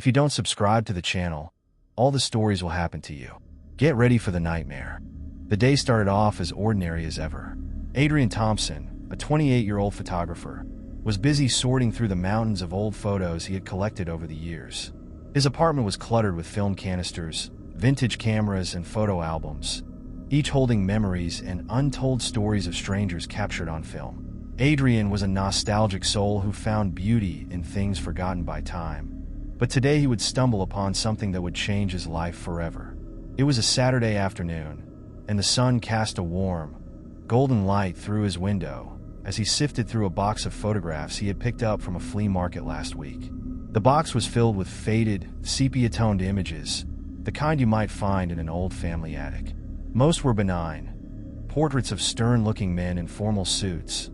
If you don't subscribe to the channel, all the stories will happen to you. Get ready for the nightmare. The day started off as ordinary as ever. Adrian Thompson, a 28-year-old photographer, was busy sorting through the mountains of old photos he had collected over the years. His apartment was cluttered with film canisters, vintage cameras, and photo albums, each holding memories and untold stories of strangers captured on film. Adrian was a nostalgic soul who found beauty in things forgotten by time. But today he would stumble upon something that would change his life forever. It was a Saturday afternoon, and the sun cast a warm, golden light through his window as he sifted through a box of photographs he had picked up from a flea market last week. The box was filled with faded, sepia-toned images, the kind you might find in an old family attic. Most were benign, portraits of stern-looking men in formal suits,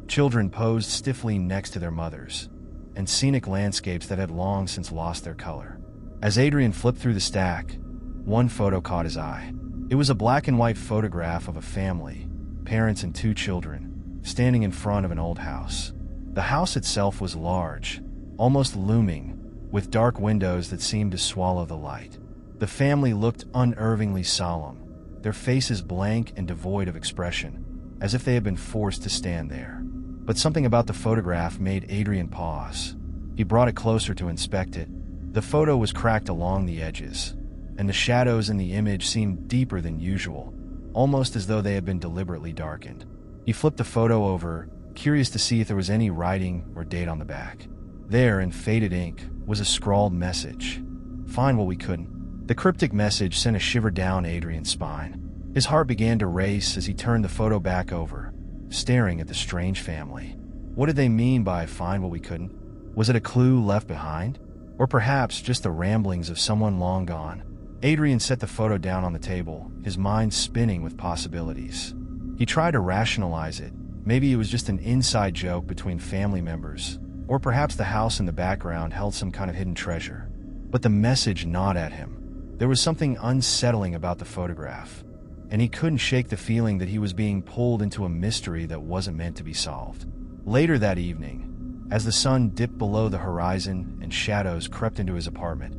children posed stiffly next to their mothers, and scenic landscapes that had long since lost their color. As Adrian flipped through the stack, one photo caught his eye. It was a black-and-white photograph of a family, parents and two children, standing in front of an old house. The house itself was large, almost looming, with dark windows that seemed to swallow the light. The family looked unervingly solemn, their faces blank and devoid of expression, as if they had been forced to stand there. But something about the photograph made Adrian pause. He brought it closer to inspect it. The photo was cracked along the edges, and the shadows in the image seemed deeper than usual, almost as though they had been deliberately darkened. He flipped the photo over, curious to see if there was any writing or date on the back. There, in faded ink, was a scrawled message. "Find what we couldn't." The cryptic message sent a shiver down Adrian's spine. His heart began to race as he turned the photo back over, staring at the strange family. What did they mean by "find what we couldn't"? Was it a clue left behind? Or perhaps just the ramblings of someone long gone? Adrian set the photo down on the table, his mind spinning with possibilities. He tried to rationalize it. Maybe it was just an inside joke between family members, or perhaps the house in the background held some kind of hidden treasure. But the message gnawed at him. There was something unsettling about the photograph, and he couldn't shake the feeling that he was being pulled into a mystery that wasn't meant to be solved. Later that evening, as the sun dipped below the horizon and shadows crept into his apartment,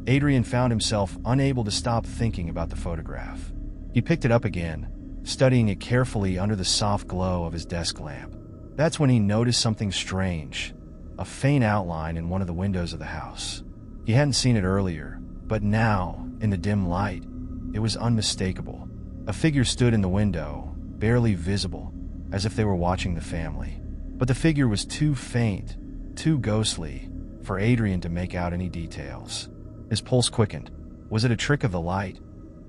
Adrian found himself unable to stop thinking about the photograph. He picked it up again, studying it carefully under the soft glow of his desk lamp. That's when he noticed something strange, a faint outline in one of the windows of the house. He hadn't seen it earlier, but now, in the dim light, it was unmistakable. A figure stood in the window, barely visible, as if they were watching the family. But the figure was too faint, too ghostly, for Adrian to make out any details. His pulse quickened. Was it a trick of the light?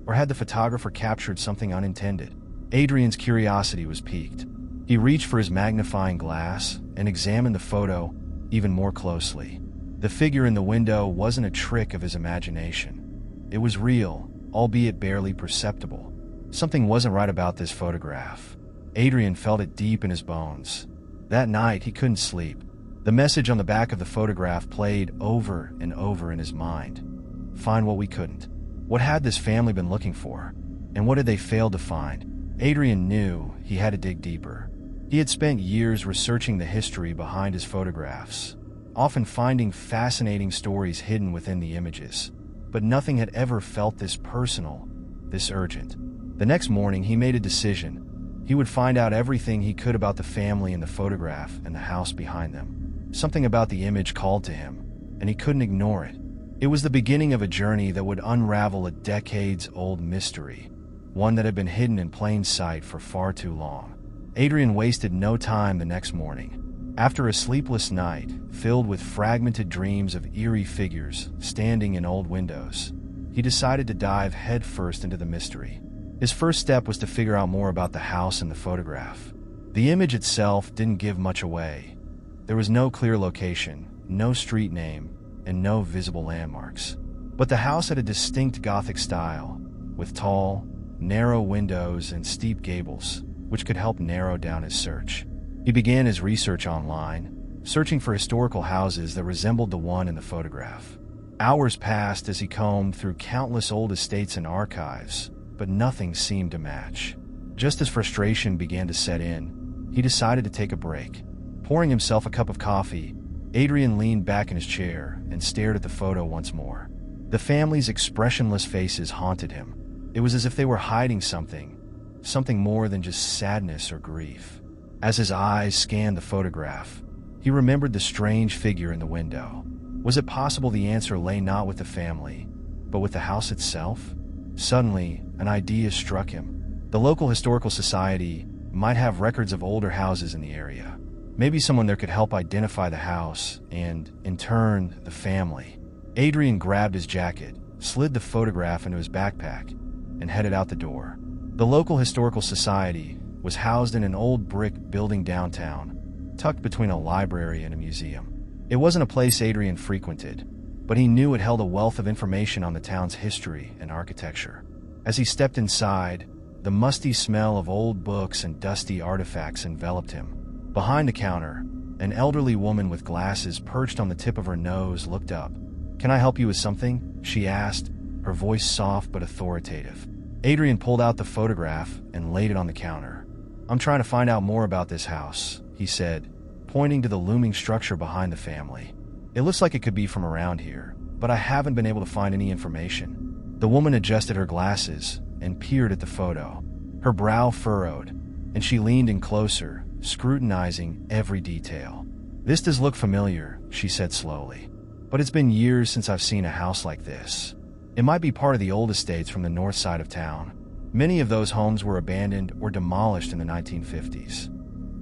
Or had the photographer captured something unintended? Adrian's curiosity was piqued. He reached for his magnifying glass and examined the photo even more closely. The figure in the window wasn't a trick of his imagination. It was real, albeit barely perceptible. Something wasn't right about this photograph. Adrian felt it deep in his bones. That night, he couldn't sleep. The message on the back of the photograph played over and over in his mind. Find what we couldn't. What had this family been looking for? And what had they failed to find? Adrian knew he had to dig deeper. He had spent years researching the history behind his photographs, often finding fascinating stories hidden within the images. But nothing had ever felt this personal, this urgent. The next morning, he made a decision. He would find out everything he could about the family in the photograph and the house behind them. Something about the image called to him, and he couldn't ignore it. It was the beginning of a journey that would unravel a decades-old mystery, one that had been hidden in plain sight for far too long. Adrian wasted no time the next morning. After a sleepless night, filled with fragmented dreams of eerie figures standing in old windows, he decided to dive headfirst into the mystery. His first step was to figure out more about the house in the photograph. The image itself didn't give much away. There was no clear location, no street name, and no visible landmarks. But the house had a distinct Gothic style, with tall, narrow windows and steep gables, which could help narrow down his search. He began his research online, searching for historical houses that resembled the one in the photograph. Hours passed as he combed through countless old estates and archives, but nothing seemed to match. Just as frustration began to set in, he decided to take a break. Pouring himself a cup of coffee, Adrian leaned back in his chair and stared at the photo once more. The family's expressionless faces haunted him. It was as if they were hiding something more than just sadness or grief. As his eyes scanned the photograph, he remembered the strange figure in the window. Was it possible the answer lay not with the family, but with the house itself? Suddenly, an idea struck him. The local historical society might have records of older houses in the area. Maybe someone there could help identify the house and, in turn, the family. Adrian grabbed his jacket, slid the photograph into his backpack, and headed out the door. The local historical society was housed in an old brick building downtown, tucked between a library and a museum. It wasn't a place Adrian frequented, but he knew it held a wealth of information on the town's history and architecture. As he stepped inside, the musty smell of old books and dusty artifacts enveloped him. Behind the counter, an elderly woman with glasses perched on the tip of her nose looked up. "Can I help you with something?" she asked, her voice soft but authoritative. Adrian pulled out the photograph and laid it on the counter. "I'm trying to find out more about this house," he said, pointing to the looming structure behind the family. "It looks like it could be from around here, but I haven't been able to find any information." The woman adjusted her glasses and peered at the photo. Her brow furrowed, and she leaned in closer, scrutinizing every detail. "This does look familiar," she said slowly, "but it's been years since I've seen a house like this. It might be part of the old estates from the north side of town. Many of those homes were abandoned or demolished in the 1950s.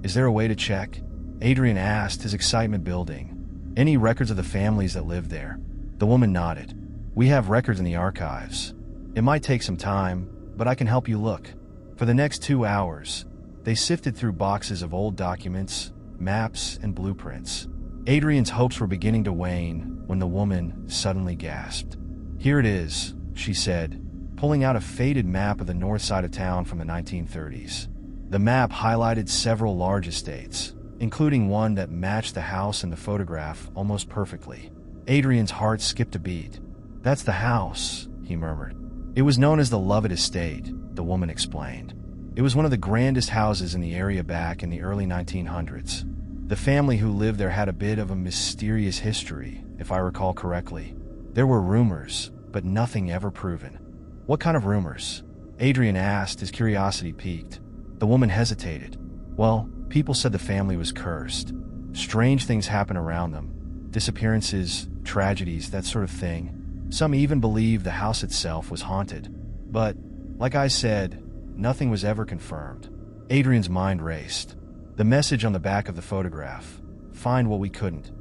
Is there a way to check?" Adrian asked, his excitement building. "Any records of the families that lived there?" The woman nodded. "We have records in the archives. It might take some time, but I can help you look." For the next 2 hours, they sifted through boxes of old documents, maps, and blueprints. Adrian's hopes were beginning to wane when the woman suddenly gasped. "Here it is," she said, pulling out a faded map of the north side of town from the 1930s. The map highlighted several large estates, including one that matched the house in the photograph almost perfectly. Adrian's heart skipped a beat. "That's the house," he murmured. "It was known as the Lovett Estate," the woman explained. "It was one of the grandest houses in the area back in the early 1900s. The family who lived there had a bit of a mysterious history, if I recall correctly. There were rumors, but nothing ever proven." "What kind of rumors?" Adrian asked, his curiosity piqued. The woman hesitated. "Well, people said the family was cursed. Strange things happened around them. Disappearances, tragedies, that sort of thing. Some even believed the house itself was haunted. But, like I said, nothing was ever confirmed." Adrian's mind raced. The message on the back of the photograph, "Find what we couldn't,"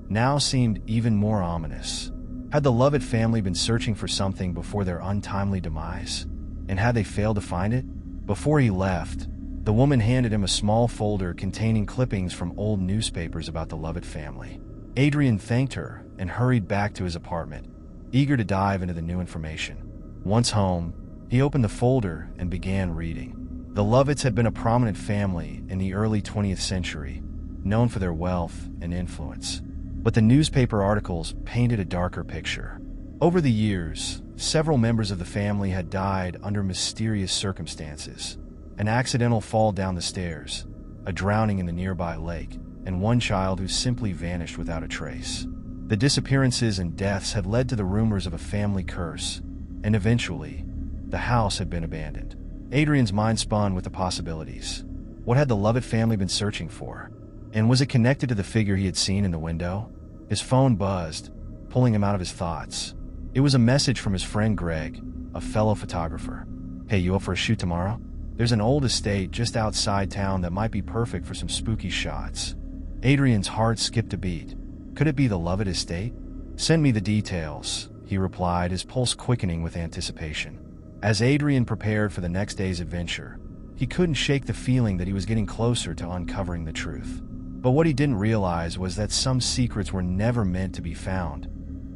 now seemed even more ominous. Had the Lovett family been searching for something before their untimely demise? And had they failed to find it? Before he left, the woman handed him a small folder containing clippings from old newspapers about the Lovett family. Adrian thanked her and hurried back to his apartment, eager to dive into the new information. Once home, he opened the folder and began reading. The Lovetts had been a prominent family in the early 20th century, known for their wealth and influence. But the newspaper articles painted a darker picture. Over the years, several members of the family had died under mysterious circumstances. An accidental fall down the stairs, a drowning in the nearby lake, and one child who simply vanished without a trace. The disappearances and deaths had led to the rumors of a family curse, and eventually, the house had been abandoned. Adrian's mind spun with the possibilities. What had the Lovett family been searching for? And was it connected to the figure he had seen in the window? His phone buzzed, pulling him out of his thoughts. It was a message from his friend Greg, a fellow photographer. "Hey, you up for a shoot tomorrow? There's an old estate just outside town that might be perfect for some spooky shots." Adrian's heart skipped a beat. Could it be the Lovett Estate? "Send me the details," he replied, his pulse quickening with anticipation. As Adrian prepared for the next day's adventure, he couldn't shake the feeling that he was getting closer to uncovering the truth. But what he didn't realize was that some secrets were never meant to be found,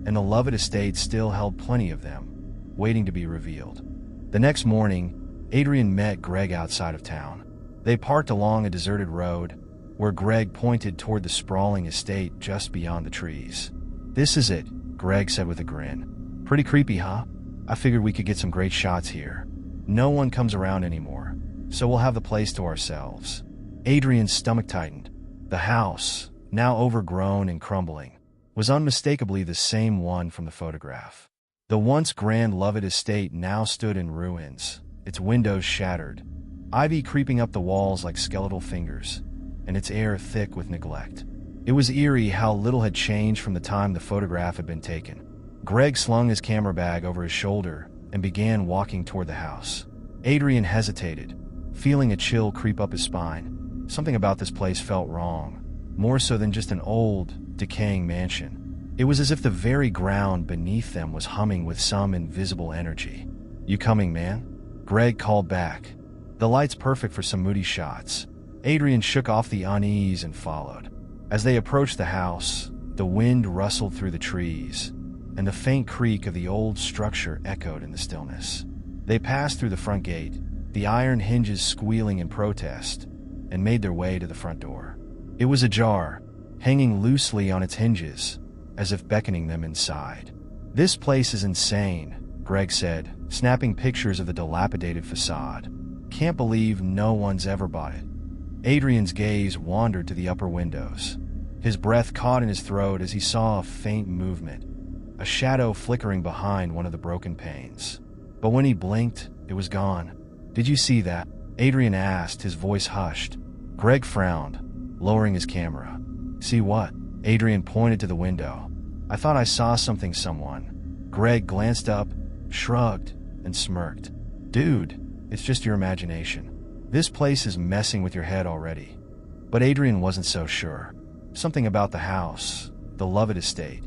and the Lovett Estate still held plenty of them, waiting to be revealed. The next morning, Adrian met Greg outside of town. They parked along a deserted road, where Greg pointed toward the sprawling estate just beyond the trees. "This is it," Greg said with a grin. "Pretty creepy, huh? I figured we could get some great shots here. No one comes around anymore, so we'll have the place to ourselves." Adrian's stomach tightened. The house, now overgrown and crumbling, was unmistakably the same one from the photograph. The once grand Lovett estate now stood in ruins, its windows shattered, ivy creeping up the walls like skeletal fingers, and its air thick with neglect. It was eerie how little had changed from the time the photograph had been taken. Greg slung his camera bag over his shoulder and began walking toward the house. Adrian hesitated, feeling a chill creep up his spine. Something about this place felt wrong, more so than just an old, decaying mansion. It was as if the very ground beneath them was humming with some invisible energy. "You coming, man?" Greg called back. The light's perfect for some moody shots. Adrian shook off the unease and followed. As they approached the house, the wind rustled through the trees, and the faint creak of the old structure echoed in the stillness. They passed through the front gate, the iron hinges squealing in protest, and made their way to the front door. It was ajar, hanging loosely on its hinges, as if beckoning them inside. "This place is insane," Greg said, snapping pictures of the dilapidated facade. "Can't believe no one's ever bought it." Adrian's gaze wandered to the upper windows. His breath caught in his throat as he saw a faint movement, a shadow flickering behind one of the broken panes. But when he blinked, it was gone. "Did you see that?" Adrian asked, his voice hushed. Greg frowned, lowering his camera. "See what?" Adrian pointed to the window. "I thought I saw someone." Greg glanced up, shrugged, and smirked. "Dude, it's just your imagination. This place is messing with your head already." But Adrian wasn't so sure. Something about the house, the Lovett estate,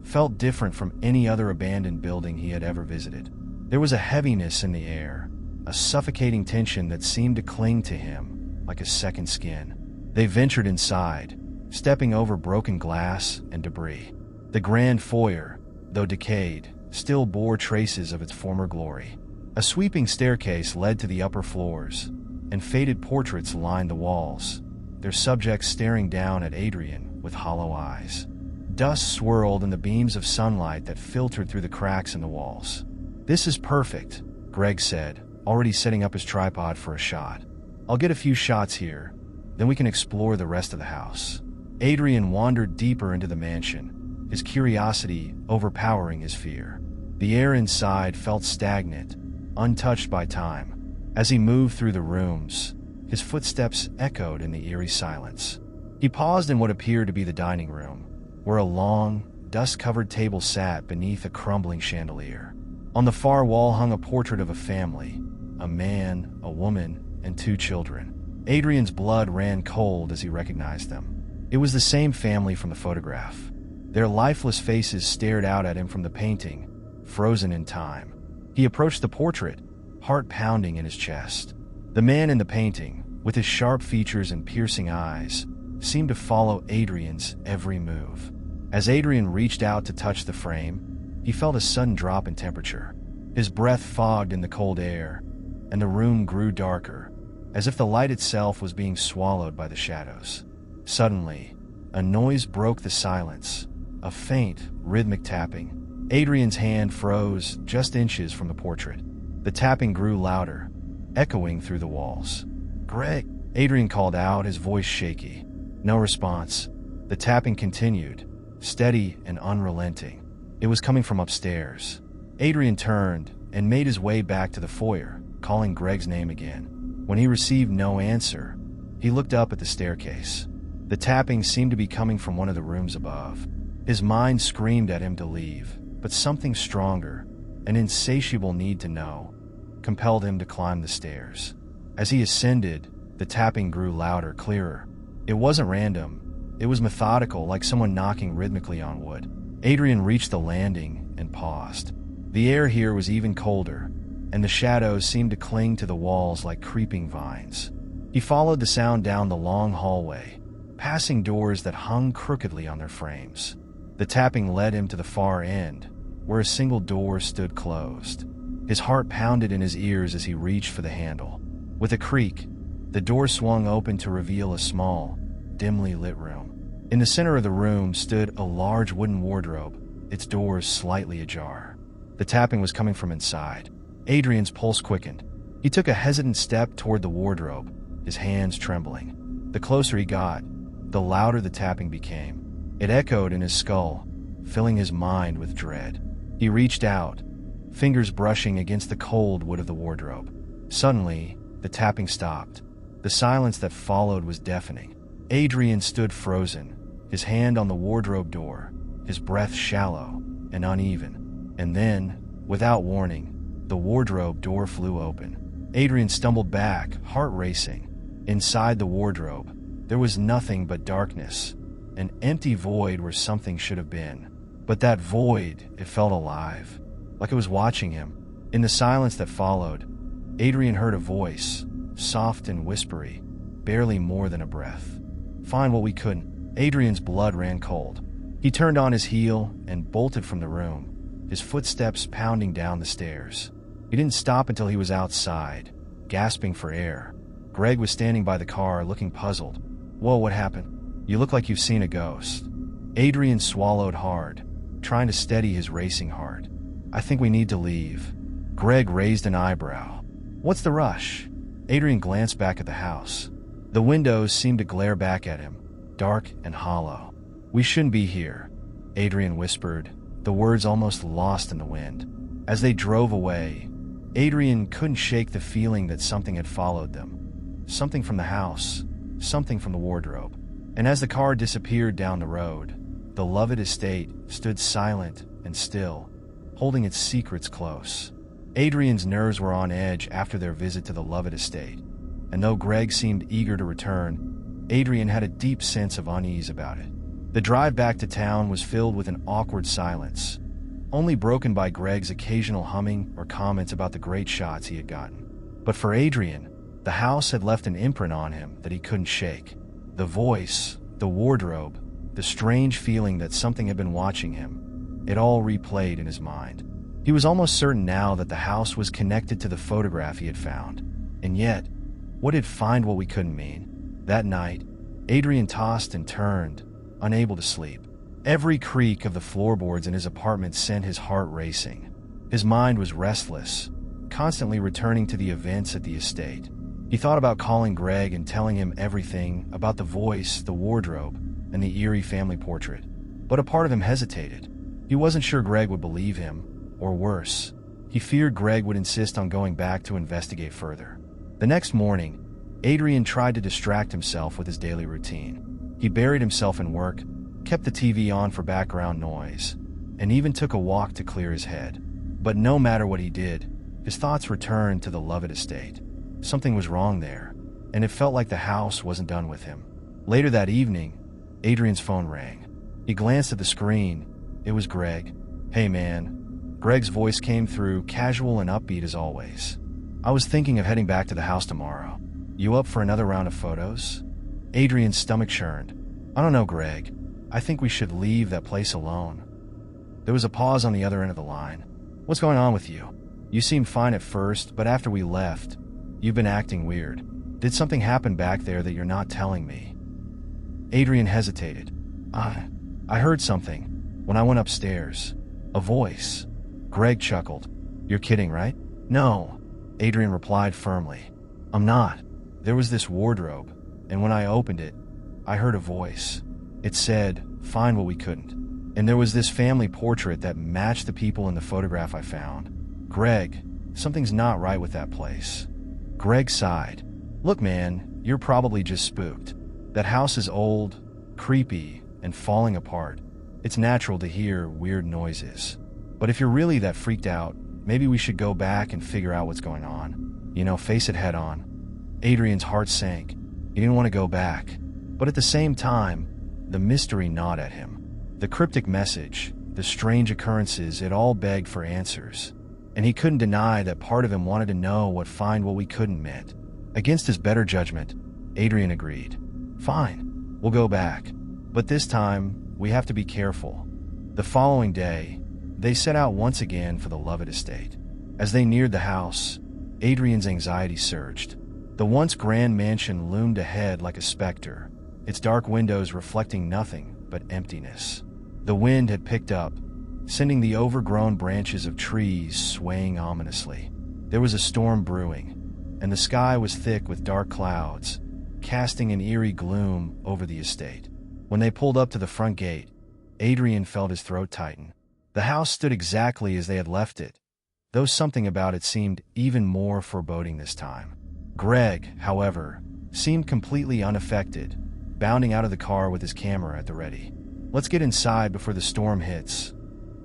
felt different from any other abandoned building he had ever visited. There was a heaviness in the air, a suffocating tension that seemed to cling to him like a second skin. They ventured inside, stepping over broken glass and debris. The grand foyer, though decayed, still bore traces of its former glory. A sweeping staircase led to the upper floors, and faded portraits lined the walls, their subjects staring down at Adrian with hollow eyes. Dust swirled in the beams of sunlight that filtered through the cracks in the walls. "This is perfect," Greg said, already setting up his tripod for a shot. "I'll get a few shots here, then we can explore the rest of the house." Adrian wandered deeper into the mansion, his curiosity overpowering his fear. The air inside felt stagnant, untouched by time. As he moved through the rooms, his footsteps echoed in the eerie silence. He paused in what appeared to be the dining room, where a long, dust-covered table sat beneath a crumbling chandelier. On the far wall hung a portrait of a family, a man, a woman, and 2 children. Adrian's blood ran cold as he recognized them. It was the same family from the photograph. Their lifeless faces stared out at him from the painting, frozen in time. He approached the portrait, heart pounding in his chest. The man in the painting, with his sharp features and piercing eyes, seemed to follow Adrian's every move. As Adrian reached out to touch the frame, he felt a sudden drop in temperature. His breath fogged in the cold air, and the room grew darker, as if the light itself was being swallowed by the shadows. Suddenly, a noise broke the silence, a faint, rhythmic tapping. Adrian's hand froze just inches from the portrait. The tapping grew louder, echoing through the walls. "Greg!" Adrian called out, his voice shaky. No response. The tapping continued, steady and unrelenting. It was coming from upstairs. Adrian turned and made his way back to the foyer, calling Greg's name again. When he received no answer, he looked up at the staircase. The tapping seemed to be coming from one of the rooms above. His mind screamed at him to leave, but something stronger, an insatiable need to know, compelled him to climb the stairs. As he ascended, the tapping grew louder, clearer. It wasn't random. It was methodical, like someone knocking rhythmically on wood. Adrian reached the landing and paused. The air here was even colder, and the shadows seemed to cling to the walls like creeping vines. He followed the sound down the long hallway, passing doors that hung crookedly on their frames. The tapping led him to the far end, where a single door stood closed. His heart pounded in his ears as he reached for the handle. With a creak, the door swung open to reveal a small, dimly lit room. In the center of the room stood a large wooden wardrobe, its doors slightly ajar. The tapping was coming from inside. Adrian's pulse quickened. He took a hesitant step toward the wardrobe, his hands trembling. The closer he got, the louder the tapping became. It echoed in his skull, filling his mind with dread. He reached out, fingers brushing against the cold wood of the wardrobe. Suddenly, the tapping stopped. The silence that followed was deafening. Adrian stood frozen, his hand on the wardrobe door, his breath shallow and uneven. And then, without warning, the wardrobe door flew open. Adrian stumbled back, heart racing. Inside the wardrobe, there was nothing but darkness, an empty void where something should have been. But that void, it felt alive, like it was watching him. In the silence that followed, Adrian heard a voice, soft and whispery, barely more than a breath. Find what we couldn't. Adrian's blood ran cold. He turned on his heel and bolted from the room, his footsteps pounding down the stairs. He didn't stop until he was outside, gasping for air. Greg was standing by the car, looking puzzled. Whoa, what happened? You look like you've seen a ghost. Adrian swallowed hard, trying to steady his racing heart. I think we need to leave. Greg raised an eyebrow. What's the rush? Adrian glanced back at the house. The windows seemed to glare back at him, dark and hollow. We shouldn't be here, Adrian whispered, the words almost lost in the wind. As they drove away, Adrian couldn't shake the feeling that something had followed them. Something from the house, something from the wardrobe. And as the car disappeared down the road, the Lovett estate stood silent and still, holding its secrets close. Adrian's nerves were on edge after their visit to the Lovett estate, and though Greg seemed eager to return, Adrian had a deep sense of unease about it. The drive back to town was filled with an awkward silence, only broken by Greg's occasional humming or comments about the great shots he had gotten. But for Adrian, the house had left an imprint on him that he couldn't shake. The voice, the wardrobe, the strange feeling that something had been watching him, it all replayed in his mind. He was almost certain now that the house was connected to the photograph he had found. And yet, what did find what we couldn't mean? That night, Adrian tossed and turned, unable to sleep. Every creak of the floorboards in his apartment sent his heart racing. His mind was restless, constantly returning to the events at the estate. He thought about calling Greg and telling him everything about the voice, the wardrobe, and the eerie family portrait. But a part of him hesitated. He wasn't sure Greg would believe him, or worse, he feared Greg would insist on going back to investigate further. The next morning, Adrian tried to distract himself with his daily routine. He buried himself in work, kept the TV on for background noise, and even took a walk to clear his head. But no matter what he did, his thoughts returned to the Lovett estate. Something was wrong there, and it felt like the house wasn't done with him. Later that evening, Adrian's phone rang. He glanced at the screen. It was Greg. Hey man. Greg's voice came through, casual and upbeat as always. I was thinking of heading back to the house tomorrow. You up for another round of photos? Adrian's stomach churned. I don't know, Greg. I think we should leave that place alone. There was a pause on the other end of the line. What's going on with you? You seemed fine at first, but after we left, you've been acting weird. Did something happen back there that you're not telling me? Adrian hesitated. I heard something when I went upstairs. A voice. Greg chuckled. You're kidding, right? No, Adrian replied firmly. I'm not. There was this wardrobe, and when I opened it, I heard a voice. It said, find what we couldn't. And there was this family portrait that matched the people in the photograph I found. Greg, something's not right with that place. Greg sighed. Look, man, you're probably just spooked. That house is old, creepy, and falling apart. It's natural to hear weird noises. But if you're really that freaked out, maybe we should go back and figure out what's going on. You know, face it head on. Adrian's heart sank. He didn't want to go back. But at the same time, the mystery gnawed at him. The cryptic message, the strange occurrences, it all begged for answers. And he couldn't deny that part of him wanted to know what find what we couldn't meant. Against his better judgment, Adrian agreed. Fine, we'll go back. But this time, we have to be careful. The following day, they set out once again for the Lovett estate. As they neared the house, Adrian's anxiety surged. The once grand mansion loomed ahead like a specter, its dark windows reflecting nothing but emptiness. The wind had picked up, sending the overgrown branches of trees swaying ominously. There was a storm brewing, and the sky was thick with dark clouds, casting an eerie gloom over the estate. When they pulled up to the front gate, Adrian felt his throat tighten. The house stood exactly as they had left it, though something about it seemed even more foreboding this time. Greg, however, seemed completely unaffected, bounding out of the car with his camera at the ready. "Let's get inside before the storm hits,"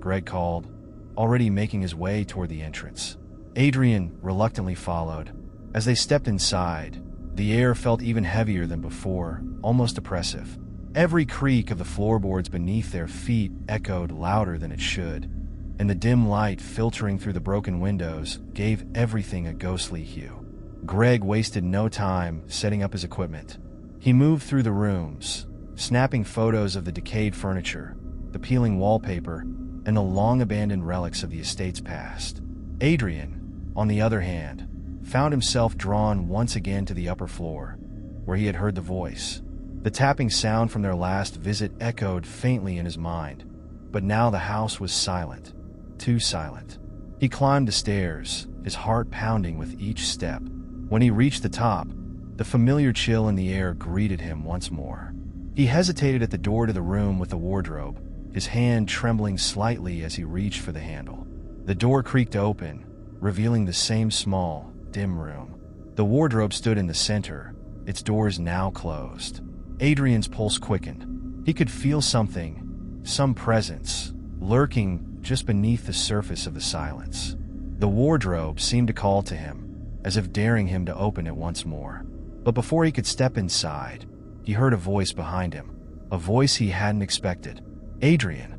Greg called, already making his way toward the entrance. Adrian reluctantly followed. As they stepped inside, the air felt even heavier than before, almost oppressive. Every creak of the floorboards beneath their feet echoed louder than it should, and the dim light filtering through the broken windows gave everything a ghostly hue. Greg wasted no time setting up his equipment. He moved through the rooms, snapping photos of the decayed furniture, the peeling wallpaper, and the long-abandoned relics of the estate's past. Adrian, on the other hand, found himself drawn once again to the upper floor, where he had heard the voice. The tapping sound from their last visit echoed faintly in his mind, but now the house was silent, too silent. He climbed the stairs, his heart pounding with each step. When he reached the top, the familiar chill in the air greeted him once more. He hesitated at the door to the room with the wardrobe, his hand trembling slightly as he reached for the handle. The door creaked open, revealing the same small, dim room. The wardrobe stood in the center, its doors now closed. Adrian's pulse quickened. He could feel something, some presence, lurking just beneath the surface of the silence. The wardrobe seemed to call to him, as if daring him to open it once more. But before he could step inside, he heard a voice behind him, a voice he hadn't expected. "Adrian."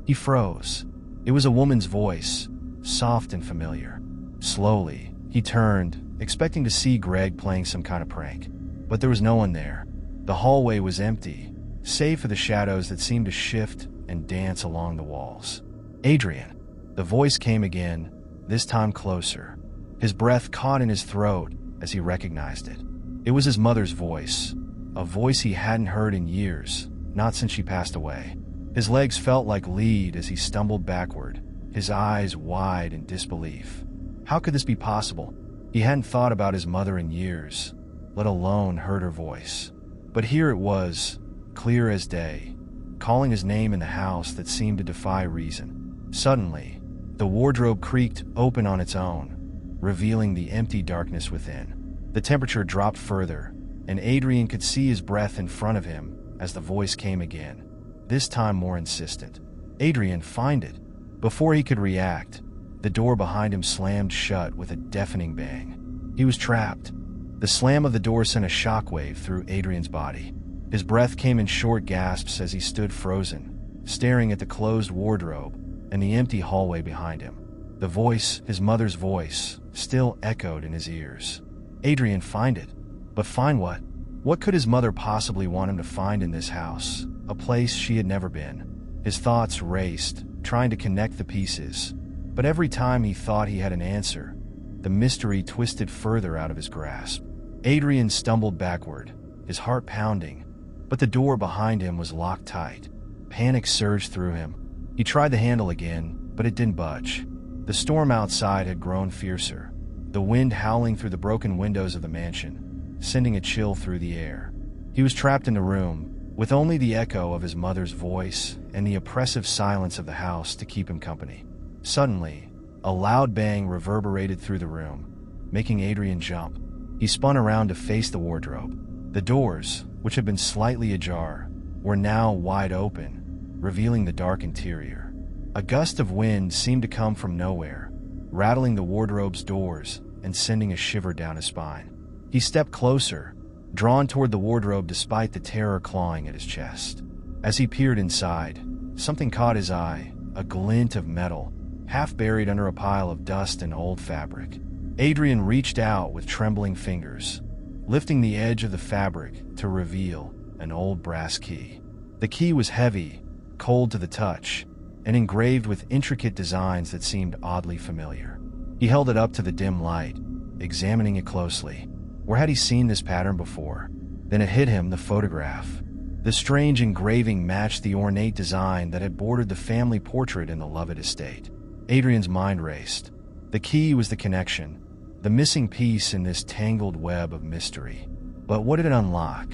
He froze. It was a woman's voice, soft and familiar. Slowly, he turned, expecting to see Greg playing some kind of prank. But there was no one there. The hallway was empty, save for the shadows that seemed to shift and dance along the walls. "Adrian." The voice came again, this time closer. His breath caught in his throat as he recognized it. It was his mother's voice, a voice he hadn't heard in years, not since she passed away. His legs felt like lead as he stumbled backward, his eyes wide in disbelief. How could this be possible? He hadn't thought about his mother in years, let alone heard her voice. But here it was, clear as day, calling his name in the house that seemed to defy reason. Suddenly, the wardrobe creaked open on its own, revealing the empty darkness within. The temperature dropped further, and Adrian could see his breath in front of him as the voice came again, this time more insistent. "Adrian, find it." Before he could react, the door behind him slammed shut with a deafening bang. He was trapped. The slam of the door sent a shockwave through Adrian's body. His breath came in short gasps as he stood frozen, staring at the closed wardrobe and the empty hallway behind him. The voice, his mother's voice, still echoed in his ears. "Adrian, find it." But find what? What could his mother possibly want him to find in this house, a place she had never been? His thoughts raced, trying to connect the pieces, but every time he thought he had an answer, the mystery twisted further out of his grasp. Adrian stumbled backward, his heart pounding, but the door behind him was locked tight. Panic surged through him. He tried the handle again, but it didn't budge. The storm outside had grown fiercer, the wind howling through the broken windows of the mansion, sending a chill through the air. He was trapped in the room, with only the echo of his mother's voice and the oppressive silence of the house to keep him company. Suddenly, a loud bang reverberated through the room, making Adrian jump. He spun around to face the wardrobe. The doors, which had been slightly ajar, were now wide open, revealing the dark interior. A gust of wind seemed to come from nowhere, rattling the wardrobe's doors and sending a shiver down his spine. He stepped closer, drawn toward the wardrobe despite the terror clawing at his chest. As he peered inside, something caught his eye, a glint of metal, half buried under a pile of dust and old fabric. Adrian reached out with trembling fingers, lifting the edge of the fabric to reveal an old brass key. The key was heavy, cold to the touch, and engraved with intricate designs that seemed oddly familiar. He held it up to the dim light, examining it closely. Where had he seen this pattern before? Then it hit him, the photograph. The strange engraving matched the ornate design that had bordered the family portrait in the Lovett estate. Adrian's mind raced. The key was the connection, the missing piece in this tangled web of mystery. But what did it unlock?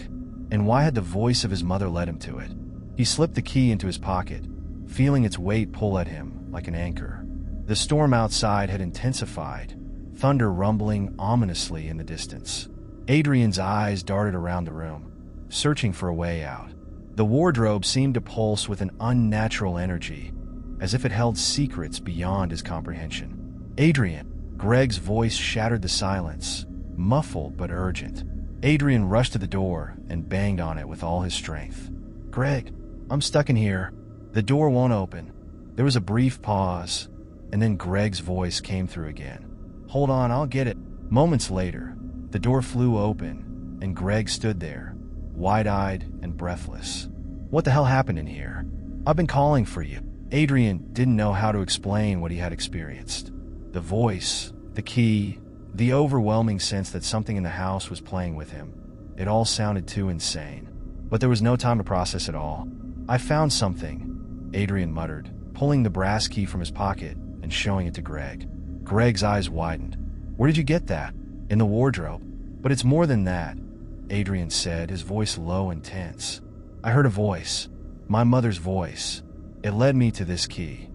And why had the voice of his mother led him to it? He slipped the key into his pocket, feeling its weight pull at him like an anchor. The storm outside had intensified, thunder rumbling ominously in the distance. Adrian's eyes darted around the room, searching for a way out. The wardrobe seemed to pulse with an unnatural energy, as if it held secrets beyond his comprehension. "Adrian!" Greg's voice shattered the silence, muffled but urgent. Adrian rushed to the door and banged on it with all his strength. "Greg, I'm stuck in here. The door won't open." There was a brief pause, and then Greg's voice came through again. "Hold on, I'll get it." Moments later, the door flew open, and Greg stood there, wide-eyed and breathless. "What the hell happened in here? I've been calling for you." Adrian didn't know how to explain what he had experienced. The voice, the key, the overwhelming sense that something in the house was playing with him. It all sounded too insane. But there was no time to process it all. "I found something," Adrian muttered, pulling the brass key from his pocket and showing it to Greg. Greg's eyes widened. "Where did you get that?" "In the wardrobe." "But it's more than that," Adrian said, his voice low and tense. "I heard a voice. My mother's voice. It led me to this key."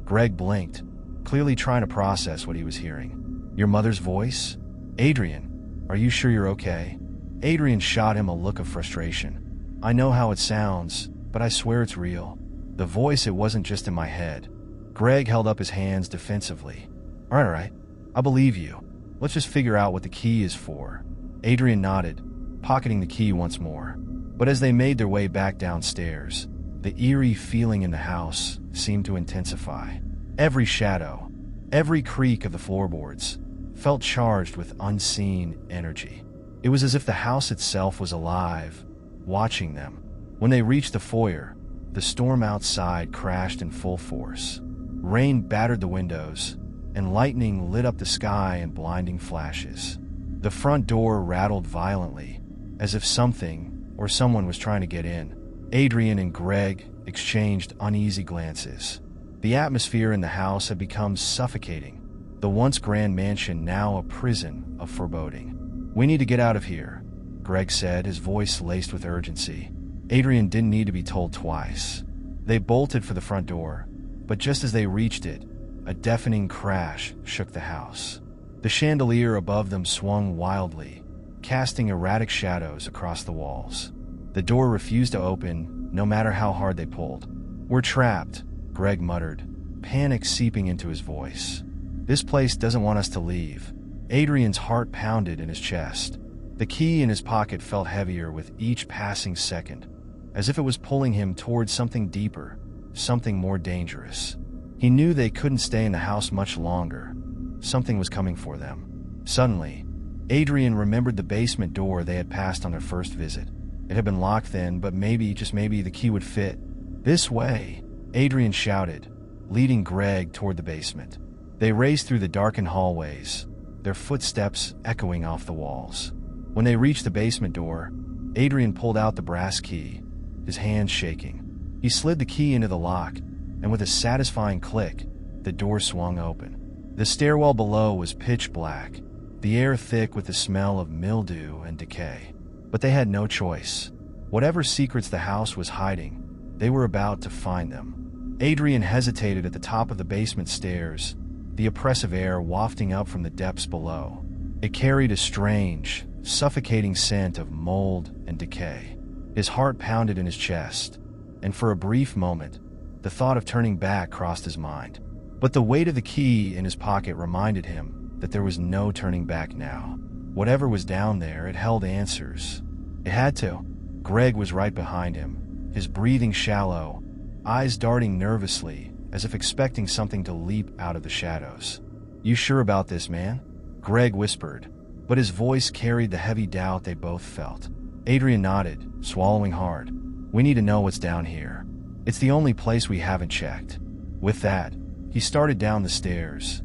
Greg blinked, clearly trying to process what he was hearing. "Your mother's voice? Adrian, are you sure you're okay?" Adrian shot him a look of frustration. "I know how it sounds, but I swear it's real. The voice, it wasn't just in my head." Greg held up his hands defensively. All right. I believe you. Let's just figure out what the key is for." Adrian nodded, pocketing the key once more. But as they made their way back downstairs, the eerie feeling in the house seemed to intensify. Every shadow, every creak of the floorboards, felt charged with unseen energy. It was as if the house itself was alive, watching them. When they reached the foyer, the storm outside crashed in full force. Rain battered the windows, and lightning lit up the sky in blinding flashes. The front door rattled violently, as if something or someone was trying to get in. Adrian and Greg exchanged uneasy glances. The atmosphere in the house had become suffocating, the once grand mansion now a prison of foreboding. "We need to get out of here," Greg said, his voice laced with urgency. Adrian didn't need to be told twice. They bolted for the front door, but just as they reached it, a deafening crash shook the house. The chandelier above them swung wildly, casting erratic shadows across the walls. The door refused to open, no matter how hard they pulled. "We're trapped," Greg muttered, panic seeping into his voice. "This place doesn't want us to leave." Adrian's heart pounded in his chest. The key in his pocket felt heavier with each passing second, as if it was pulling him towards something deeper, something more dangerous. He knew they couldn't stay in the house much longer. Something was coming for them. Suddenly, Adrian remembered the basement door they had passed on their first visit. It had been locked then, but maybe, just maybe, the key would fit. "This way!" Adrian shouted, leading Greg toward the basement. They raced through the darkened hallways, their footsteps echoing off the walls. When they reached the basement door, Adrian pulled out the brass key, his hands shaking. He slid the key into the lock, and with a satisfying click, the door swung open. The stairwell below was pitch black, the air thick with the smell of mildew and decay. But they had no choice. Whatever secrets the house was hiding, they were about to find them. Adrian hesitated at the top of the basement stairs, the oppressive air wafting up from the depths below. It carried a strange, suffocating scent of mold and decay. His heart pounded in his chest, and for a brief moment, the thought of turning back crossed his mind. But the weight of the key in his pocket reminded him that there was no turning back now. Whatever was down there, it held answers. It had to. Greg was right behind him, his breathing shallow, eyes darting nervously, as if expecting something to leap out of the shadows. "You sure about this, man?" Greg whispered, but his voice carried the heavy doubt they both felt. Adrian nodded, swallowing hard. "We need to know what's down here. It's the only place we haven't checked." With that, he started down the stairs,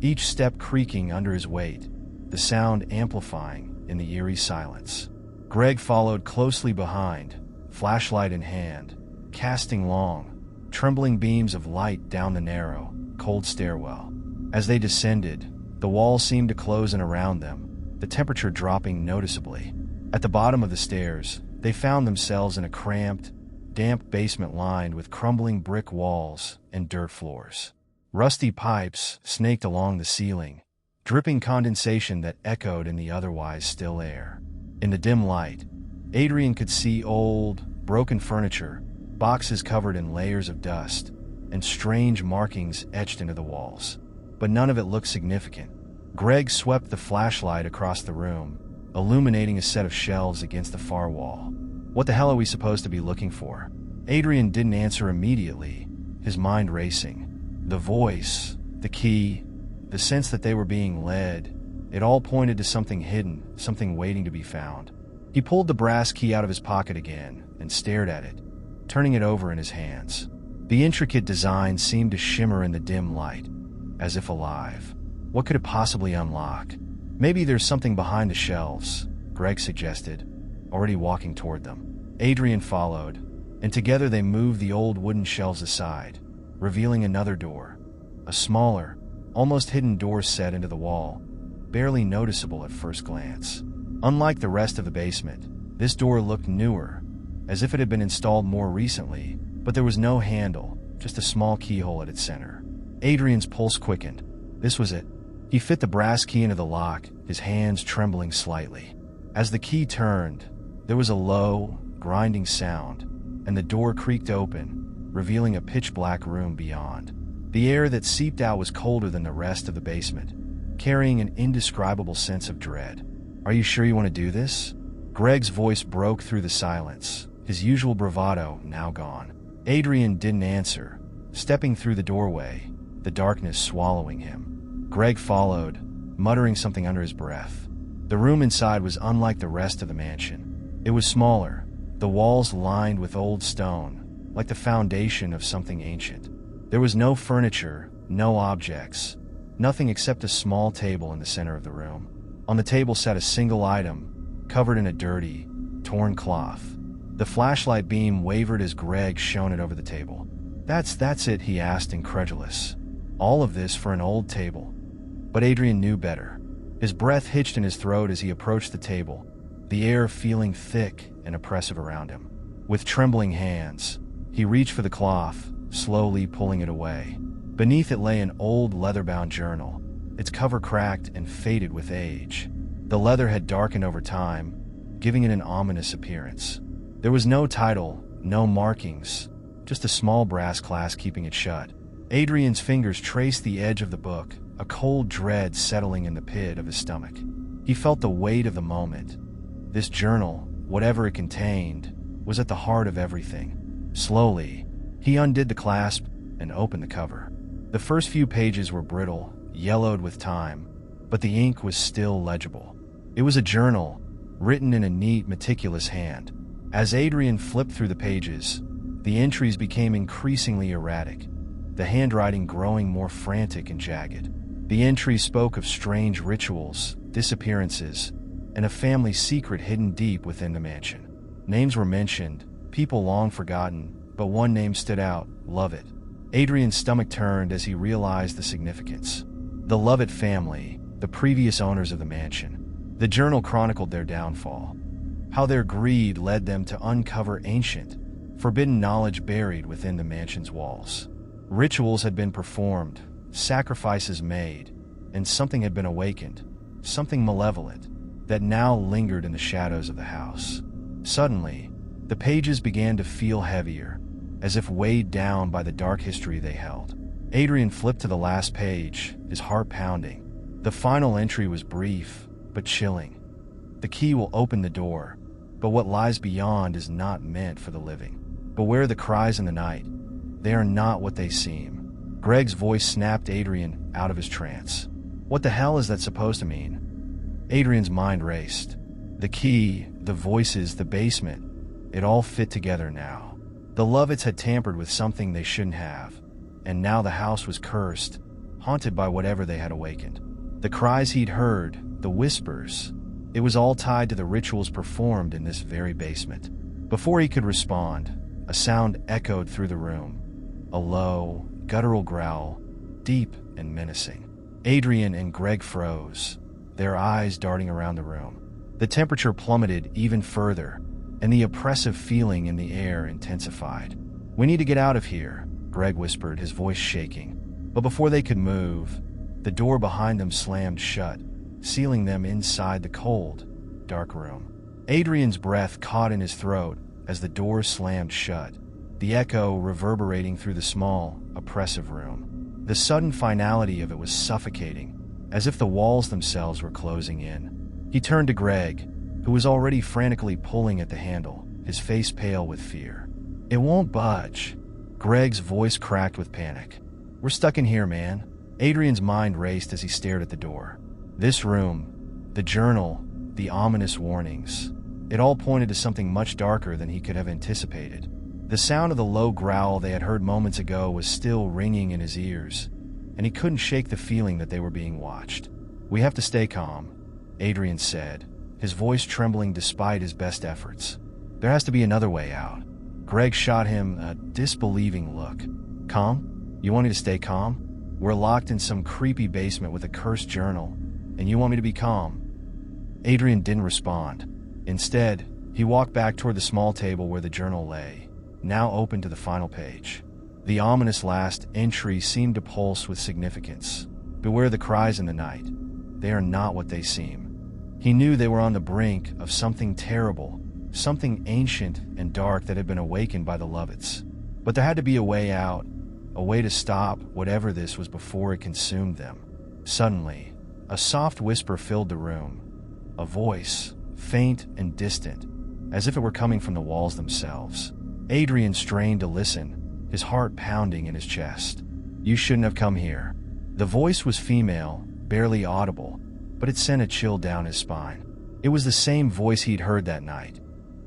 each step creaking under his weight, the sound amplifying in the eerie silence. Greg followed closely behind, flashlight in hand, casting long, trembling beams of light down the narrow, cold stairwell. As they descended, the walls seemed to close in around them, the temperature dropping noticeably. At the bottom of the stairs, they found themselves in a cramped, damp basement lined with crumbling brick walls and dirt floors. Rusty pipes snaked along the ceiling, dripping condensation that echoed in the otherwise still air. In the dim light, Adrian could see old, broken furniture, boxes covered in layers of dust, and strange markings etched into the walls. But none of it looked significant. Greg swept the flashlight across the room, illuminating a set of shelves against the far wall. "What the hell are we supposed to be looking for?" Adrian didn't answer immediately, his mind racing. The voice, the key, the sense that they were being led, it all pointed to something hidden, something waiting to be found. He pulled the brass key out of his pocket again and stared at it, turning it over in his hands. The intricate design seemed to shimmer in the dim light, as if alive. What could it possibly unlock? "Maybe there's something behind the shelves," Greg suggested, already walking toward them. Adrian followed, and together they moved the old wooden shelves aside, revealing another door, a smaller, almost hidden door set into the wall, barely noticeable at first glance. Unlike the rest of the basement, this door looked newer, as if it had been installed more recently, but there was no handle, just a small keyhole at its center. Adrian's pulse quickened. This was it. He fit the brass key into the lock, his hands trembling slightly. As the key turned, there was a low, grinding sound, and the door creaked open, revealing a pitch-black room beyond. The air that seeped out was colder than the rest of the basement, carrying an indescribable sense of dread. "Are you sure you want to do this?" Greg's voice broke through the silence, his usual bravado now gone. Adrian didn't answer, stepping through the doorway, the darkness swallowing him. Greg followed, muttering something under his breath. The room inside was unlike the rest of the mansion. It was smaller, the walls lined with old stone, like the foundation of something ancient. There was no furniture, no objects, nothing except a small table in the center of the room. On the table sat a single item, covered in a dirty, torn cloth. The flashlight beam wavered as Greg shone it over the table. That's it," he asked, incredulous. "All of this for an old table." But Adrian knew better. His breath hitched in his throat as he approached the table, the air feeling thick and oppressive around him. With trembling hands, he reached for the cloth, slowly pulling it away. Beneath it lay an old leather-bound journal, its cover cracked and faded with age. The leather had darkened over time, giving it an ominous appearance. There was no title, no markings, just a small brass clasp keeping it shut. Adrian's fingers traced the edge of the book, a cold dread settling in the pit of his stomach. He felt the weight of the moment. This journal, whatever it contained, was at the heart of everything. Slowly, he undid the clasp and opened the cover. The first few pages were brittle, yellowed with time, but the ink was still legible. It was a journal, written in a neat, meticulous hand. As Adrian flipped through the pages, the entries became increasingly erratic, the handwriting growing more frantic and jagged. The entries spoke of strange rituals, disappearances, and a family secret hidden deep within the mansion. Names were mentioned, people long forgotten, but one name stood out: Lovett. Adrian's stomach turned as he realized the significance. The Lovett family, the previous owners of the mansion. The journal chronicled their downfall, how their greed led them to uncover ancient, forbidden knowledge buried within the mansion's walls. Rituals had been performed, sacrifices made, and something had been awakened, something malevolent, that now lingered in the shadows of the house. Suddenly, the pages began to feel heavier, as if weighed down by the dark history they held. Adrian flipped to the last page, his heart pounding. The final entry was brief, but chilling. The key will open the door, but what lies beyond is not meant for the living. Beware the cries in the night. They are not what they seem. Greg's voice snapped Adrian out of his trance. What the hell is that supposed to mean? Adrian's mind raced. The key, the voices, the basement, it all fit together now. The Lovetts had tampered with something they shouldn't have, and now the house was cursed, haunted by whatever they had awakened. The cries he'd heard, the whispers, it was all tied to the rituals performed in this very basement. Before he could respond, a sound echoed through the room, a low, guttural growl, deep and menacing. Adrian and Greg froze, their eyes darting around the room. The temperature plummeted even further, and the oppressive feeling in the air intensified. "We need to get out of here," Greg whispered, his voice shaking. But before they could move, the door behind them slammed shut, sealing them inside the cold, dark room. Adrian's breath caught in his throat as the door slammed shut, the echo reverberating through the small, oppressive room. The sudden finality of it was suffocating, as if the walls themselves were closing in. He turned to Greg, who was already frantically pulling at the handle, his face pale with fear. "It won't budge." Greg's voice cracked with panic. "We're stuck in here, man." Adrian's mind raced as he stared at the door. This room, the journal, the ominous warnings, it all pointed to something much darker than he could have anticipated. The sound of the low growl they had heard moments ago was still ringing in his ears, and he couldn't shake the feeling that they were being watched. "We have to stay calm," Adrian said, his voice trembling despite his best efforts. "There has to be another way out." Greg shot him a disbelieving look. "Calm? You want me to stay calm? We're locked in some creepy basement with a cursed journal, and you want me to be calm?" Adrian didn't respond. Instead, he walked back toward the small table where the journal lay, now open to the final page. The ominous last entry seemed to pulse with significance. "Beware the cries in the night. They are not what they seem." He knew they were on the brink of something terrible, something ancient and dark that had been awakened by the Lovitts. But there had to be a way out, a way to stop whatever this was before it consumed them. Suddenly, a soft whisper filled the room, a voice, faint and distant, as if it were coming from the walls themselves. Adrian strained to listen, his heart pounding in his chest. "You shouldn't have come here." The voice was female, barely audible, but it sent a chill down his spine. It was the same voice he'd heard that night,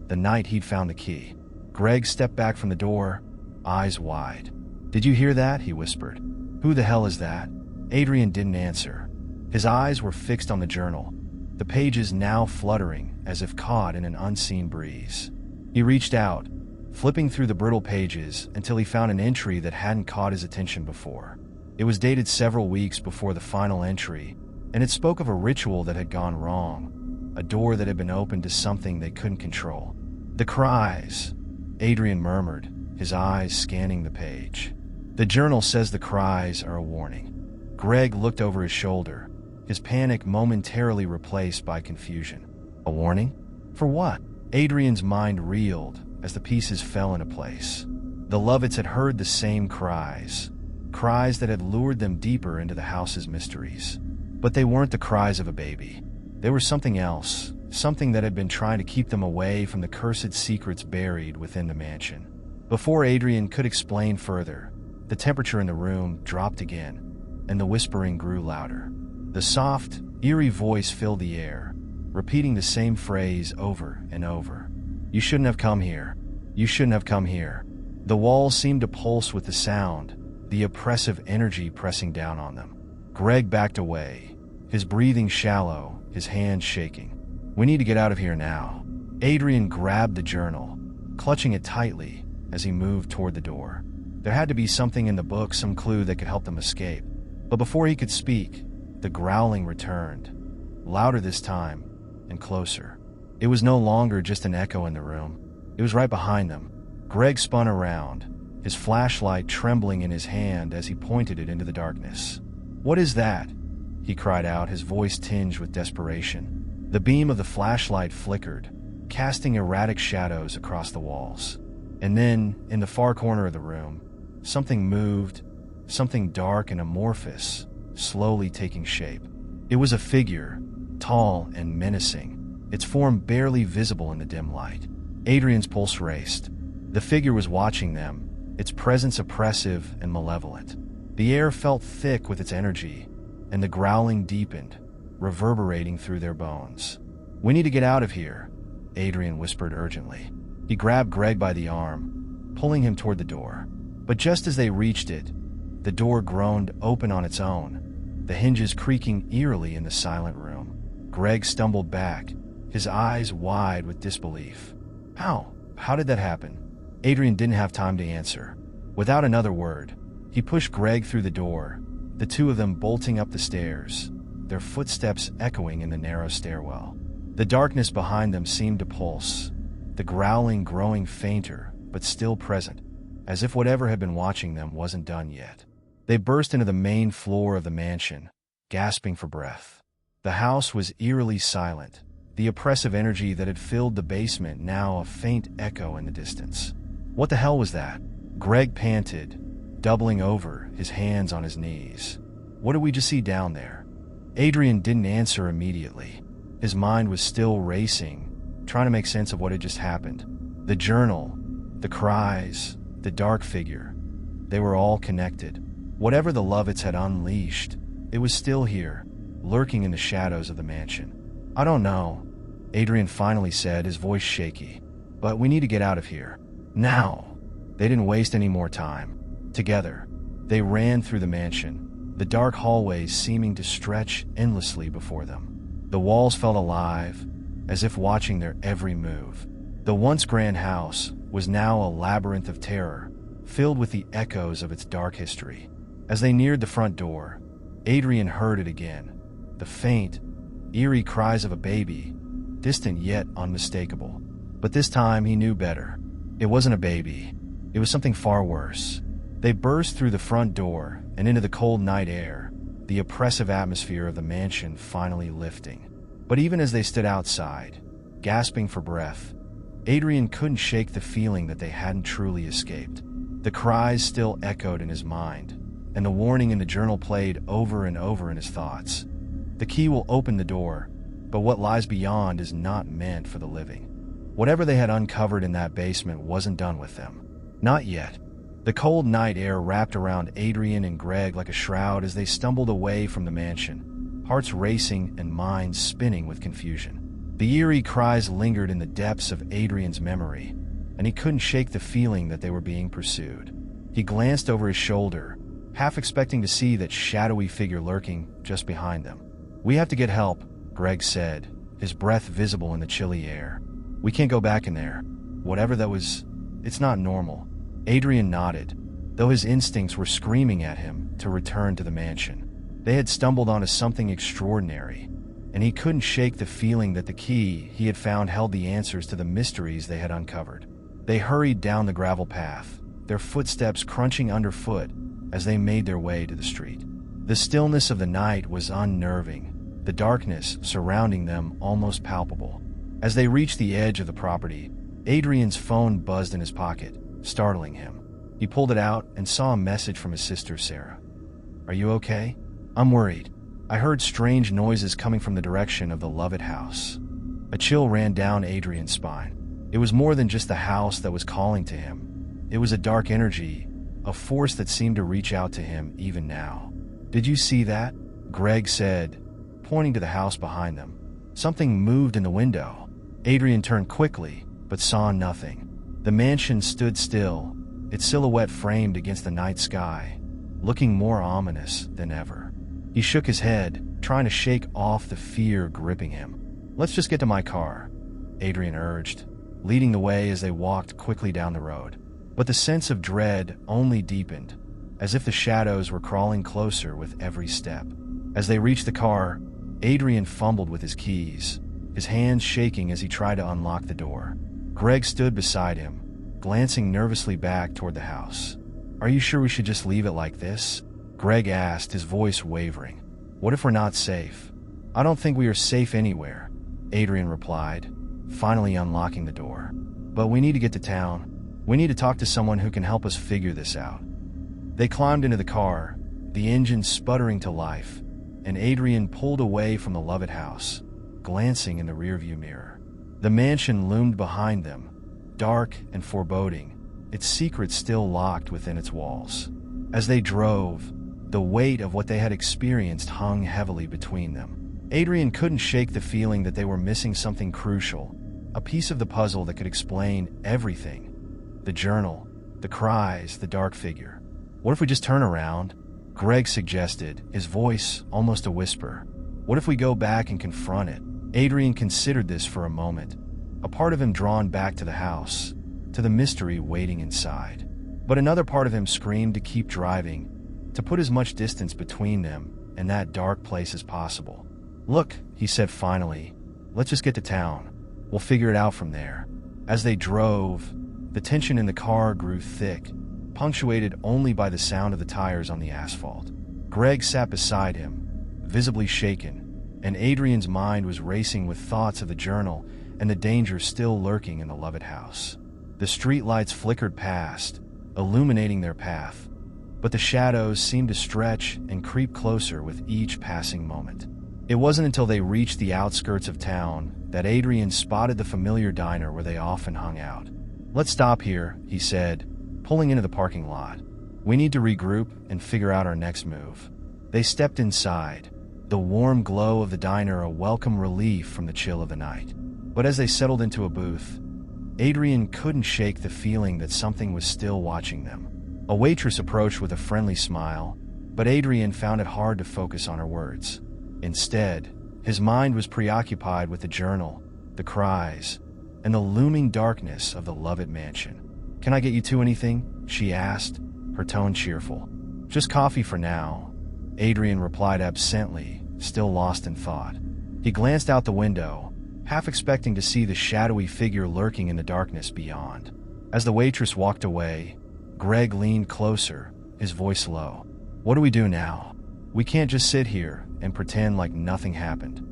the night he'd found the key. Greg stepped back from the door, eyes wide. "Did you hear that?" he whispered. "Who the hell is that?" Adrian didn't answer. His eyes were fixed on the journal, the pages now fluttering as if caught in an unseen breeze. He reached out, flipping through the brittle pages until he found an entry that hadn't caught his attention before. It was dated several weeks before the final entry, and it spoke of a ritual that had gone wrong, a door that had been opened to something they couldn't control. "The cries," Adrian murmured, his eyes scanning the page. "The journal says the cries are a warning." Greg looked over his shoulder, his panic momentarily replaced by confusion. "A warning? For what?" Adrian's mind reeled as the pieces fell into place. The Lovitts had heard the same cries, cries that had lured them deeper into the house's mysteries. But they weren't the cries of a baby. They were something else, something that had been trying to keep them away from the cursed secrets buried within the mansion. Before Adrian could explain further, the temperature in the room dropped again, and the whispering grew louder. The soft, eerie voice filled the air, repeating the same phrase over and over. "You shouldn't have come here. You shouldn't have come here." The walls seemed to pulse with the sound, the oppressive energy pressing down on them. Greg backed away, his breathing shallow, his hands shaking. "We need to get out of here now." Adrian grabbed the journal, clutching it tightly as he moved toward the door. There had to be something in the book, some clue that could help them escape. But before he could speak, the growling returned, louder this time, and closer. It was no longer just an echo in the room. It was right behind them. Greg spun around, his flashlight trembling in his hand as he pointed it into the darkness. "What is that?" he cried out, his voice tinged with desperation. The beam of the flashlight flickered, casting erratic shadows across the walls. And then, in the far corner of the room, something moved, something dark and amorphous, slowly taking shape. It was a figure, tall and menacing, its form barely visible in the dim light. Adrian's pulse raced. The figure was watching them, its presence oppressive and malevolent. The air felt thick with its energy, and the growling deepened, reverberating through their bones. "We need to get out of here," Adrian whispered urgently. He grabbed Greg by the arm, pulling him toward the door. But just as they reached it, the door groaned open on its own, the hinges creaking eerily in the silent room. Greg stumbled back, his eyes wide with disbelief. How did that happen?" Adrian didn't have time to answer. Without another word, he pushed Greg through the door, the two of them bolting up the stairs, their footsteps echoing in the narrow stairwell. The darkness behind them seemed to pulse, the growling growing fainter but still present, as if whatever had been watching them wasn't done yet. They burst into the main floor of the mansion, gasping for breath. The house was eerily silent, the oppressive energy that had filled the basement now a faint echo in the distance. What the hell was that? Greg panted, doubling over, his hands on his knees. What did we just see down there? Adrian didn't answer immediately. His mind was still racing, trying to make sense of what had just happened. The journal, the cries, the dark figure, they were all connected. Whatever the Lovitts had unleashed, it was still here, lurking in the shadows of the mansion. I don't know, Adrian finally said, his voice shaky. But we need to get out of here. Now! They didn't waste any more time. Together, they ran through the mansion, the dark hallways seeming to stretch endlessly before them. The walls felt alive, as if watching their every move. The once grand house was now a labyrinth of terror, filled with the echoes of its dark history. As they neared the front door, Adrian heard it again. The faint, eerie cries of a baby, distant yet unmistakable. But this time he knew better. It wasn't a baby. It was something far worse. They burst through the front door and into the cold night air, the oppressive atmosphere of the mansion finally lifting. But even as they stood outside, gasping for breath, Adrian couldn't shake the feeling that they hadn't truly escaped. The cries still echoed in his mind, and the warning in the journal played over and over in his thoughts. The key will open the door, but what lies beyond is not meant for the living. Whatever they had uncovered in that basement wasn't done with them. Not yet. The cold night air wrapped around Adrian and Greg like a shroud as they stumbled away from the mansion, hearts racing and minds spinning with confusion. The eerie cries lingered in the depths of Adrian's memory, and he couldn't shake the feeling that they were being pursued. He glanced over his shoulder, half expecting to see that shadowy figure lurking just behind them. "We have to get help," Greg said, his breath visible in the chilly air. "We can't go back in there. Whatever that was, it's not normal." Adrian nodded, though his instincts were screaming at him to return to the mansion. They had stumbled onto something extraordinary, and he couldn't shake the feeling that the key he had found held the answers to the mysteries they had uncovered. They hurried down the gravel path, their footsteps crunching underfoot as they made their way to the street. The stillness of the night was unnerving, the darkness surrounding them almost palpable. As they reached the edge of the property, Adrian's phone buzzed in his pocket, startling him. He pulled it out and saw a message from his sister, Sarah. "Are you okay? I'm worried. I heard strange noises coming from the direction of the Lovitt house." A chill ran down Adrian's spine. It was more than just the house that was calling to him. It was a dark energy, a force that seemed to reach out to him even now. "Did you see that?" Greg said, pointing to the house behind them. Something moved in the window. Adrian turned quickly, but saw nothing. The mansion stood still, its silhouette framed against the night sky, looking more ominous than ever. He shook his head, trying to shake off the fear gripping him. "Let's just get to my car," Adrian urged, leading the way as they walked quickly down the road. But the sense of dread only deepened, as if the shadows were crawling closer with every step. As they reached the car, Adrian fumbled with his keys, his hands shaking as he tried to unlock the door. Greg stood beside him, glancing nervously back toward the house. "Are you sure we should just leave it like this?" Greg asked, his voice wavering. "What if we're not safe?" "I don't think we are safe anywhere," Adrian replied, finally unlocking the door. "But we need to get to town. We need to talk to someone who can help us figure this out." They climbed into the car, the engine sputtering to life, and Adrian pulled away from the Lovitt house, glancing in the rearview mirror. The mansion loomed behind them, dark and foreboding, its secrets still locked within its walls. As they drove, the weight of what they had experienced hung heavily between them. Adrian couldn't shake the feeling that they were missing something crucial, a piece of the puzzle that could explain everything. The journal, the cries, the dark figure. "What if we just turn around?" Greg suggested, his voice almost a whisper. "What if we go back and confront it?" Adrian considered this for a moment, a part of him drawn back to the house, to the mystery waiting inside. But another part of him screamed to keep driving, to put as much distance between them and that dark place as possible. "Look," he said finally, Let's just get to town. We'll figure it out from there. As they drove, the tension in the car grew thick, punctuated only by the sound of the tires on the asphalt. Greg sat beside him, visibly shaken, and Adrian's mind was racing with thoughts of the journal and the danger still lurking in the Lovett house. The streetlights flickered past, illuminating their path, but the shadows seemed to stretch and creep closer with each passing moment. It wasn't until they reached the outskirts of town that Adrian spotted the familiar diner where they often hung out. "Let's stop here," he said, pulling into the parking lot. "We need to regroup and figure out our next move." They stepped inside, the warm glow of the diner a welcome relief from the chill of the night. But as they settled into a booth, Adrian couldn't shake the feeling that something was still watching them. A waitress approached with a friendly smile, but Adrian found it hard to focus on her words. Instead, his mind was preoccupied with the journal, the cries, and the looming darkness of the Lovett mansion. "Can I get you two anything?" she asked, her tone cheerful. "Just coffee for now," Adrian replied absently, still lost in thought. He glanced out the window, half expecting to see the shadowy figure lurking in the darkness beyond. As the waitress walked away, Greg leaned closer, his voice low. "What do we do now? We can't just sit here and pretend like nothing happened."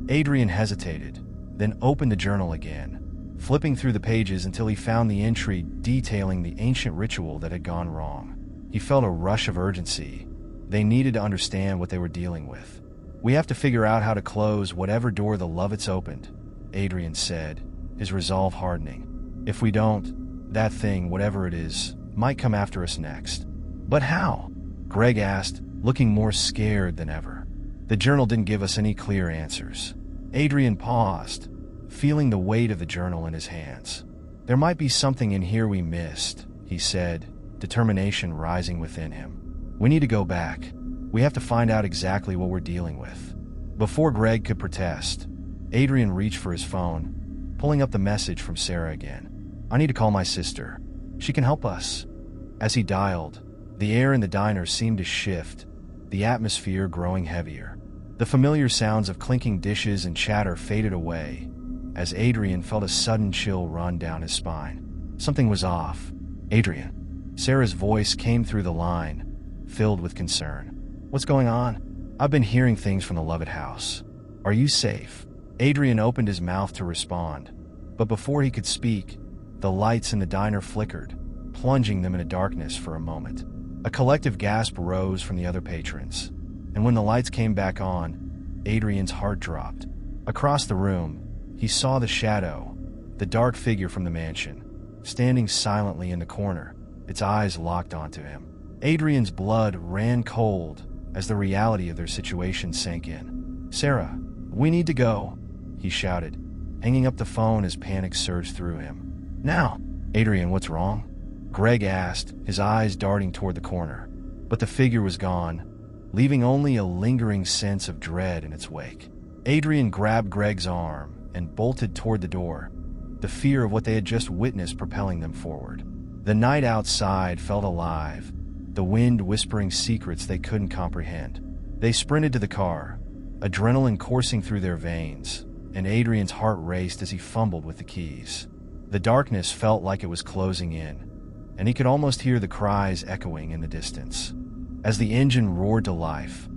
Adrian hesitated, then opened the journal again, flipping through the pages until he found the entry detailing the ancient ritual that had gone wrong. He felt a rush of urgency. They needed to understand what they were dealing with. "We have to figure out how to close whatever door the Lovetts opened," Adrian said, his resolve hardening. "If we don't, that thing, whatever it is, might come after us next." "But how?" Greg asked, looking more scared than ever. "The journal didn't give us any clear answers." Adrian paused, feeling the weight of the journal in his hands. "There might be something in here we missed," he said, determination rising within him. "We need to go back. We have to find out exactly what we're dealing with." Before Greg could protest, Adrian reached for his phone, pulling up the message from Sarah again. "I need to call my sister. She can help us." As he dialed, the air in the diner seemed to shift, the atmosphere growing heavier. The familiar sounds of clinking dishes and chatter faded away, as Adrian felt a sudden chill run down his spine. Something was off. "Adrian." Sarah's voice came through the line, filled with concern. "What's going on?" "I've been hearing things from the Lovett house. Are you safe?" Adrian opened his mouth to respond, but before he could speak, the lights in the diner flickered, plunging them into darkness for a moment. A collective gasp rose from the other patrons, and when the lights came back on, Adrian's heart dropped. Across the room, he saw the shadow, the dark figure from the mansion, standing silently in the corner, its eyes locked onto him. Adrian's blood ran cold as the reality of their situation sank in. "Sarah, we need to go," he shouted, hanging up the phone as panic surged through him. "Now!" "Adrian, what's wrong?" Greg asked, his eyes darting toward the corner. But the figure was gone, leaving only a lingering sense of dread in its wake. Adrian grabbed Greg's arm and bolted toward the door, the fear of what they had just witnessed propelling them forward. The night outside felt alive, the wind whispering secrets they couldn't comprehend. They sprinted to the car, adrenaline coursing through their veins, and Adrian's heart raced as he fumbled with the keys. The darkness felt like it was closing in, and he could almost hear the cries echoing in the distance. As the engine roared to life,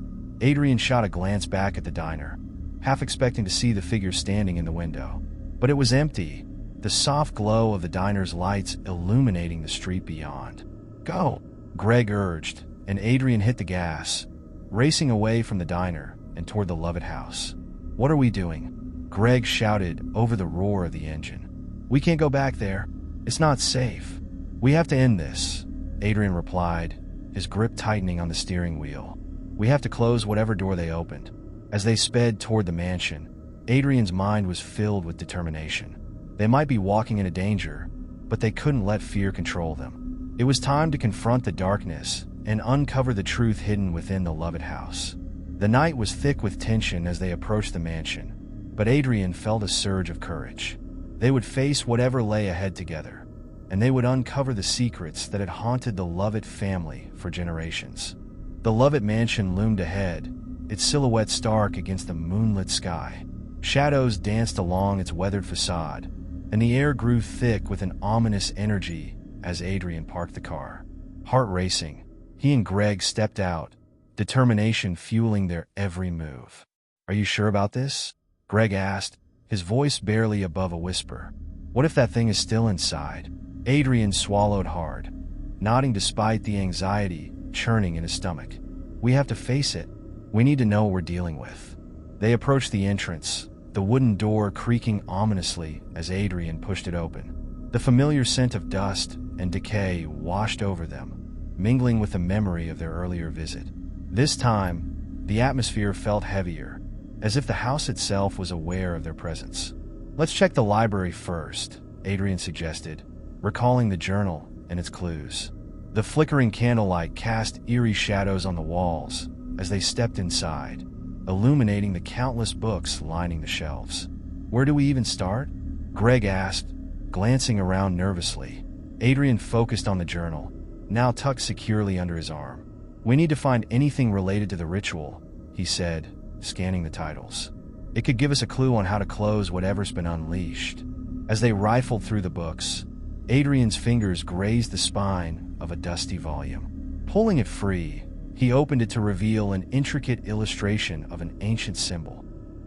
Adrian shot a glance back at the diner, half expecting to see the figure standing in the window. But it was empty, the soft glow of the diner's lights illuminating the street beyond. "Go!" Greg urged, and Adrian hit the gas, racing away from the diner and toward the Lovett house. "What are we doing?" Greg shouted over the roar of the engine. "We can't go back there. It's not safe. We have to end this," Adrian replied, his grip tightening on the steering wheel. "We have to close whatever door they opened." As they sped toward the mansion, Adrian's mind was filled with determination. They might be walking into danger, but they couldn't let fear control them. It was time to confront the darkness and uncover the truth hidden within the Lovett house. The night was thick with tension as they approached the mansion, but Adrian felt a surge of courage. They would face whatever lay ahead together, and they would uncover the secrets that had haunted the Lovett family for generations. The Lovett mansion loomed ahead, its silhouette stark against the moonlit sky. Shadows danced along its weathered facade, and the air grew thick with an ominous energy as Adrian parked the car. Heart racing, he and Greg stepped out, determination fueling their every move. "Are you sure about this?" Greg asked, his voice barely above a whisper. "What if that thing is still inside?" Adrian swallowed hard, nodding despite the anxiety churning in his stomach. "We have to face it. We need to know what we're dealing with." They approached the entrance, the wooden door creaking ominously as Adrian pushed it open. The familiar scent of dust and decay washed over them, mingling with the memory of their earlier visit. This time, the atmosphere felt heavier, as if the house itself was aware of their presence. "Let's check the library first," Adrian suggested, recalling the journal and its clues. The flickering candlelight cast eerie shadows on the walls as they stepped inside, illuminating the countless books lining the shelves. "Where do we even start?" Greg asked, glancing around nervously. Adrian focused on the journal, now tucked securely under his arm. "We need to find anything related to the ritual," he said, scanning the titles. "It could give us a clue on how to close whatever's been unleashed." As they rifled through the books, Adrian's fingers grazed the spine of a dusty volume. Pulling it free, he opened it to reveal an intricate illustration of an ancient symbol,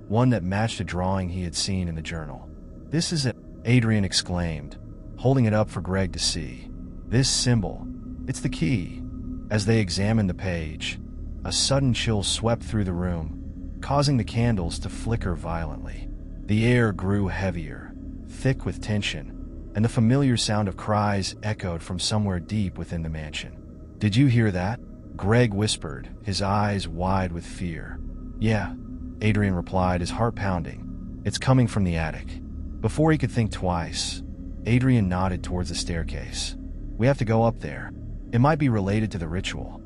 one that matched a drawing he had seen in the journal. "This is it," Adrian exclaimed, holding it up for Greg to see. "This symbol, it's the key." As they examined the page, a sudden chill swept through the room, causing the candles to flicker violently. The air grew heavier, thick with tension, and the familiar sound of cries echoed from somewhere deep within the mansion. "Did you hear that?" Greg whispered, his eyes wide with fear. "Yeah," Adrian replied, his heart pounding. "It's coming from the attic." Before he could think twice, Adrian nodded towards the staircase. "We have to go up there. It might be related to the ritual."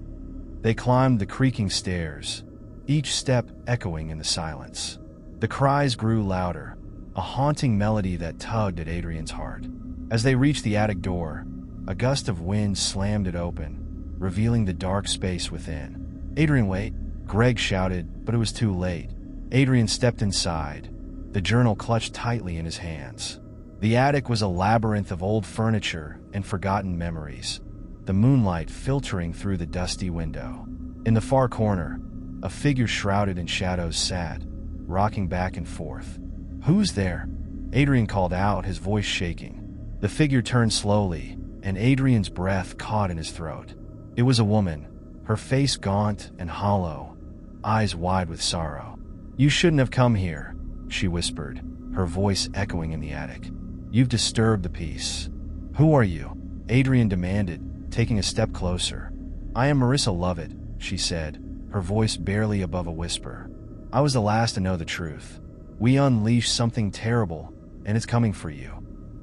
They climbed the creaking stairs, each step echoing in the silence. The cries grew louder, a haunting melody that tugged at Adrian's heart. As they reached the attic door, a gust of wind slammed it open, revealing the dark space within. "Adrian, wait!" Greg shouted, but it was too late. Adrian stepped inside, the journal clutched tightly in his hands. The attic was a labyrinth of old furniture and forgotten memories, the moonlight filtering through the dusty window. In the far corner, a figure shrouded in shadows sat, rocking back and forth. "Who's there?" Adrian called out, his voice shaking. The figure turned slowly, and Adrian's breath caught in his throat. It was a woman, her face gaunt and hollow, eyes wide with sorrow. "You shouldn't have come here," she whispered, her voice echoing in the attic. "You've disturbed the peace." "Who are you?" Adrian demanded, taking a step closer. "I am Marissa Lovett," she said, her voice barely above a whisper. "I was the last to know the truth. We unleashed something terrible, and it's coming for you."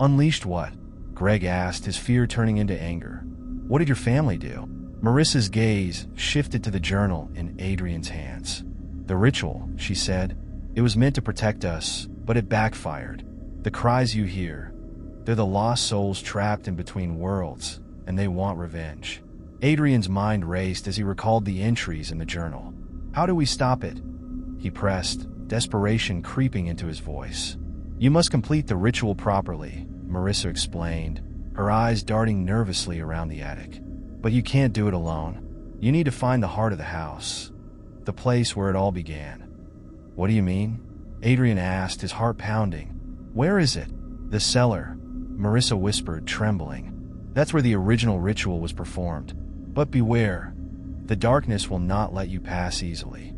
"Unleashed what?" Greg asked, his fear turning into anger. "What did your family do?" Marissa's gaze shifted to the journal in Adrian's hands. "The ritual," she said. "It was meant to protect us, but it backfired. The cries you hear, they're the lost souls trapped in between worlds, and they want revenge." Adrian's mind raced as he recalled the entries in the journal. "How do we stop it?" he pressed, desperation creeping into his voice. "You must complete the ritual properly," Marissa explained, her eyes darting nervously around the attic. "But you can't do it alone. You need to find the heart of the house, the place where it all began." "What do you mean?" Adrian asked, his heart pounding. "Where is it?" "The cellar," Marissa whispered, trembling. "That's where the original ritual was performed. But beware, the darkness will not let you pass easily."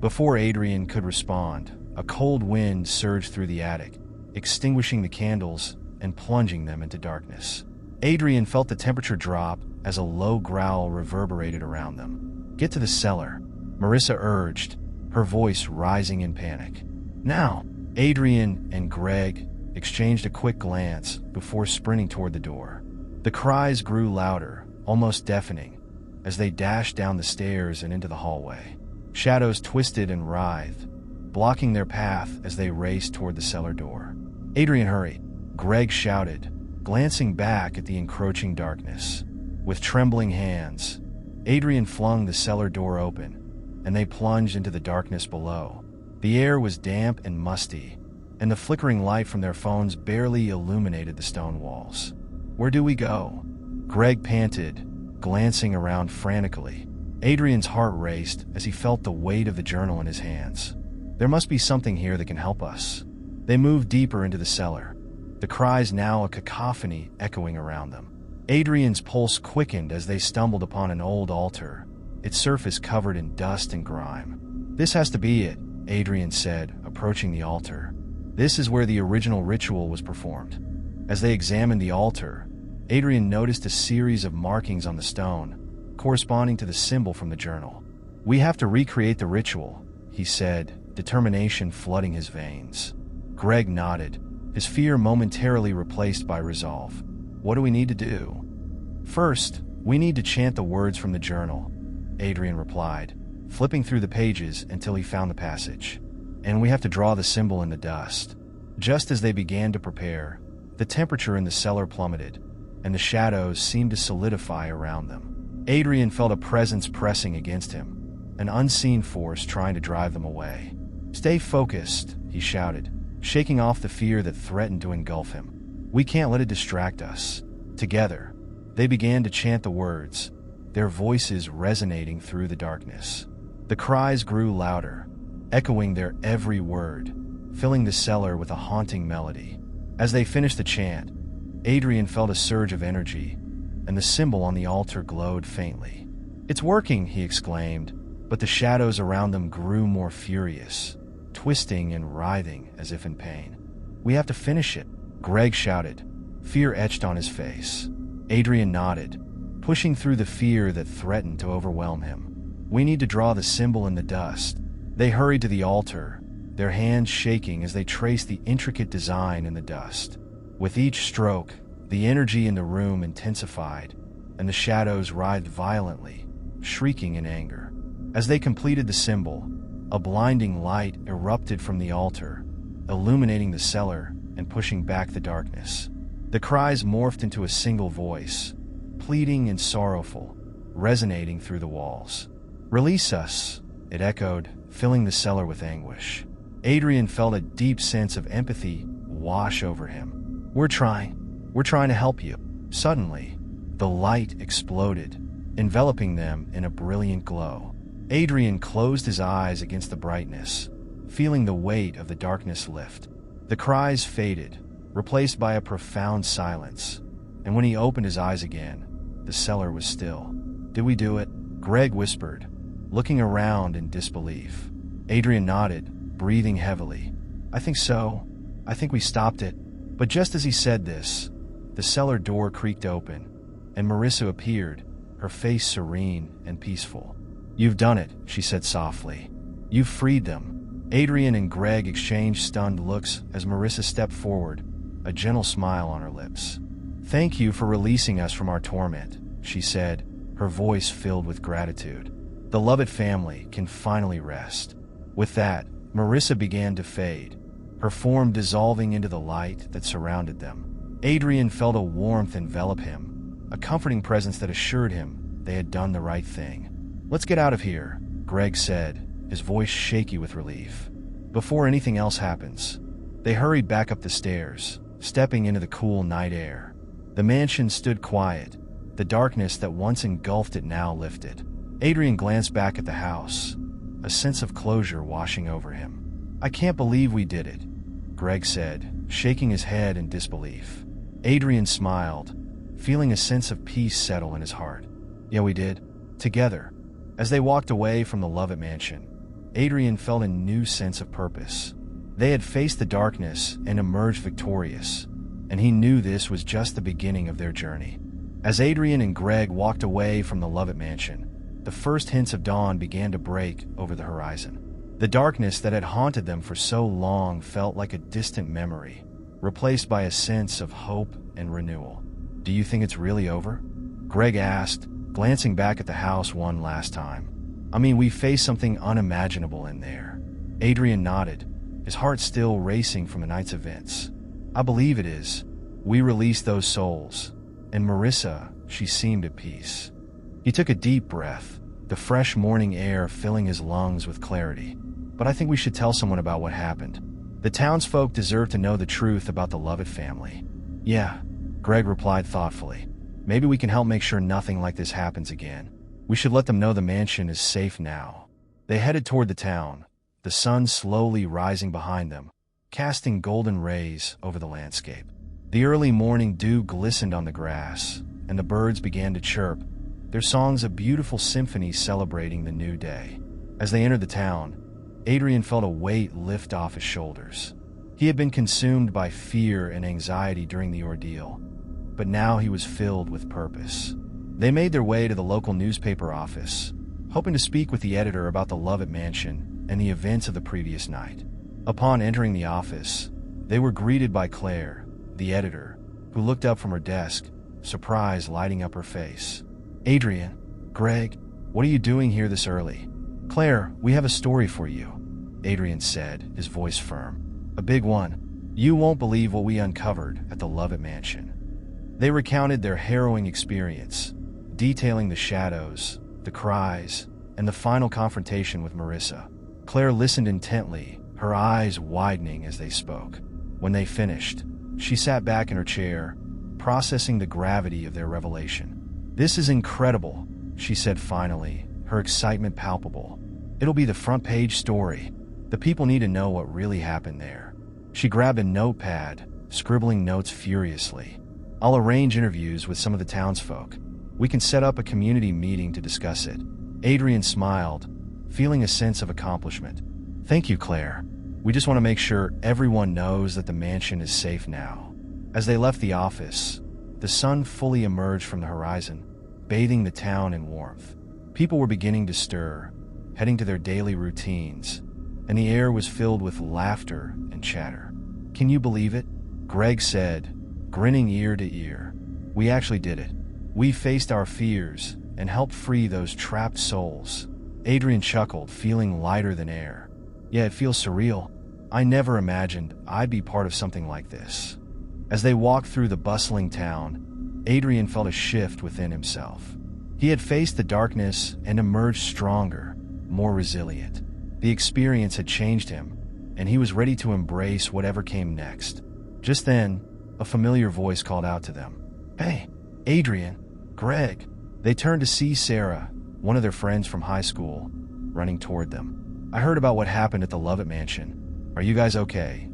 Before Adrian could respond, a cold wind surged through the attic, extinguishing the candles and plunging them into darkness. Adrian felt the temperature drop as a low growl reverberated around them. "Get to the cellar," Marissa urged, her voice rising in panic. "Now!" Adrian and Greg exchanged a quick glance before sprinting toward the door. The cries grew louder, almost deafening, as they dashed down the stairs and into the hallway. Shadows twisted and writhed, blocking their path as they raced toward the cellar door. "Adrian, hurry!" Greg shouted, glancing back at the encroaching darkness. With trembling hands, Adrian flung the cellar door open, and they plunged into the darkness below. The air was damp and musty, and the flickering light from their phones barely illuminated the stone walls. "Where do we go?" Greg panted, glancing around frantically. Adrian's heart raced as he felt the weight of the journal in his hands. "There must be something here that can help us." They moved deeper into the cellar, the cries now a cacophony echoing around them. Adrian's pulse quickened as they stumbled upon an old altar, its surface covered in dust and grime. "This has to be it," Adrian said, approaching the altar. "This is where the original ritual was performed." As they examined the altar, Adrian noticed a series of markings on the stone, corresponding to the symbol from the journal. "We have to recreate the ritual," he said, determination flooding his veins. Greg nodded, his fear momentarily replaced by resolve. "What do we need to do?" "First, we need to chant the words from the journal," Adrian replied, flipping through the pages until he found the passage. "And we have to draw the symbol in the dust." Just as they began to prepare, the temperature in the cellar plummeted, and the shadows seemed to solidify around them. Adrian felt a presence pressing against him, an unseen force trying to drive them away. "Stay focused," he shouted, shaking off the fear that threatened to engulf him. "We can't let it distract us." Together, they began to chant the words, their voices resonating through the darkness. The cries grew louder, echoing their every word, filling the cellar with a haunting melody. As they finished the chant, Adrian felt a surge of energy, and the symbol on the altar glowed faintly. "It's working," he exclaimed, but the shadows around them grew more furious, twisting and writhing as if in pain. "We have to finish it," Greg shouted, fear etched on his face. Adrian nodded, pushing through the fear that threatened to overwhelm him. "We need to draw the symbol in the dust." They hurried to the altar, their hands shaking as they traced the intricate design in the dust. With each stroke, the energy in the room intensified, and the shadows writhed violently, shrieking in anger. As they completed the symbol, a blinding light erupted from the altar, illuminating the cellar and pushing back the darkness. The cries morphed into a single voice, pleading and sorrowful, resonating through the walls. "Release us," it echoed, filling the cellar with anguish. Adrian felt a deep sense of empathy wash over him. We're trying to help you." Suddenly, the light exploded, enveloping them in a brilliant glow. Adrian closed his eyes against the brightness, feeling the weight of the darkness lift. The cries faded, replaced by a profound silence, and when he opened his eyes again, the cellar was still. "Did we do it?" Greg whispered, looking around in disbelief. Adrian nodded, breathing heavily. "I think so. I think we stopped it." But just as he said this, the cellar door creaked open, and Marissa appeared, her face serene and peaceful. "You've done it," she said softly. "You've freed them." Adrian and Greg exchanged stunned looks as Marissa stepped forward, a gentle smile on her lips. "Thank you for releasing us from our torment," she said, her voice filled with gratitude. "The Lovett family can finally rest." With that, Marissa began to fade, her form dissolving into the light that surrounded them. Adrian felt a warmth envelop him, a comforting presence that assured him they had done the right thing. "Let's get out of here," Greg said, his voice shaky with relief. "Before anything else happens." They hurried back up the stairs, stepping into the cool night air. The mansion stood quiet, the darkness that once engulfed it now lifted. Adrian glanced back at the house, a sense of closure washing over him. "I can't believe we did it," Greg said, shaking his head in disbelief. Adrian smiled, feeling a sense of peace settle in his heart. "Yeah, we did. Together." As they walked away from the Lovett mansion, Adrian felt a new sense of purpose. They had faced the darkness and emerged victorious, and he knew this was just the beginning of their journey. As Adrian and Greg walked away from the Lovett mansion, the first hints of dawn began to break over the horizon. The darkness that had haunted them for so long felt like a distant memory, replaced by a sense of hope and renewal. "Do you think it's really over?" Greg asked, glancing back at the house one last time. "I mean, we faced something unimaginable in there." Adrian nodded, his heart still racing from the night's events. "I believe it is. We released those souls. And Marissa, she seemed at peace." He took a deep breath, the fresh morning air filling his lungs with clarity. but I think we should tell someone about what happened. The townsfolk deserve to know the truth about the Lovett family." "Yeah," Greg replied thoughtfully. "Maybe we can help make sure nothing like this happens again. We should let them know the mansion is safe now." They headed toward the town, the sun slowly rising behind them, casting golden rays over the landscape. The early morning dew glistened on the grass, and the birds began to chirp, their songs a beautiful symphony celebrating the new day. As they entered the town, Adrian felt a weight lift off his shoulders. He had been consumed by fear and anxiety during the ordeal, but now he was filled with purpose. They made their way to the local newspaper office, hoping to speak with the editor about the Lovett mansion and the events of the previous night. Upon entering the office, they were greeted by Claire, the editor, who looked up from her desk, surprise lighting up her face. "Adrian, Greg, what are you doing here this early?" "Claire, we have a story for you," Adrian said, his voice firm. "A big one. You won't believe what we uncovered at the Lovett mansion." They recounted their harrowing experience, detailing the shadows, the cries, and the final confrontation with Marissa. Claire listened intently, her eyes widening as they spoke. When they finished, she sat back in her chair, processing the gravity of their revelation. "This is incredible," she said finally, her excitement palpable. "It'll be the front page story. The people need to know what really happened there." She grabbed a notepad, scribbling notes furiously. "I'll arrange interviews with some of the townsfolk. We can set up a community meeting to discuss it." Adrian smiled, feeling a sense of accomplishment. "Thank you, Claire. We just want to make sure everyone knows that the mansion is safe now." As they left the office, the sun fully emerged from the horizon, bathing the town in warmth. People were beginning to stir, heading to their daily routines, and the air was filled with laughter and chatter. "Can you believe it?" Greg said, grinning ear to ear. "We actually did it. We faced our fears and helped free those trapped souls." Adrian chuckled, feeling lighter than air. "Yeah, it feels surreal. I never imagined I'd be part of something like this." As they walked through the bustling town, Adrian felt a shift within himself. He had faced the darkness and emerged stronger, more resilient. The experience had changed him, and he was ready to embrace whatever came next. Just then, a familiar voice called out to them. "Hey, Adrian, Greg." They turned to see Sarah, one of their friends from high school, running toward them. "I heard about what happened at the Lovett mansion. Are you guys okay?"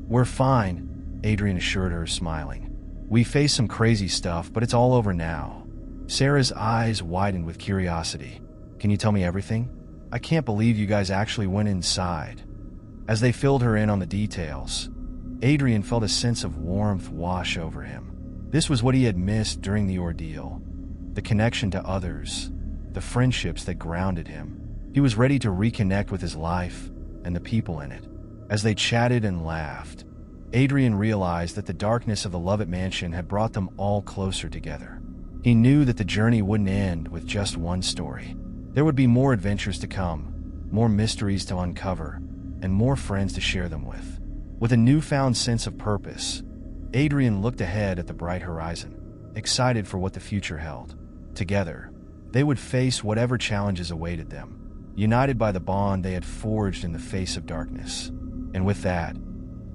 "We're fine," Adrian assured her, smiling. "We faced some crazy stuff, but it's all over now." Sarah's eyes widened with curiosity. "Can you tell me everything? I can't believe you guys actually went inside." As they filled her in on the details, Adrian felt a sense of warmth wash over him. This was what he had missed during the ordeal. The connection to others, the friendships that grounded him. He was ready to reconnect with his life and the people in it. As they chatted and laughed, Adrian realized that the darkness of the Lovett mansion had brought them all closer together. He knew that the journey wouldn't end with just one story. There would be more adventures to come, more mysteries to uncover, and more friends to share them with. With a newfound sense of purpose, Adrian looked ahead at the bright horizon, excited for what the future held. Together, they would face whatever challenges awaited them, united by the bond they had forged in the face of darkness. And with that,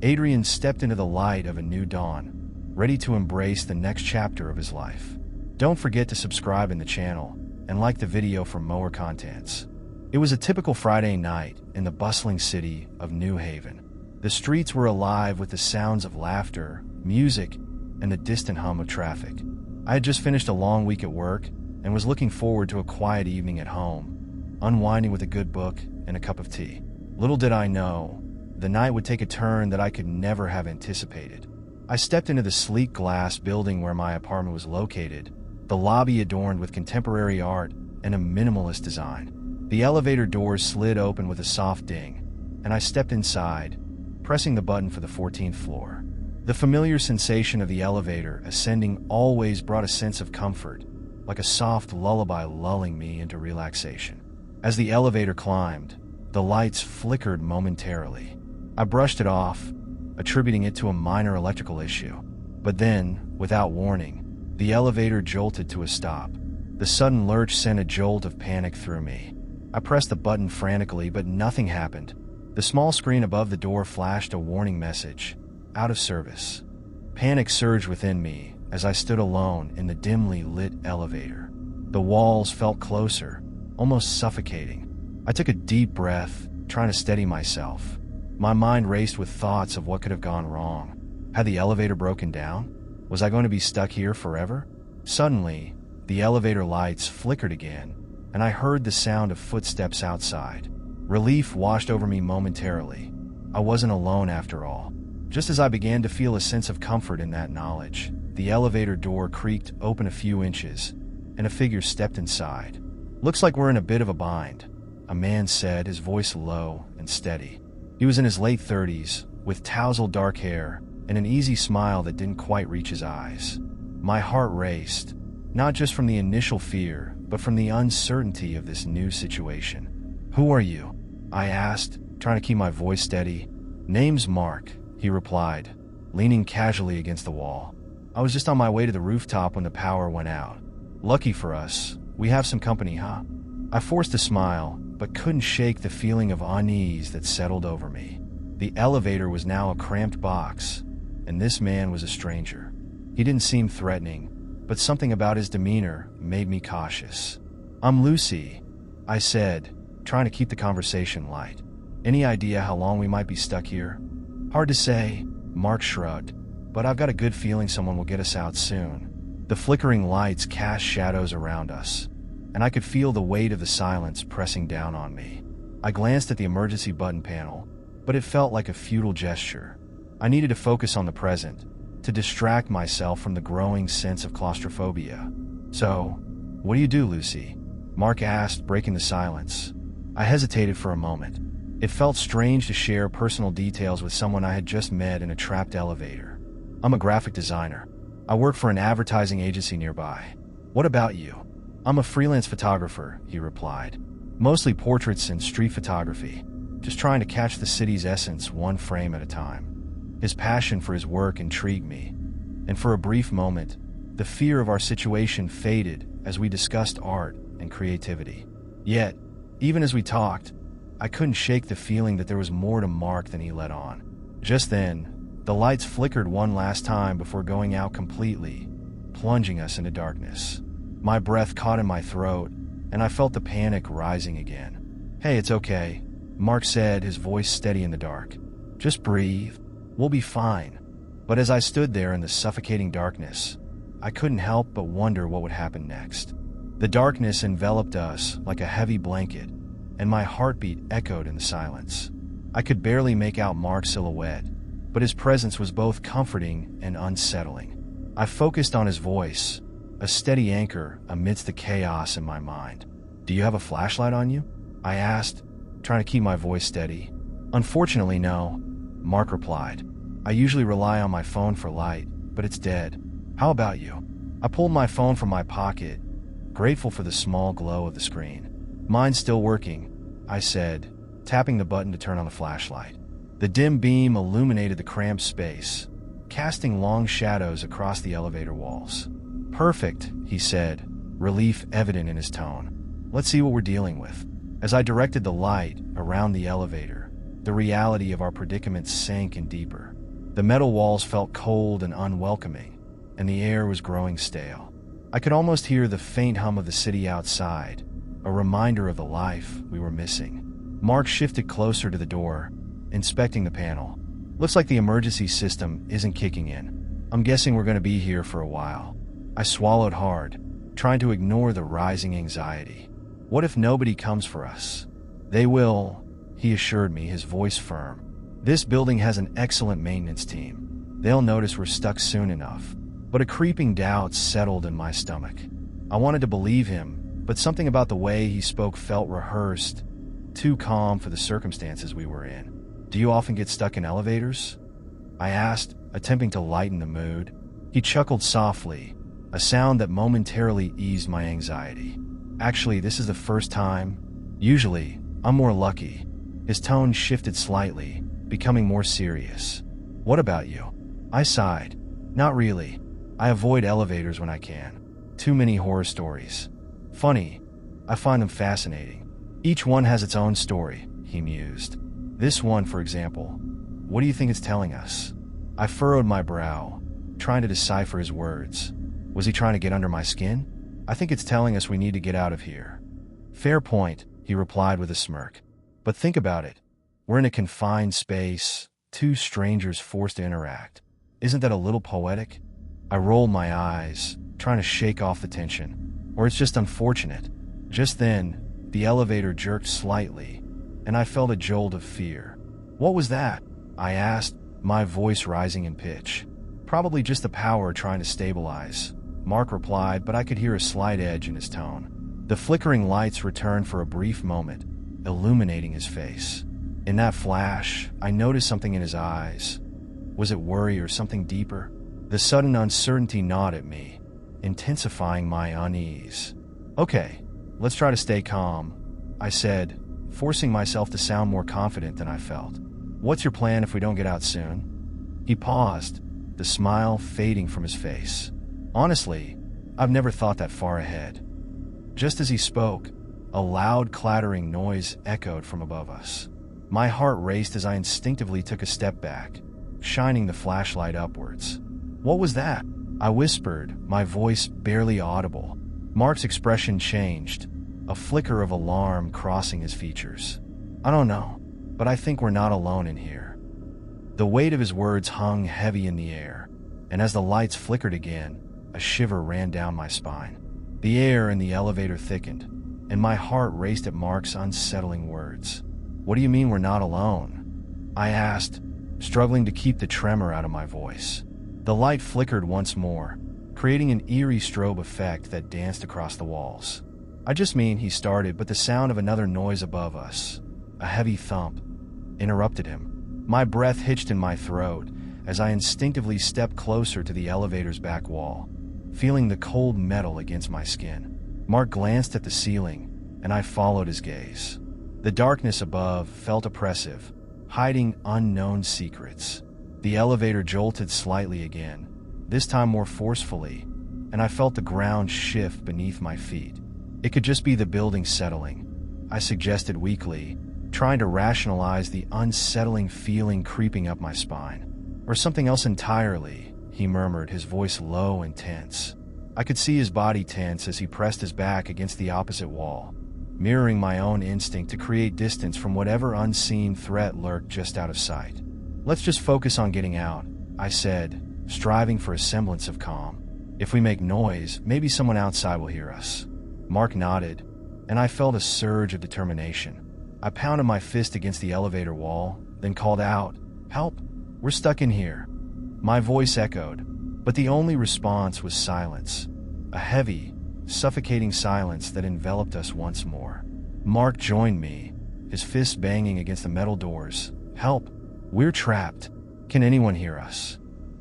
Adrian stepped into the light of a new dawn, ready to embrace the next chapter of his life. Don't forget to subscribe in the channel and like the video for more contents. It was a typical Friday night in the bustling city of New Haven. The streets were alive with the sounds of laughter, music, and the distant hum of traffic. I had just finished a long week at work and was looking forward to a quiet evening at home, unwinding with a good book and a cup of tea. Little did I know, the night would take a turn that I could never have anticipated. I stepped into the sleek glass building where my apartment was located, the lobby adorned with contemporary art and a minimalist design. The elevator doors slid open with a soft ding, and I stepped inside, pressing the button for the 14th floor. The familiar sensation of the elevator ascending always brought a sense of comfort, like a soft lullaby lulling me into relaxation. As the elevator climbed, the lights flickered momentarily. I brushed it off, attributing it to a minor electrical issue. But then, without warning, the elevator jolted to a stop. The sudden lurch sent a jolt of panic through me. I pressed the button frantically, but nothing happened. The small screen above the door flashed a warning message, "Out of service." Panic surged within me as I stood alone in the dimly lit elevator. The walls felt closer, almost suffocating. I took a deep breath, trying to steady myself. My mind raced with thoughts of what could have gone wrong. Had the elevator broken down? Was I going to be stuck here forever? Suddenly, the elevator lights flickered again, and I heard the sound of footsteps outside. Relief washed over me momentarily. I wasn't alone after all. Just as I began to feel a sense of comfort in that knowledge, the elevator door creaked open a few inches, and a figure stepped inside. "Looks like we're in a bit of a bind," a man said, his voice low and steady. He was in his late 30s, with tousled dark hair and an easy smile that didn't quite reach his eyes. My heart raced, not just from the initial fear, but from the uncertainty of this new situation. "Who are you?" I asked, trying to keep my voice steady. "Name's Mark," he replied, leaning casually against the wall. "I was just on my way to the rooftop when the power went out. Lucky for us, we have some company, huh?" I forced a smile, but couldn't shake the feeling of unease that settled over me. The elevator was now a cramped box, and this man was a stranger. He didn't seem threatening, but something about his demeanor made me cautious. "I'm Lucy," I said, trying to keep the conversation light. "Any idea how long we might be stuck here?" "Hard to say," Mark shrugged, "but I've got a good feeling someone will get us out soon." The flickering lights cast shadows around us, and I could feel the weight of the silence pressing down on me. I glanced at the emergency button panel, but it felt like a futile gesture. I needed to focus on the present, to distract myself from the growing sense of claustrophobia. "So, what do you do, Lucy?" Mark asked, breaking the silence. I hesitated for a moment. It felt strange to share personal details with someone I had just met in a trapped elevator. "I'm a graphic designer. I work for an advertising agency nearby. What about you?" "I'm a freelance photographer," he replied. "Mostly portraits and street photography, just trying to catch the city's essence one frame at a time." His passion for his work intrigued me, and for a brief moment, the fear of our situation faded as we discussed art and creativity. Yet, even as we talked, I couldn't shake the feeling that there was more to Mark than he let on. Just then, the lights flickered one last time before going out completely, plunging us into darkness. My breath caught in my throat, and I felt the panic rising again. "Hey, it's okay," Mark said, his voice steady in the dark. "Just breathe. We'll be fine." But as I stood there in the suffocating darkness, I couldn't help but wonder what would happen next. The darkness enveloped us like a heavy blanket, and my heartbeat echoed in the silence. I could barely make out Mark's silhouette, but his presence was both comforting and unsettling. I focused on his voice, a steady anchor amidst the chaos in my mind. "Do you have a flashlight on you?" I asked, trying to keep my voice steady. "Unfortunately, no," Mark replied. "I usually rely on my phone for light, but it's dead. How about you?" I pulled my phone from my pocket, grateful for the small glow of the screen. "Mine's still working," I said, tapping the button to turn on the flashlight. The dim beam illuminated the cramped space, casting long shadows across the elevator walls. "Perfect," he said, relief evident in his tone. "Let's see what we're dealing with." As I directed the light around the elevator, the reality of our predicament sank in deeper. The metal walls felt cold and unwelcoming, and the air was growing stale. I could almost hear the faint hum of the city outside, a reminder of the life we were missing. Mark shifted closer to the door, inspecting the panel. "Looks like the emergency system isn't kicking in. I'm guessing we're going to be here for a while." I swallowed hard, trying to ignore the rising anxiety. "What if nobody comes for us?" "They will," he assured me, his voice firm. "This building has an excellent maintenance team. They'll notice we're stuck soon enough." But a creeping doubt settled in my stomach. I wanted to believe him, but something about the way he spoke felt rehearsed, too calm for the circumstances we were in. "Do you often get stuck in elevators?" I asked, attempting to lighten the mood. He chuckled softly, a sound that momentarily eased my anxiety. "Actually, this is the first time. Usually, I'm more lucky." His tone shifted slightly, becoming more serious. "What about you?" I sighed. "Not really. I avoid elevators when I can. Too many horror stories. Funny, I find them fascinating. Each one has its own story," he mused. This one, for example. What do you think it's telling us? I furrowed my brow, trying to decipher his words. Was he trying to get under my skin? I think it's telling us we need to get out of here. Fair point, he replied with a smirk. But think about it. We're in a confined space, two strangers forced to interact. Isn't that a little poetic? I rolled my eyes, trying to shake off the tension. Or it's just unfortunate. Just then, the elevator jerked slightly, and I felt a jolt of fear. What was that? I asked, my voice rising in pitch. Probably just the power trying to stabilize, Mark replied, but I could hear a slight edge in his tone. The flickering lights returned for a brief moment, illuminating his face. In that flash, I noticed something in his eyes. Was it worry or something deeper? The sudden uncertainty gnawed at me, intensifying my unease. Okay, let's try to stay calm, I said, forcing myself to sound more confident than I felt. What's your plan if we don't get out soon? He paused, the smile fading from his face. Honestly, I've never thought that far ahead. Just as he spoke, a loud clattering noise echoed from above us. My heart raced as I instinctively took a step back, shining the flashlight upwards. What was that? I whispered, my voice barely audible. Mark's expression changed, a flicker of alarm crossing his features. I don't know, but I think we're not alone in here. The weight of his words hung heavy in the air, and as the lights flickered again, a shiver ran down my spine. The air in the elevator thickened, and my heart raced at Mark's unsettling words. What do you mean we're not alone? I asked, struggling to keep the tremor out of my voice. The light flickered once more, creating an eerie strobe effect that danced across the walls. I just mean, he started, but the sound of another noise above us, a heavy thump, interrupted him. My breath hitched in my throat as I instinctively stepped closer to the elevator's back wall, feeling the cold metal against my skin. Mark glanced at the ceiling, and I followed his gaze. The darkness above felt oppressive, hiding unknown secrets. The elevator jolted slightly again, this time more forcefully, and I felt the ground shift beneath my feet. It could just be the building settling, I suggested weakly, trying to rationalize the unsettling feeling creeping up my spine. Or something else entirely, he murmured, his voice low and tense. I could see his body tense as he pressed his back against the opposite wall, mirroring my own instinct to create distance from whatever unseen threat lurked just out of sight. Let's just focus on getting out, I said, striving for a semblance of calm. If we make noise, maybe someone outside will hear us. Mark nodded, and I felt a surge of determination. I pounded my fist against the elevator wall, then called out, "Help! We're stuck in here." My voice echoed, but the only response was silence, a heavy, suffocating silence that enveloped us once more. Mark joined me, his fists banging against the metal doors. "Help! We're trapped. Can anyone hear us?"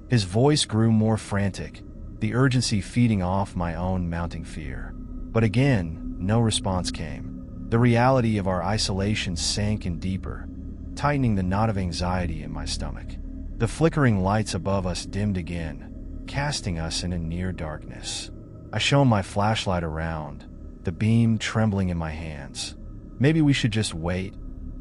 His voice grew more frantic, the urgency feeding off my own mounting fear. But again, no response came. The reality of our isolation sank in deeper, tightening the knot of anxiety in my stomach. The flickering lights above us dimmed again, casting us in a near darkness. I shone my flashlight around, the beam trembling in my hands. "Maybe we should just wait,"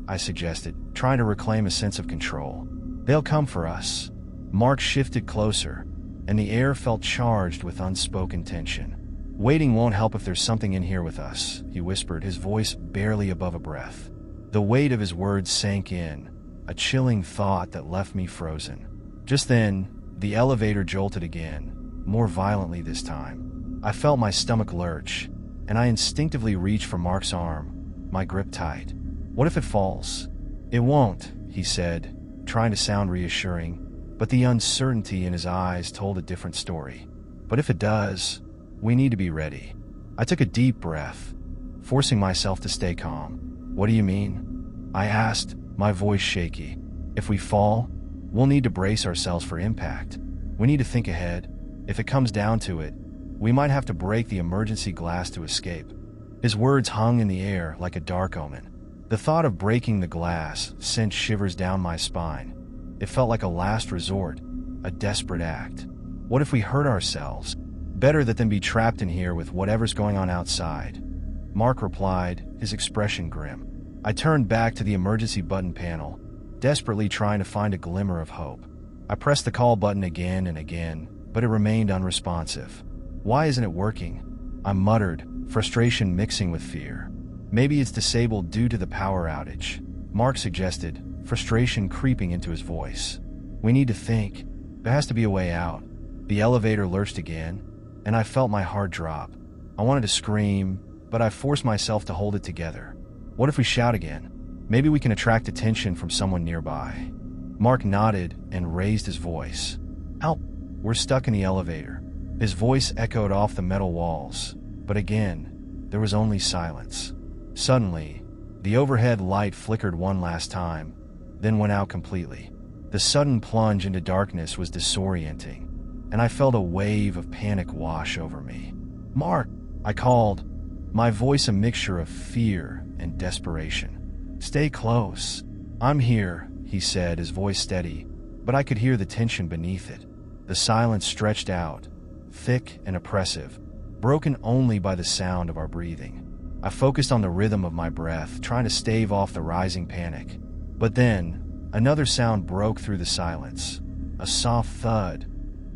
I suggested, trying to reclaim a sense of control. "They'll come for us." Mark shifted closer, and the air felt charged with unspoken tension. "Waiting won't help if there's something in here with us," he whispered, his voice barely above a breath. The weight of his words sank in, a chilling thought that left me frozen. Just then, the elevator jolted again, more violently this time. I felt my stomach lurch, and I instinctively reached for Mark's arm, my grip tight. "What if it falls?" "It won't," he said, trying to sound reassuring, but the uncertainty in his eyes told a different story. "But if it does, we need to be ready." I took a deep breath, forcing myself to stay calm. "What do you mean?" I asked, my voice shaky. "If we fall, we'll need to brace ourselves for impact. We need to think ahead. If it comes down to it, we might have to break the emergency glass to escape." His words hung in the air like a dark omen. The thought of breaking the glass sent shivers down my spine. It felt like a last resort, a desperate act. What if we hurt ourselves? Better that than be trapped in here with whatever's going on outside. Mark replied, his expression grim. I turned back to the emergency button panel, desperately trying to find a glimmer of hope. I pressed the call button again and again, but it remained unresponsive. Why isn't it working? I muttered, frustration mixing with fear. Maybe it's disabled due to the power outage, Mark suggested, frustration creeping into his voice. We need to think. There has to be a way out. The elevator lurched again, and I felt my heart drop. I wanted to scream, but I forced myself to hold it together. What if we shout again? Maybe we can attract attention from someone nearby. Mark nodded and raised his voice. Help! We're stuck in the elevator. His voice echoed off the metal walls, but again, there was only silence. Suddenly, the overhead light flickered one last time, then went out completely. The sudden plunge into darkness was disorienting, and I felt a wave of panic wash over me. Mark, I called, my voice a mixture of fear and desperation. Stay close. I'm here, he said, his voice steady, but I could hear the tension beneath it. The silence stretched out, thick and oppressive, broken only by the sound of our breathing. I focused on the rhythm of my breath, trying to stave off the rising panic. But then, another sound broke through the silence. A soft thud,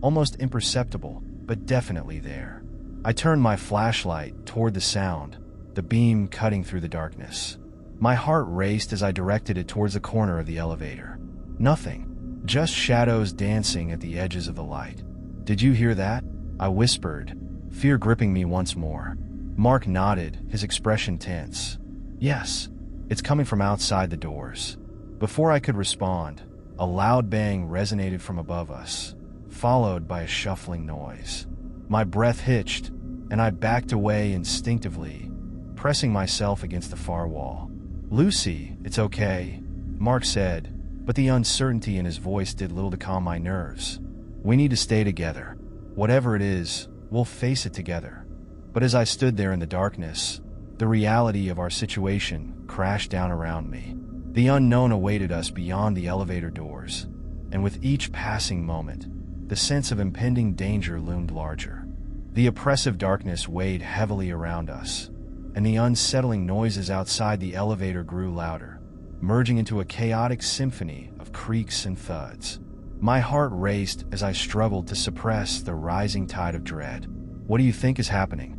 almost imperceptible, but definitely there. I turned my flashlight toward the sound, the beam cutting through the darkness. My heart raced as I directed it towards the corner of the elevator. Nothing, just shadows dancing at the edges of the light. Did you hear that? I whispered, fear gripping me once more. Mark nodded, his expression tense. Yes, it's coming from outside the doors. Before I could respond, a loud bang resonated from above us, followed by a shuffling noise. My breath hitched, and I backed away instinctively, pressing myself against the far wall. Lucy, it's okay, Mark said, but the uncertainty in his voice did little to calm my nerves. We need to stay together. Whatever it is, we'll face it together. But as I stood there in the darkness, the reality of our situation crashed down around me. The unknown awaited us beyond the elevator doors, and with each passing moment, the sense of impending danger loomed larger. The oppressive darkness weighed heavily around us, and the unsettling noises outside the elevator grew louder, merging into a chaotic symphony of creaks and thuds. My heart raced as I struggled to suppress the rising tide of dread. What do you think is happening?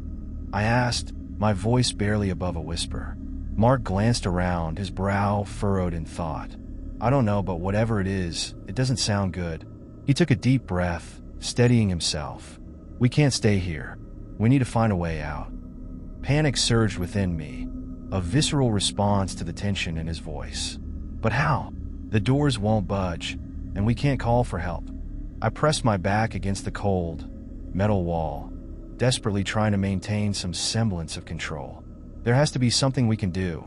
I asked, my voice barely above a whisper. Mark glanced around, his brow furrowed in thought. I don't know, but whatever it is, it doesn't sound good. He took a deep breath, steadying himself. We can't stay here. We need to find a way out. Panic surged within me, a visceral response to the tension in his voice. But how? The doors won't budge, and we can't call for help. I pressed my back against the cold, metal wall, desperately trying to maintain some semblance of control. There has to be something we can do,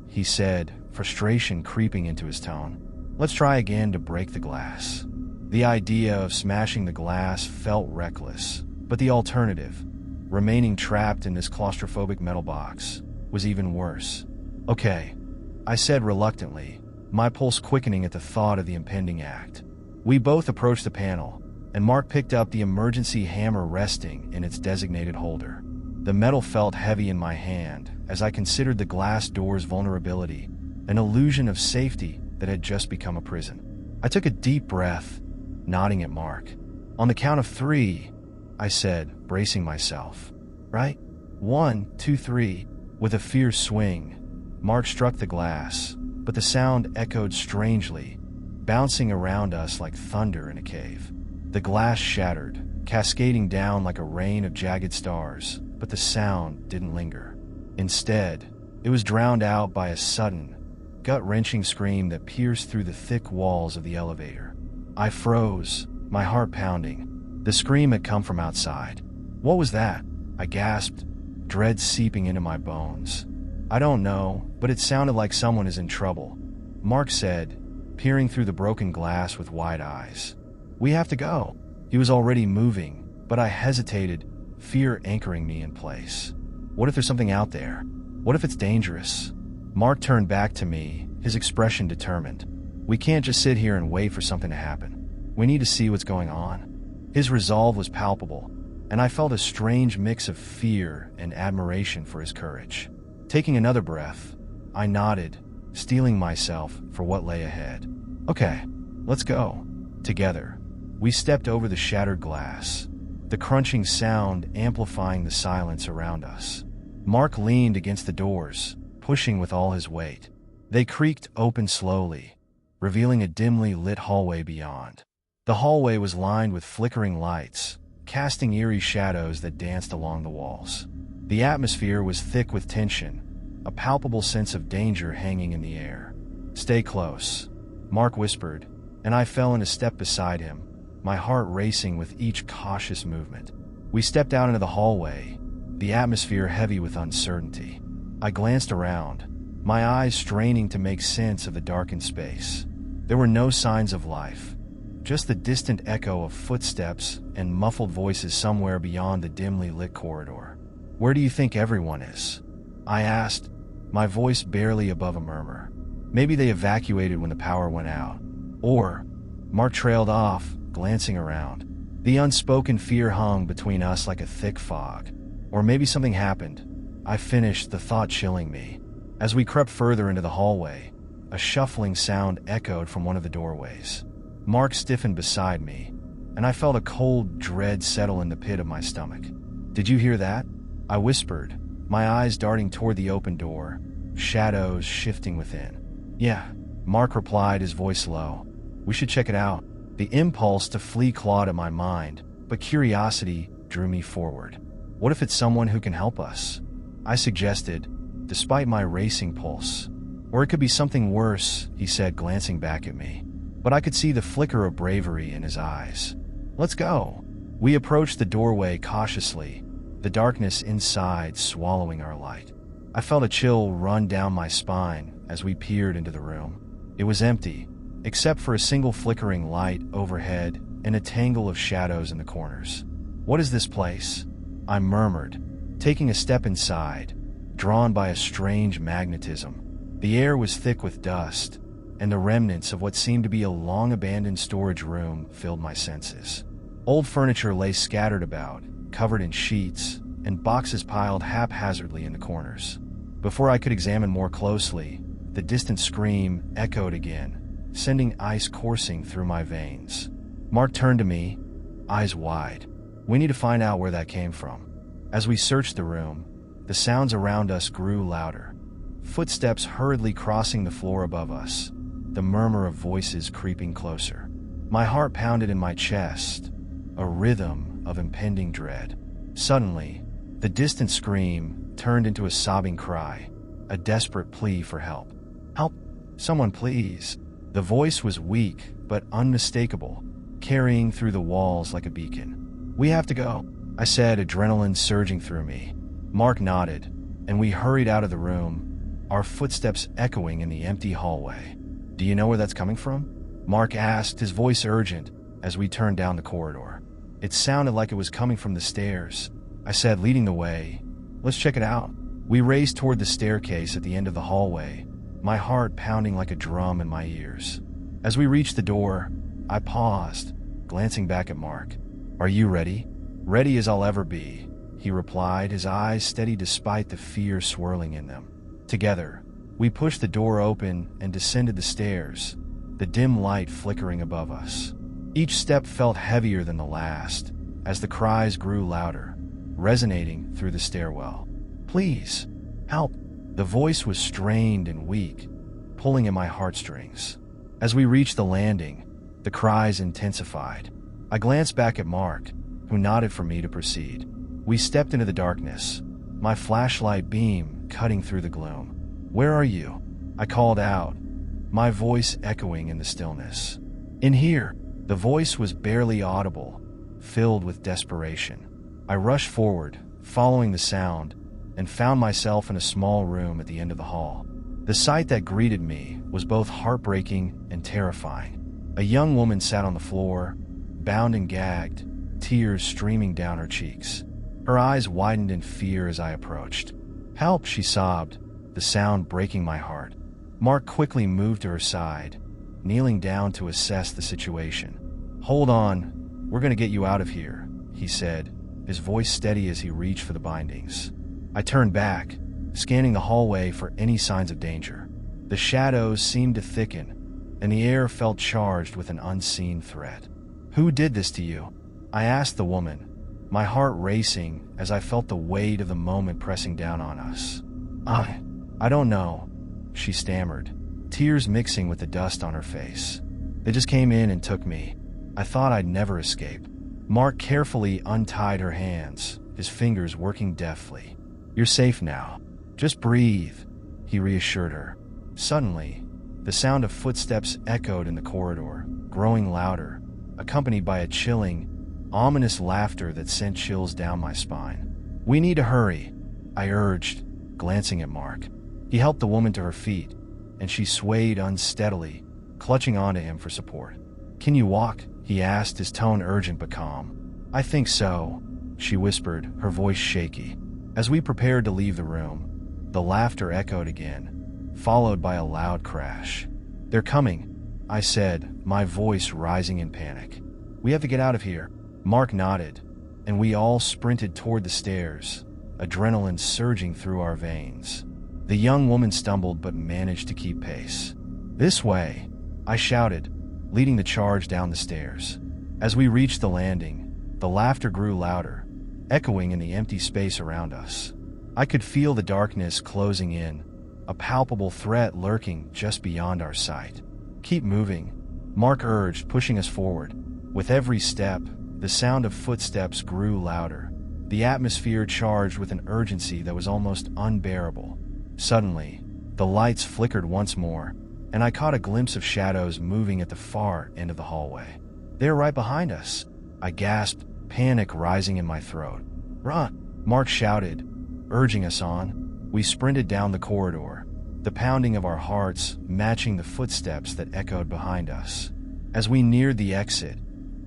he said, frustration creeping into his tone. Let's try again to break the glass. The idea of smashing the glass felt reckless, but the alternative, remaining trapped in this claustrophobic metal box, was even worse. Okay, I said reluctantly, my pulse quickening at the thought of the impending act. We both approached the panel, and Mark picked up the emergency hammer resting in its designated holder. The metal felt heavy in my hand as I considered the glass door's vulnerability, an illusion of safety that had just become a prison. I took a deep breath, nodding at Mark. On the count of 3, I said, bracing myself. Right? 1, 2, 3. With a fierce swing, Mark struck the glass, but the sound echoed strangely, bouncing around us like thunder in a cave. The glass shattered, cascading down like a rain of jagged stars, but the sound didn't linger. Instead, it was drowned out by a sudden, gut-wrenching scream that pierced through the thick walls of the elevator. I froze, my heart pounding. The scream had come from outside. What was that? I gasped, dread seeping into my bones. I don't know, but it sounded like someone is in trouble, Mark said, peering through the broken glass with wide eyes. We have to go. He was already moving, but I hesitated, fear anchoring me in place. What if there's something out there? What if it's dangerous? Mark turned back to me, his expression determined. We can't just sit here and wait for something to happen. We need to see what's going on. His resolve was palpable, and I felt a strange mix of fear and admiration for his courage. Taking another breath, I nodded, steeling myself for what lay ahead. Okay, let's go. Together, we stepped over the shattered glass, the crunching sound amplifying the silence around us. Mark leaned against the doors, pushing with all his weight. They creaked open slowly, revealing a dimly lit hallway beyond. The hallway was lined with flickering lights, casting eerie shadows that danced along the walls. The atmosphere was thick with tension, a palpable sense of danger hanging in the air. "Stay close," Mark whispered, and I fell in a step beside him, my heart racing with each cautious movement. We stepped out into the hallway, the atmosphere heavy with uncertainty. I glanced around, my eyes straining to make sense of the darkened space. There were no signs of life, just the distant echo of footsteps and muffled voices somewhere beyond the dimly lit corridor. "Where do you think everyone is?" I asked, my voice barely above a murmur. "Maybe they evacuated when the power went out." Or, Mark trailed off, glancing around. The unspoken fear hung between us like a thick fog. "Or maybe something happened," I finished, the thought chilling me. As we crept further into the hallway, a shuffling sound echoed from one of the doorways. Mark stiffened beside me, and I felt a cold dread settle in the pit of my stomach. "Did you hear that?" I whispered, my eyes darting toward the open door, shadows shifting within. "Yeah," Mark replied, his voice low. "We should check it out." The impulse to flee clawed at my mind, but curiosity drew me forward. "What if it's someone who can help us?" I suggested, despite my racing pulse. "Or it could be something worse," he said, glancing back at me. But I could see the flicker of bravery in his eyes. "Let's go." We approached the doorway cautiously, the darkness inside swallowing our light. I felt a chill run down my spine as we peered into the room. It was empty, except for a single flickering light overhead and a tangle of shadows in the corners. "What is this place?" I murmured, taking a step inside, drawn by a strange magnetism. The air was thick with dust, and the remnants of what seemed to be a long-abandoned storage room filled my senses. Old furniture lay scattered about, covered in sheets, and boxes piled haphazardly in the corners. Before I could examine more closely, the distant scream echoed again, sending ice coursing through my veins. Mark turned to me, eyes wide. "We need to find out where that came from." As we searched the room, the sounds around us grew louder. Footsteps hurriedly crossing the floor above us, the murmur of voices creeping closer. My heart pounded in my chest, a rhythm of impending dread. Suddenly, the distant scream turned into a sobbing cry, a desperate plea for help. "Help! Someone please!" The voice was weak but unmistakable, carrying through the walls like a beacon. "We have to go," I said, adrenaline surging through me. Mark nodded, and we hurried out of the room, our footsteps echoing in the empty hallway. "Do you know where that's coming from?" Mark asked, his voice urgent, as we turned down the corridor. "It sounded like it was coming from the stairs," I said, leading the way. "Let's check it out." We raced toward the staircase at the end of the hallway, my heart pounding like a drum in my ears. As we reached the door, I paused, glancing back at Mark. "Are you ready?" "Ready as I'll ever be," he replied, his eyes steady despite the fear swirling in them. Together, we pushed the door open and descended the stairs, the dim light flickering above us. Each step felt heavier than the last, as the cries grew louder, resonating through the stairwell. "Please, help!" The voice was strained and weak, pulling at my heartstrings. As we reached the landing, the cries intensified. I glanced back at Mark, who nodded for me to proceed. We stepped into the darkness, my flashlight beam cutting through the gloom. "Where are you?" I called out, my voice echoing in the stillness. "In here." The voice was barely audible, filled with desperation. I rushed forward, following the sound, and found myself in a small room at the end of the hall. The sight that greeted me was both heartbreaking and terrifying. A young woman sat on the floor, bound and gagged, tears streaming down her cheeks. Her eyes widened in fear as I approached. "Help!" she sobbed, the sound breaking my heart. Mark quickly moved to her side, kneeling down to assess the situation. "Hold on, we're going to get you out of here," he said, his voice steady as he reached for the bindings. I turned back, scanning the hallway for any signs of danger. The shadows seemed to thicken, and the air felt charged with an unseen threat. "Who did this to you?" I asked the woman, my heart racing as I felt the weight of the moment pressing down on us. I don't know," she stammered, tears mixing with the dust on her face. "They just came in and took me. I thought I'd never escape." Mark carefully untied her hands, his fingers working deftly. "You're safe now. Just breathe," he reassured her. Suddenly, the sound of footsteps echoed in the corridor, growing louder, accompanied by a chilling, ominous laughter that sent chills down my spine. "We need to hurry," I urged, glancing at Mark. He helped the woman to her feet, and she swayed unsteadily, clutching onto him for support. "Can you walk?" he asked, his tone urgent but calm. "I think so," she whispered, her voice shaky. As we prepared to leave the room, the laughter echoed again, followed by a loud crash. "They're coming," I said, my voice rising in panic. "We have to get out of here." Mark nodded, and we all sprinted toward the stairs, adrenaline surging through our veins. The young woman stumbled but managed to keep pace. "This way," I shouted, leading the charge down the stairs. As we reached the landing, the laughter grew louder, echoing in the empty space around us. I could feel the darkness closing in, a palpable threat lurking just beyond our sight. "Keep moving," Mark urged, pushing us forward. With every step, the sound of footsteps grew louder, the atmosphere charged with an urgency that was almost unbearable. Suddenly, the lights flickered once more, and I caught a glimpse of shadows moving at the far end of the hallway. "They're right behind us," I gasped, panic rising in my throat. "Run!" Mark shouted, urging us on. We sprinted down the corridor, the pounding of our hearts matching the footsteps that echoed behind us. As we neared the exit,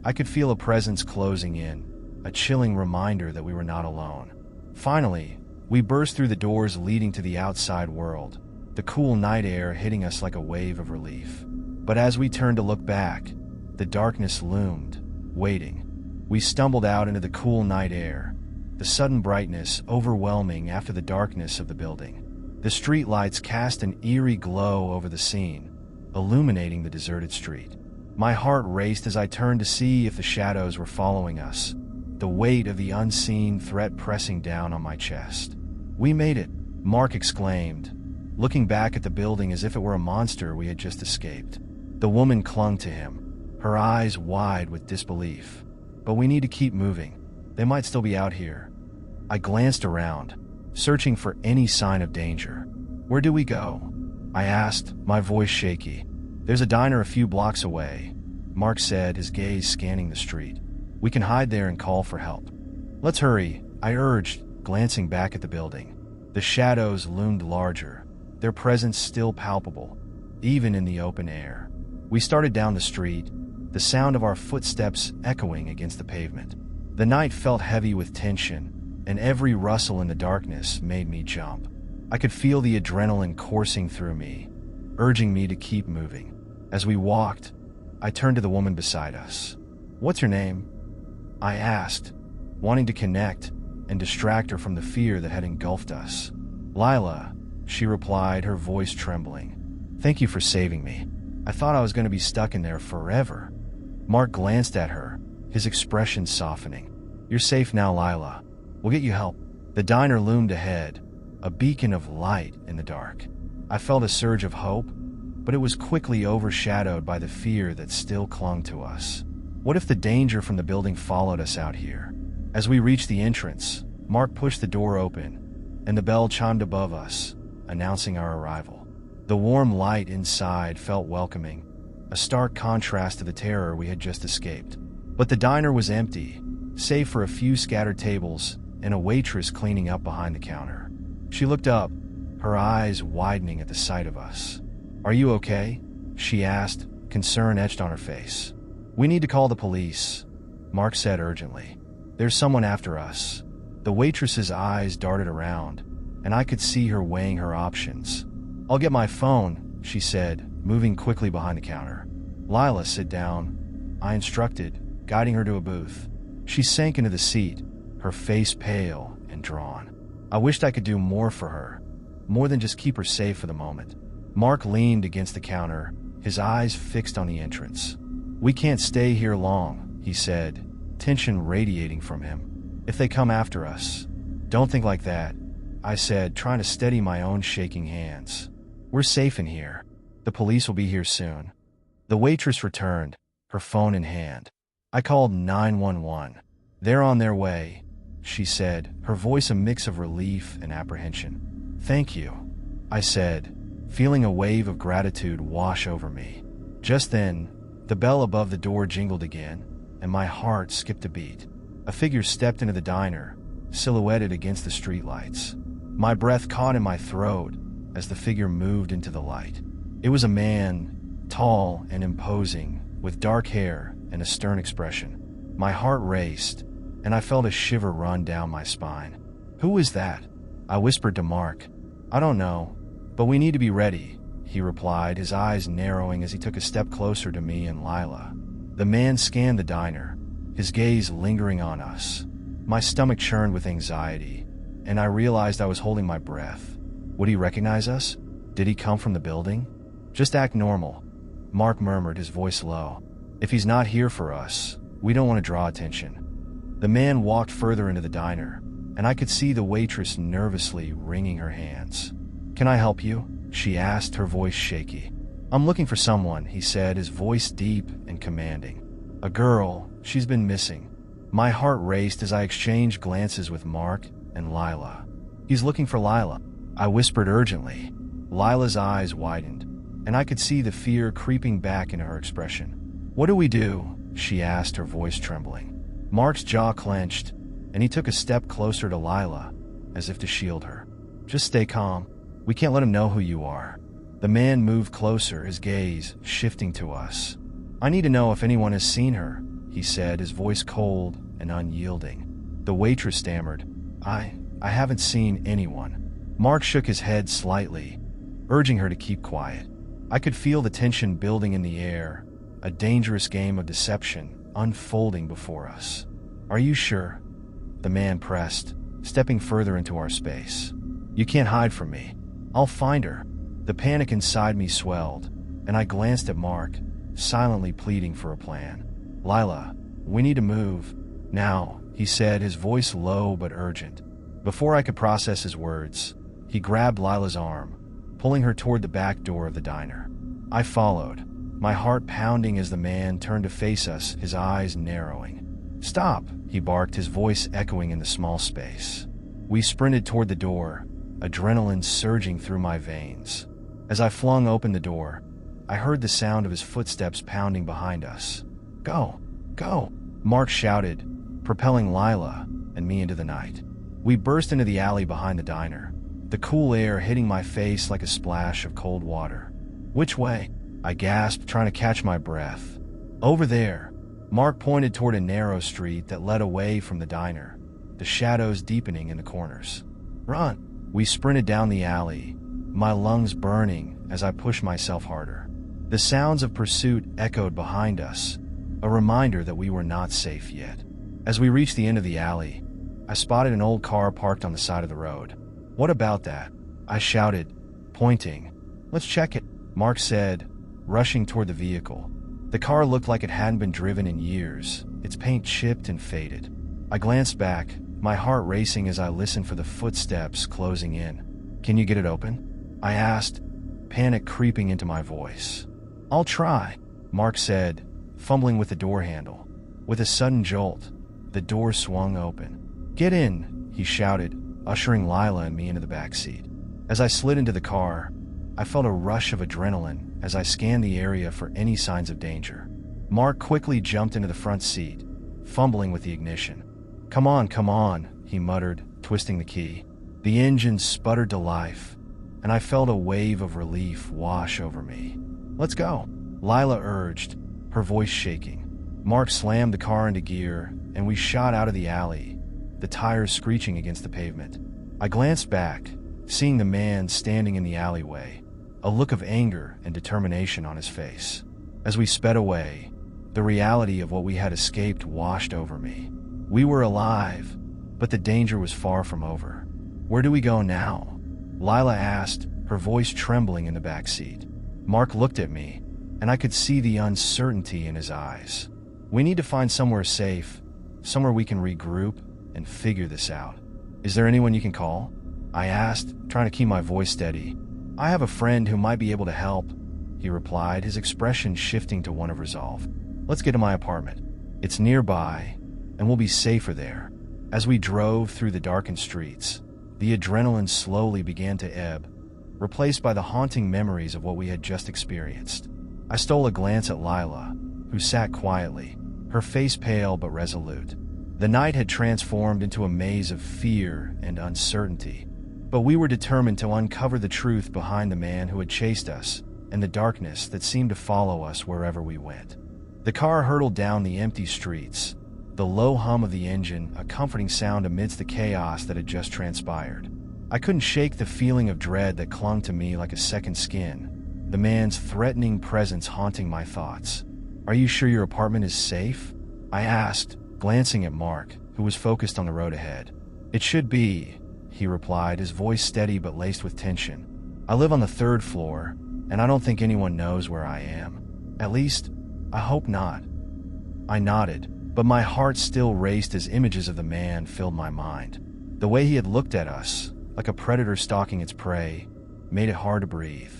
I could feel a presence closing in, a chilling reminder that we were not alone. Finally, we burst through the doors leading to the outside world, the cool night air hitting us like a wave of relief. But as we turned to look back, the darkness loomed, waiting. We stumbled out into the cool night air, the sudden brightness overwhelming after the darkness of the building. The streetlights cast an eerie glow over the scene, illuminating the deserted street. My heart raced as I turned to see if the shadows were following us, the weight of the unseen threat pressing down on my chest. "We made it," Mark exclaimed, looking back at the building as if it were a monster we had just escaped. The woman clung to him, her eyes wide with disbelief. "But we need to keep moving. They might still be out here." I glanced around, searching for any sign of danger. "Where do we go?" I asked, my voice shaky. "There's a diner a few blocks away," Mark said, his gaze scanning the street. "We can hide there and call for help." "Let's hurry," I urged, glancing back at the building. The shadows loomed larger, their presence still palpable, even in the open air. We started down the street, the sound of our footsteps echoing against the pavement. The night felt heavy with tension, and every rustle in the darkness made me jump. I could feel the adrenaline coursing through me, urging me to keep moving. As we walked, I turned to the woman beside us. "What's your name?" I asked, wanting to connect and distract her from the fear that had engulfed us. "Lila," she replied, her voice trembling. "Thank you for saving me. I thought I was going to be stuck in there forever." Mark glanced at her, his expression softening. "You're safe now, Lila. We'll get you help." The diner loomed ahead, a beacon of light in the dark. I felt a surge of hope, but it was quickly overshadowed by the fear that still clung to us. What if the danger from the building followed us out here? As we reached the entrance, Mark pushed the door open, and the bell chimed above us, announcing our arrival. The warm light inside felt welcoming, a stark contrast to the terror we had just escaped. But the diner was empty, save for a few scattered tables and a waitress cleaning up behind the counter. She looked up, her eyes widening at the sight of us. "Are you okay?" she asked, concern etched on her face. "We need to call the police," Mark said urgently. "There's someone after us." The waitress's eyes darted around, and I could see her weighing her options. "I'll get my phone," she said, moving quickly behind the counter. "Lila, sit down," I instructed, guiding her to a booth. She sank into the seat, her face pale and drawn. I wished I could do more for her, more than just keep her safe for the moment. Mark leaned against the counter, his eyes fixed on the entrance. "We can't stay here long," he said, tension radiating from him. "If they come after us." "Don't think like that," I said, trying to steady my own shaking hands. "We're safe in here. The police will be here soon." The waitress returned, her phone in hand. I called 911. "They're on their way," she said, her voice a mix of relief and apprehension. "Thank you," I said, feeling a wave of gratitude wash over me. Just then, the bell above the door jingled again, and my heart skipped a beat. A figure stepped into the diner, silhouetted against the streetlights. My breath caught in my throat as the figure moved into the light. It was a man, tall and imposing, with dark hair and a stern expression. My heart raced, and I felt a shiver run down my spine. "Who is that?" I whispered to Mark. "I don't know, but we need to be ready," he replied, his eyes narrowing as he took a step closer to me and Lila. The man scanned the diner, his gaze lingering on us. My stomach churned with anxiety, and I realized I was holding my breath. Would he recognize us? Did he come from the building? "Just act normal," Mark murmured, his voice low. "If he's not here for us, we don't want to draw attention." The man walked further into the diner, and I could see the waitress nervously wringing her hands. "Can I help you?" she asked, her voice shaky. "I'm looking for someone," he said, his voice deep and commanding. "A girl. She's been missing." My heart raced as I exchanged glances with Mark and Lila. "He's looking for Lila," I whispered urgently. Lila's eyes widened, and I could see the fear creeping back into her expression. "What do we do?" she asked, her voice trembling. Mark's jaw clenched, and he took a step closer to Lila, as if to shield her. "Just stay calm. We can't let him know who you are." The man moved closer, his gaze shifting to us. "I need to know if anyone has seen her," he said, his voice cold and unyielding. The waitress stammered, I haven't seen anyone." Mark shook his head slightly, urging her to keep quiet. I could feel the tension building in the air, a dangerous game of deception unfolding before us. "Are you sure?" the man pressed, stepping further into our space. "You can't hide from me. I'll find her." The panic inside me swelled, and I glanced at Mark, silently pleading for a plan. "Lila, we need to move now," he said, his voice low but urgent. Before I could process his words, he grabbed Lila's arm, pulling her toward the back door of the diner. I followed, my heart pounding as the man turned to face us, his eyes narrowing. "Stop," he barked, his voice echoing in the small space. We sprinted toward the door, adrenaline surging through my veins. As I flung open the door, I heard the sound of his footsteps pounding behind us. "Go, go," Mark shouted, propelling Lila and me into the night. We burst into the alley behind the diner, the cool air hitting my face like a splash of cold water. "Which way?" I gasped, trying to catch my breath. "Over there." Mark pointed toward a narrow street that led away from the diner, the shadows deepening in the corners. "Run!" We sprinted down the alley, my lungs burning as I pushed myself harder. The sounds of pursuit echoed behind us, a reminder that we were not safe yet. As we reached the end of the alley, I spotted an old car parked on the side of the road. "What about that?" I shouted, pointing. "Let's check it," Mark said, rushing toward the vehicle. The car looked like it hadn't been driven in years, its paint chipped and faded. I glanced back, my heart racing as I listened for the footsteps closing in. "Can you get it open?" I asked, panic creeping into my voice. "I'll try," Mark said, fumbling with the door handle. With a sudden jolt, the door swung open. "Get in," he shouted, ushering Lila and me into the back seat. As I slid into the car, I felt a rush of adrenaline as I scanned the area for any signs of danger. Mark quickly jumped into the front seat, fumbling with the ignition. Come on," he muttered, twisting the key. The engine sputtered to life, and I felt a wave of relief wash over me. "Let's go," Lila urged, her voice shaking. Mark slammed the car into gear, and we shot out of the alley, the tires screeching against the pavement. I glanced back, seeing the man standing in the alleyway, a look of anger and determination on his face. As we sped away, the reality of what we had escaped washed over me. We were alive, but the danger was far from over. "Where do we go now?" Lila asked, her voice trembling in the back seat. Mark looked at me, and I could see the uncertainty in his eyes. "We need to find somewhere safe, somewhere we can regroup and figure this out. Is there anyone you can call?" I asked, trying to keep my voice steady. "I have a friend who might be able to help," he replied, his expression shifting to one of resolve. "Let's get to my apartment. It's nearby, and we'll be safer there." As we drove through the darkened streets, the adrenaline slowly began to ebb, replaced by the haunting memories of what we had just experienced. I stole a glance at Lila, who sat quietly, her face pale but resolute. The night had transformed into a maze of fear and uncertainty, but we were determined to uncover the truth behind the man who had chased us and the darkness that seemed to follow us wherever we went. The car hurtled down the empty streets, the low hum of the engine a comforting sound amidst the chaos that had just transpired. I couldn't shake the feeling of dread that clung to me like a second skin, the man's threatening presence haunting my thoughts. "Are you sure your apartment is safe?" I asked, glancing at Mark, who was focused on the road ahead. "It should be," he replied, his voice steady but laced with tension. "I live on the 3rd floor, and I don't think anyone knows where I am. At least, I hope not." I nodded, but my heart still raced as images of the man filled my mind. The way he had looked at us, like a predator stalking its prey, made it hard to breathe.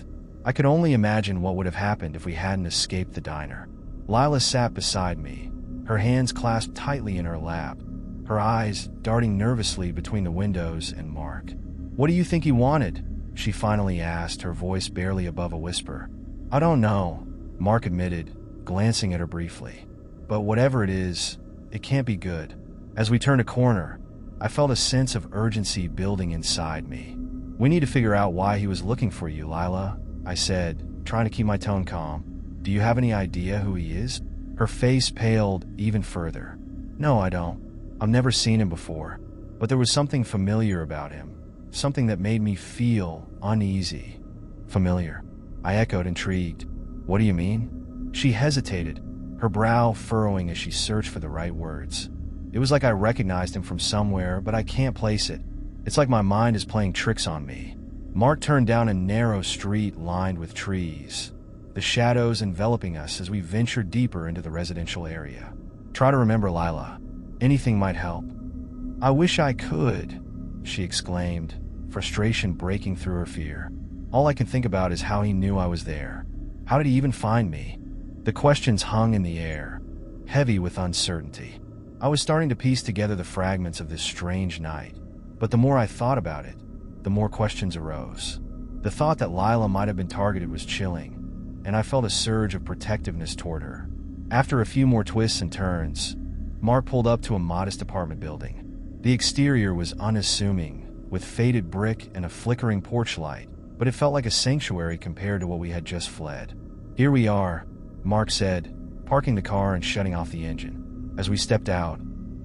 I could only imagine what would have happened if we hadn't escaped the diner. Lila sat beside me, her hands clasped tightly in her lap, her eyes darting nervously between the windows and Mark. "What do you think he wanted?" she finally asked, her voice barely above a whisper. "I don't know," Mark admitted, glancing at her briefly. "But whatever it is, it can't be good." As we turned a corner, I felt a sense of urgency building inside me. "We need to figure out why he was looking for you, Lila," I said, trying to keep my tone calm. "Do you have any idea who he is?" Her face paled even further. "No, I don't. I've never seen him before, but there was something familiar about him, something that made me feel uneasy." "Familiar?" I echoed, intrigued. "What do you mean?" She hesitated, her brow furrowing as she searched for the right words. "It was like I recognized him from somewhere, but I can't place it. It's like my mind is playing tricks on me." Mark turned down a narrow street lined with trees, the shadows enveloping us as we ventured deeper into the residential area. "Try to remember, Lila. Anything might help." "I wish I could," she exclaimed, frustration breaking through her fear. "All I can think about is how he knew I was there. How did he even find me?" The questions hung in the air, heavy with uncertainty. I was starting to piece together the fragments of this strange night, but the more I thought about it, the more questions arose. The thought that Lila might have been targeted was chilling, and I felt a surge of protectiveness toward her. After a few more twists and turns, Mark pulled up to a modest apartment building. The exterior was unassuming, with faded brick and a flickering porch light, but it felt like a sanctuary compared to what we had just fled. "Here we are," Mark said, parking the car and shutting off the engine. As we stepped out,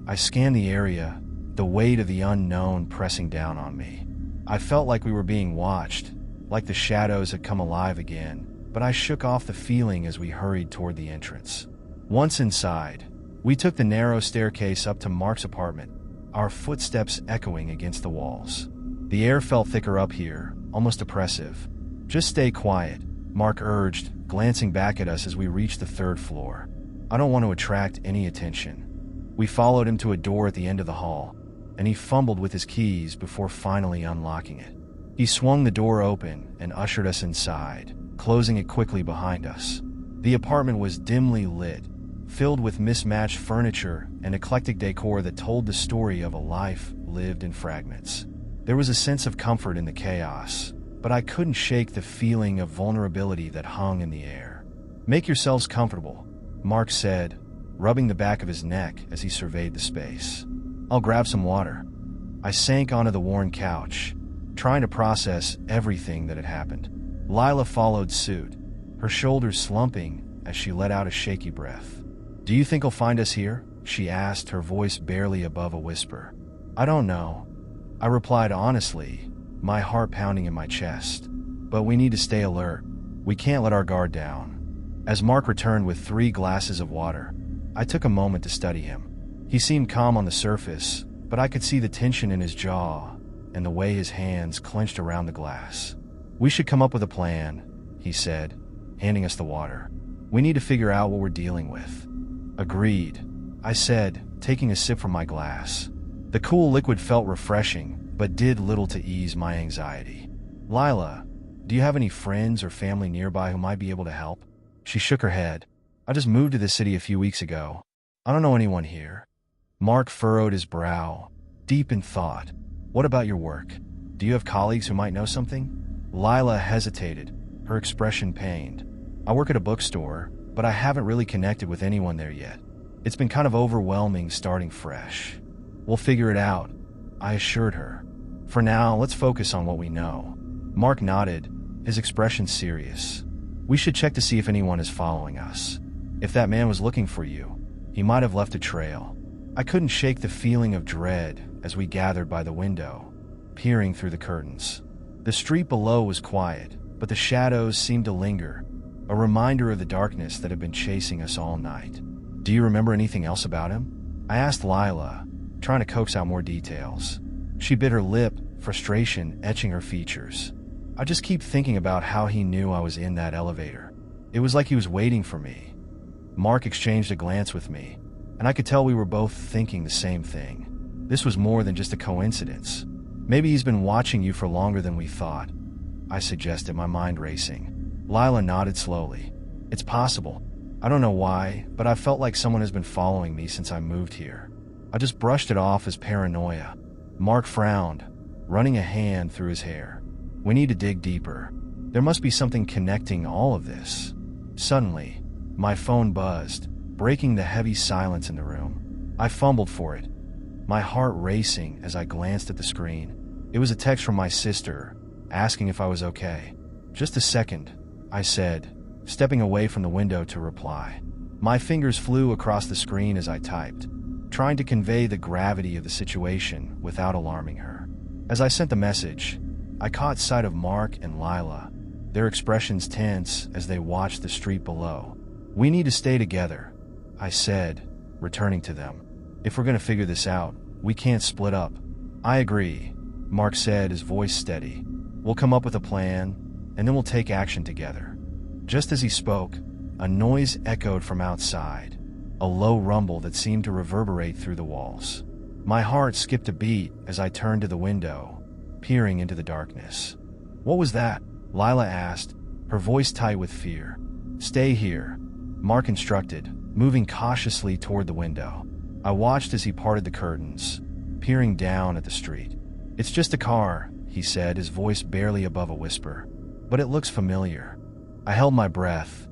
I scanned the area, the weight of the unknown pressing down on me. I felt like we were being watched, like the shadows had come alive again, but I shook off the feeling as we hurried toward the entrance. Once inside, we took the narrow staircase up to Mark's apartment, our footsteps echoing against the walls. The air felt thicker up here, almost oppressive. "Just stay quiet," Mark urged, glancing back at us as we reached the 3rd floor. "I don't want to attract any attention." We followed him to a door at the end of the hall, and he fumbled with his keys before finally unlocking it. He swung the door open and ushered us inside, closing it quickly behind us. The apartment was dimly lit, filled with mismatched furniture and eclectic decor that told the story of a life lived in fragments. There was a sense of comfort in the chaos, but I couldn't shake the feeling of vulnerability that hung in the air. "Make yourselves comfortable," Mark said, rubbing the back of his neck as he surveyed the space. "I'll grab some water." I sank onto the worn couch, trying to process everything that had happened. Lila followed suit, her shoulders slumping as she let out a shaky breath. "Do you think he'll find us here?" she asked, her voice barely above a whisper. "I don't know," I replied honestly, my heart pounding in my chest. "But we need to stay alert. We can't let our guard down." As Mark returned with 3 glasses of water, I took a moment to study him. He seemed calm on the surface, but I could see the tension in his jaw and the way his hands clenched around the glass. "We should come up with a plan," he said, handing us the water. We need to figure out what we're dealing with. Agreed, I said, taking a sip from my glass. The cool liquid felt refreshing, but did little to ease my anxiety. Lila, do you have any friends or family nearby who might be able to help? She shook her head. I just moved to the city a few weeks ago. I don't know anyone here. Mark furrowed his brow, deep in thought. What about your work? Do you have colleagues who might know something? Lila hesitated, her expression pained. I work at a bookstore, but I haven't really connected with anyone there yet. It's been kind of overwhelming starting fresh. We'll figure it out, I assured her. For now, let's focus on what we know. Mark nodded, his expression serious. We should check to see if anyone is following us. If that man was looking for you, he might have left a trail. I couldn't shake the feeling of dread as we gathered by the window, peering through the curtains. The street below was quiet, but the shadows seemed to linger, a reminder of the darkness that had been chasing us all night. Do you remember anything else about him? I asked Lila, trying to coax out more details. She bit her lip, frustration etching her features. I just keep thinking about how he knew I was in that elevator. It was like he was waiting for me. Mark exchanged a glance with me, and I could tell we were both thinking the same thing. This was more than just a coincidence. Maybe he's been watching you for longer than we thought, I suggested, my mind racing. Lila nodded slowly. It's possible. I don't know why, but I felt like someone has been following me since I moved here. I just brushed it off as paranoia. Mark frowned, running a hand through his hair. We need to dig deeper. There must be something connecting all of this. Suddenly, my phone buzzed, breaking the heavy silence in the room. I fumbled for it, my heart racing as I glanced at the screen. It was a text from my sister, asking if I was okay. Just a second, I said, stepping away from the window to reply. My fingers flew across the screen as I typed, trying to convey the gravity of the situation without alarming her. As I sent the message, I caught sight of Mark and Lila, their expressions tense as they watched the street below. We need to stay together, I said, returning to them. If we're going to figure this out, we can't split up. I agree, Mark said, his voice steady. We'll come up with a plan, and then we'll take action together. Just as he spoke, a noise echoed from outside, a low rumble that seemed to reverberate through the walls. My heart skipped a beat as I turned to the window, peering into the darkness. What was that? Lila asked, her voice tight with fear. Stay here, Mark instructed, moving cautiously toward the window. I watched as he parted the curtains, peering down at the street. It's just a car, he said, his voice barely above a whisper. But it looks familiar. I held my breath,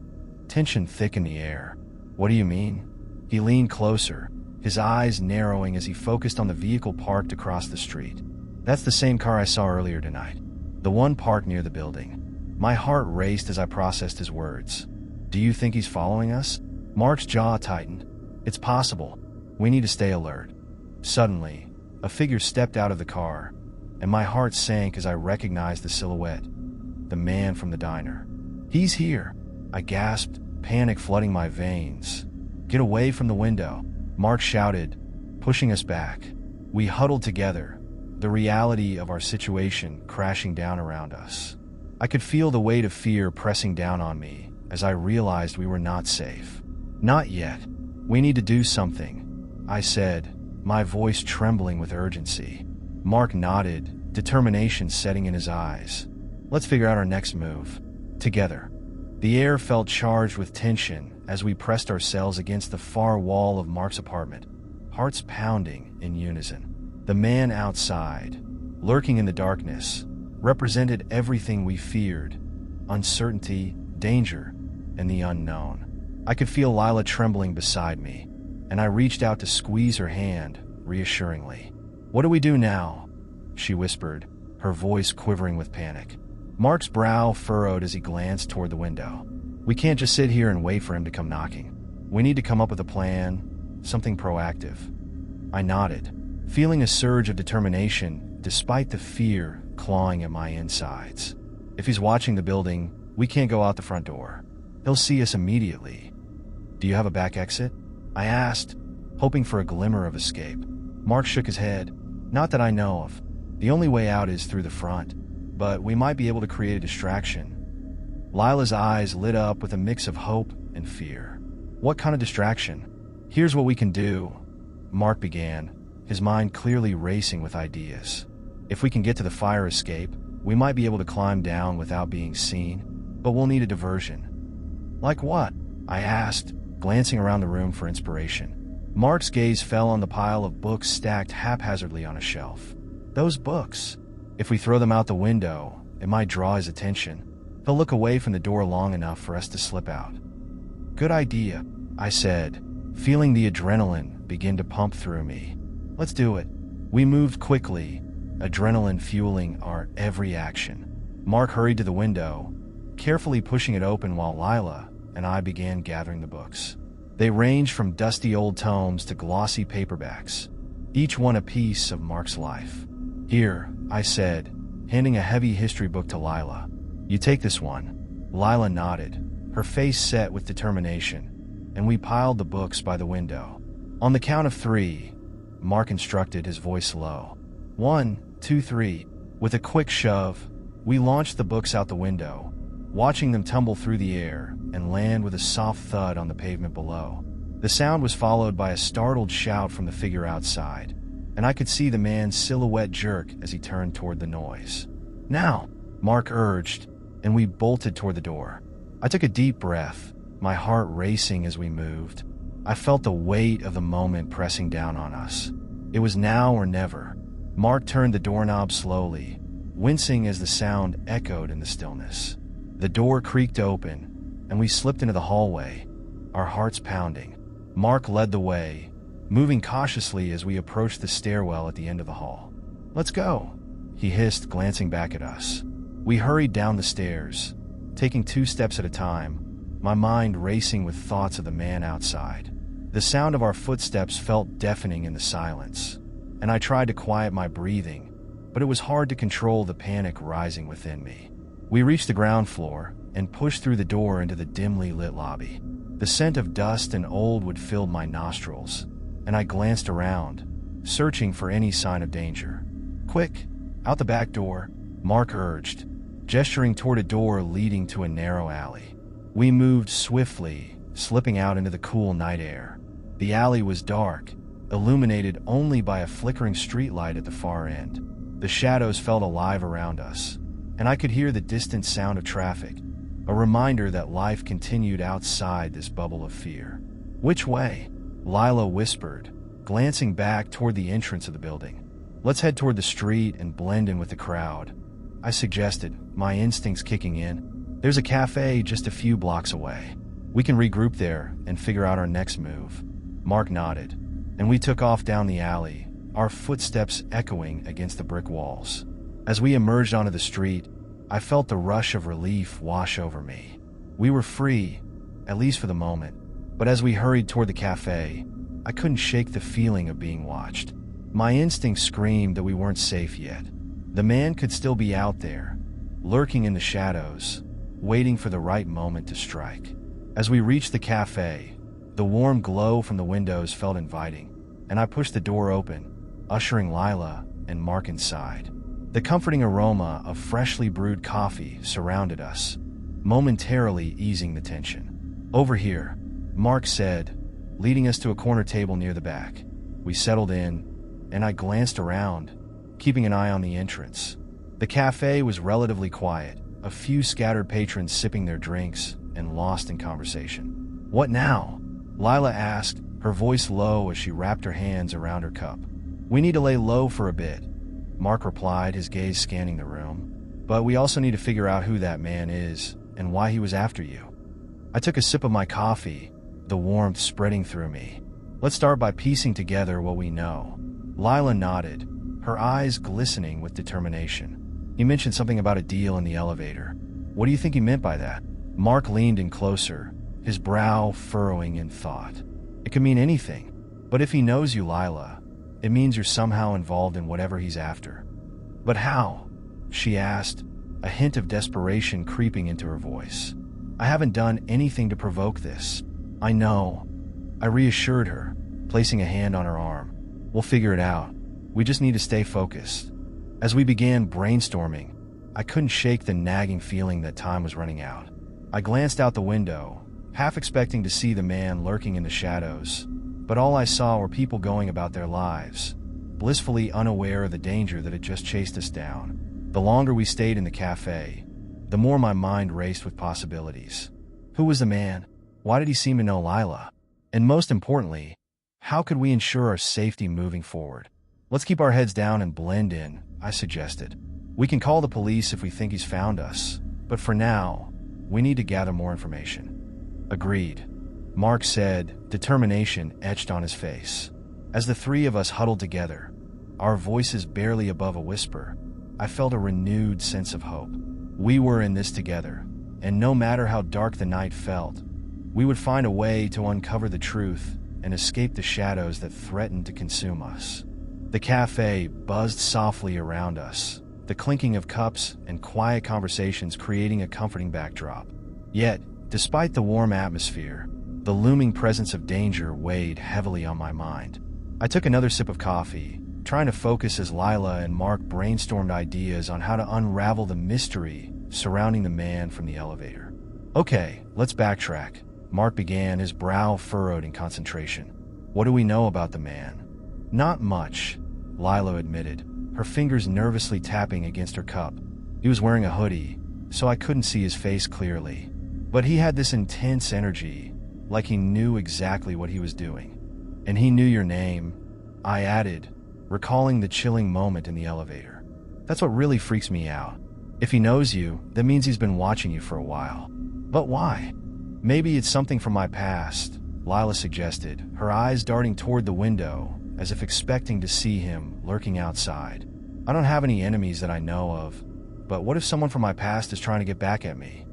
tension thick in the air. What do you mean? He leaned closer, his eyes narrowing as he focused on the vehicle parked across the street. That's the same car I saw earlier tonight, the one parked near the building. My heart raced as I processed his words. Do you think he's following us? Mark's jaw tightened. It's possible. We need to stay alert. Suddenly, a figure stepped out of the car, and my heart sank as I recognized the silhouette, the man from the diner. He's here, I gasped, panic flooding my veins. Get away from the window, Mark shouted, pushing us back. We huddled together, the reality of our situation crashing down around us. I could feel the weight of fear pressing down on me as I realized we were not safe. Not yet. We need to do something, I said, my voice trembling with urgency. Mark nodded, determination setting in his eyes. Let's figure out our next move. Together. The air felt charged with tension as we pressed ourselves against the far wall of Mark's apartment, hearts pounding in unison. The man outside, lurking in the darkness, represented everything we feared: uncertainty, danger, and the unknown. I could feel Lila trembling beside me, and I reached out to squeeze her hand reassuringly. What do we do now? She whispered, her voice quivering with panic. Mark's brow furrowed as he glanced toward the window. We can't just sit here and wait for him to come knocking. We need to come up with a plan, something proactive. I nodded, feeling a surge of determination despite the fear clawing at my insides. If he's watching the building, we can't go out the front door. He'll see us immediately. Do you have a back exit? I asked, hoping for a glimmer of escape. Mark shook his head. Not that I know of. The only way out is through the front, but we might be able to create a distraction. Lila's eyes lit up with a mix of hope and fear. What kind of distraction? Here's what we can do, Mark began, his mind clearly racing with ideas. If we can get to the fire escape, we might be able to climb down without being seen, but we'll need a diversion. Like what? I asked, glancing around the room for inspiration. Mark's gaze fell on the pile of books stacked haphazardly on a shelf. Those books. If we throw them out the window, it might draw his attention. He'll look away from the door long enough for us to slip out. Good idea, I said, feeling the adrenaline begin to pump through me. Let's do it. We moved quickly, adrenaline fueling our every action. Mark hurried to the window, carefully pushing it open while Lila and I began gathering the books. They ranged from dusty old tomes to glossy paperbacks, each one a piece of Mark's life. Here, I said, handing a heavy history book to Lila. You take this one. Lila nodded, her face set with determination, and we piled the books by the window. On the count of 3, Mark instructed, his voice low. 1, 2, 3. With a quick shove, we launched the books out the window, watching them tumble through the air and land with a soft thud on the pavement below. The sound was followed by a startled shout from the figure outside, and I could see the man's silhouette jerk as he turned toward the noise. Now, Mark urged, and we bolted toward the door. I took a deep breath, my heart racing as we moved. I felt the weight of the moment pressing down on us. It was now or never. Mark turned the doorknob slowly, wincing as the sound echoed in the stillness. The door creaked open, and we slipped into the hallway, our hearts pounding. Mark led the way, moving cautiously as we approached the stairwell at the end of the hall. Let's go, he hissed, glancing back at us. We hurried down the stairs, taking 2 steps at a time, my mind racing with thoughts of the man outside. The sound of our footsteps felt deafening in the silence, and I tried to quiet my breathing, but it was hard to control the panic rising within me. We reached the ground floor and pushed through the door into the dimly lit lobby. The scent of dust and old wood filled my nostrils, and I glanced around, searching for any sign of danger. Quick, out the back door, Mark urged, gesturing toward a door leading to a narrow alley. We moved swiftly, slipping out into the cool night air. The alley was dark, illuminated only by a flickering streetlight at the far end. The shadows felt alive around us, and I could hear the distant sound of traffic, a reminder that life continued outside this bubble of fear. Which way? Lila whispered, glancing back toward the entrance of the building. Let's head toward the street and blend in with the crowd, I suggested, my instincts kicking in. There's a cafe just a few blocks away. We can regroup there and figure out our next move. Mark nodded, and we took off down the alley, our footsteps echoing against the brick walls. As we emerged onto the street, I felt the rush of relief wash over me. We were free, at least for the moment, but as we hurried toward the cafe, I couldn't shake the feeling of being watched. My instincts screamed that we weren't safe yet. The man could still be out there, lurking in the shadows, waiting for the right moment to strike. As we reached the cafe, the warm glow from the windows felt inviting, and I pushed the door open, ushering Lila and Mark inside. The comforting aroma of freshly brewed coffee surrounded us, momentarily easing the tension. Over here, Mark said, leading us to a corner table near the back. We settled in, and I glanced around, keeping an eye on the entrance. The cafe was relatively quiet, a few scattered patrons sipping their drinks and lost in conversation. What now? Lila asked, her voice low as she wrapped her hands around her cup. We need to lay low for a bit, Mark replied, his gaze scanning the room. But we also need to figure out who that man is and why he was after you. I took a sip of my coffee, the warmth spreading through me. Let's start by piecing together what we know. Lila nodded, her eyes glistening with determination. He mentioned something about a deal in the elevator. What do you think he meant by that? Mark leaned in closer, his brow furrowing in thought. It could mean anything, but if he knows you, Lila, it means you're somehow involved in whatever he's after. But how? She asked, a hint of desperation creeping into her voice. I haven't done anything to provoke this. I know. I reassured her, placing a hand on her arm. We'll figure it out. We just need to stay focused. As we began brainstorming, I couldn't shake the nagging feeling that time was running out. I glanced out the window, half expecting to see the man lurking in the shadows, but all I saw were people going about their lives, blissfully unaware of the danger that had just chased us down. The longer we stayed in the cafe, the more my mind raced with possibilities. Who was the man? Why did he seem to know Lila? And most importantly, how could we ensure our safety moving forward? Let's keep our heads down and blend in, I suggested. We can call the police if we think he's found us, but for now, we need to gather more information. Agreed, Mark said, determination etched on his face. As the three of us huddled together, our voices barely above a whisper, I felt a renewed sense of hope. We were in this together, and no matter how dark the night felt, we would find a way to uncover the truth and escape the shadows that threatened to consume us. The cafe buzzed softly around us, the clinking of cups and quiet conversations creating a comforting backdrop. Yet, despite the warm atmosphere, the looming presence of danger weighed heavily on my mind. I took another sip of coffee, trying to focus as Lila and Mark brainstormed ideas on how to unravel the mystery surrounding the man from the elevator. Okay, let's backtrack, Mark began, his brow furrowed in concentration. What do we know about the man? Not much, Lila admitted, her fingers nervously tapping against her cup. He was wearing a hoodie, so I couldn't see his face clearly. But he had this intense energy, like he knew exactly what he was doing. And he knew your name, I added, recalling the chilling moment in the elevator. That's what really freaks me out. If he knows you, that means he's been watching you for a while. But why? Maybe it's something from my past, Lila suggested, her eyes darting toward the window, as if expecting to see him lurking outside. I don't have any enemies that I know of, but what if someone from my past is trying to get back at me?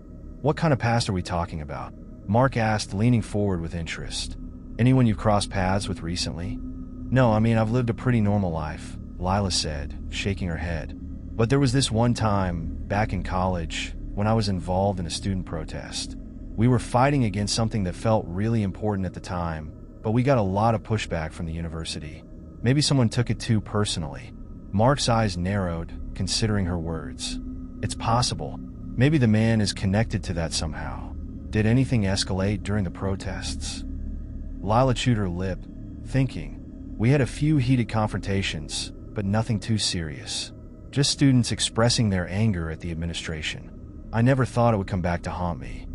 What kind of past are we talking about? Mark asked, leaning forward with interest. Anyone you've crossed paths with recently? No, I mean, I've lived a pretty normal life, Lila said, shaking her head. But there was this one time, back in college, when I was involved in a student protest. We were fighting against something that felt really important at the time, but we got a lot of pushback from the university. Maybe someone took it too personally. Mark's eyes narrowed, considering her words. It's possible. Maybe the man is connected to that somehow. Did anything escalate during the protests? Lila chewed her lip, thinking. We had a few heated confrontations, but nothing too serious. Just students expressing their anger at the administration. I never thought it would come back to haunt me.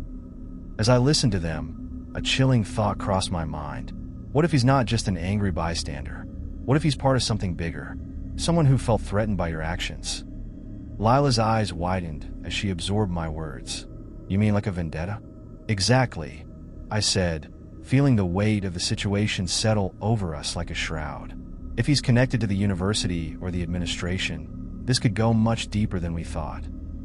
As I listened to them, a chilling thought crossed my mind. What if he's not just an angry bystander? What if he's part of something bigger? Someone who felt threatened by your actions? Lila's eyes widened as she absorbed my words. You mean like a vendetta? Exactly, I said, feeling the weight of the situation settle over us like a shroud. If he's connected to the university or the administration, this could go much deeper than we thought.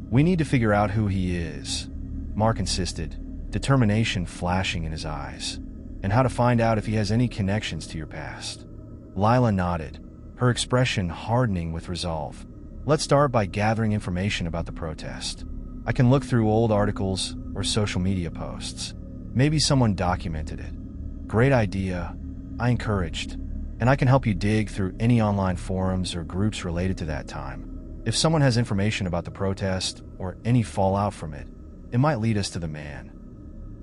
We need to figure out who he is, Mark insisted, determination flashing in his eyes, and how to find out if he has any connections to your past. Lila nodded, her expression hardening with resolve. Let's start by gathering information about the protest. I can look through old articles or social media posts. Maybe someone documented it. Great idea, I encouraged. And I can help you dig through any online forums or groups related to that time. If someone has information about the protest or any fallout from it, it might lead us to the man.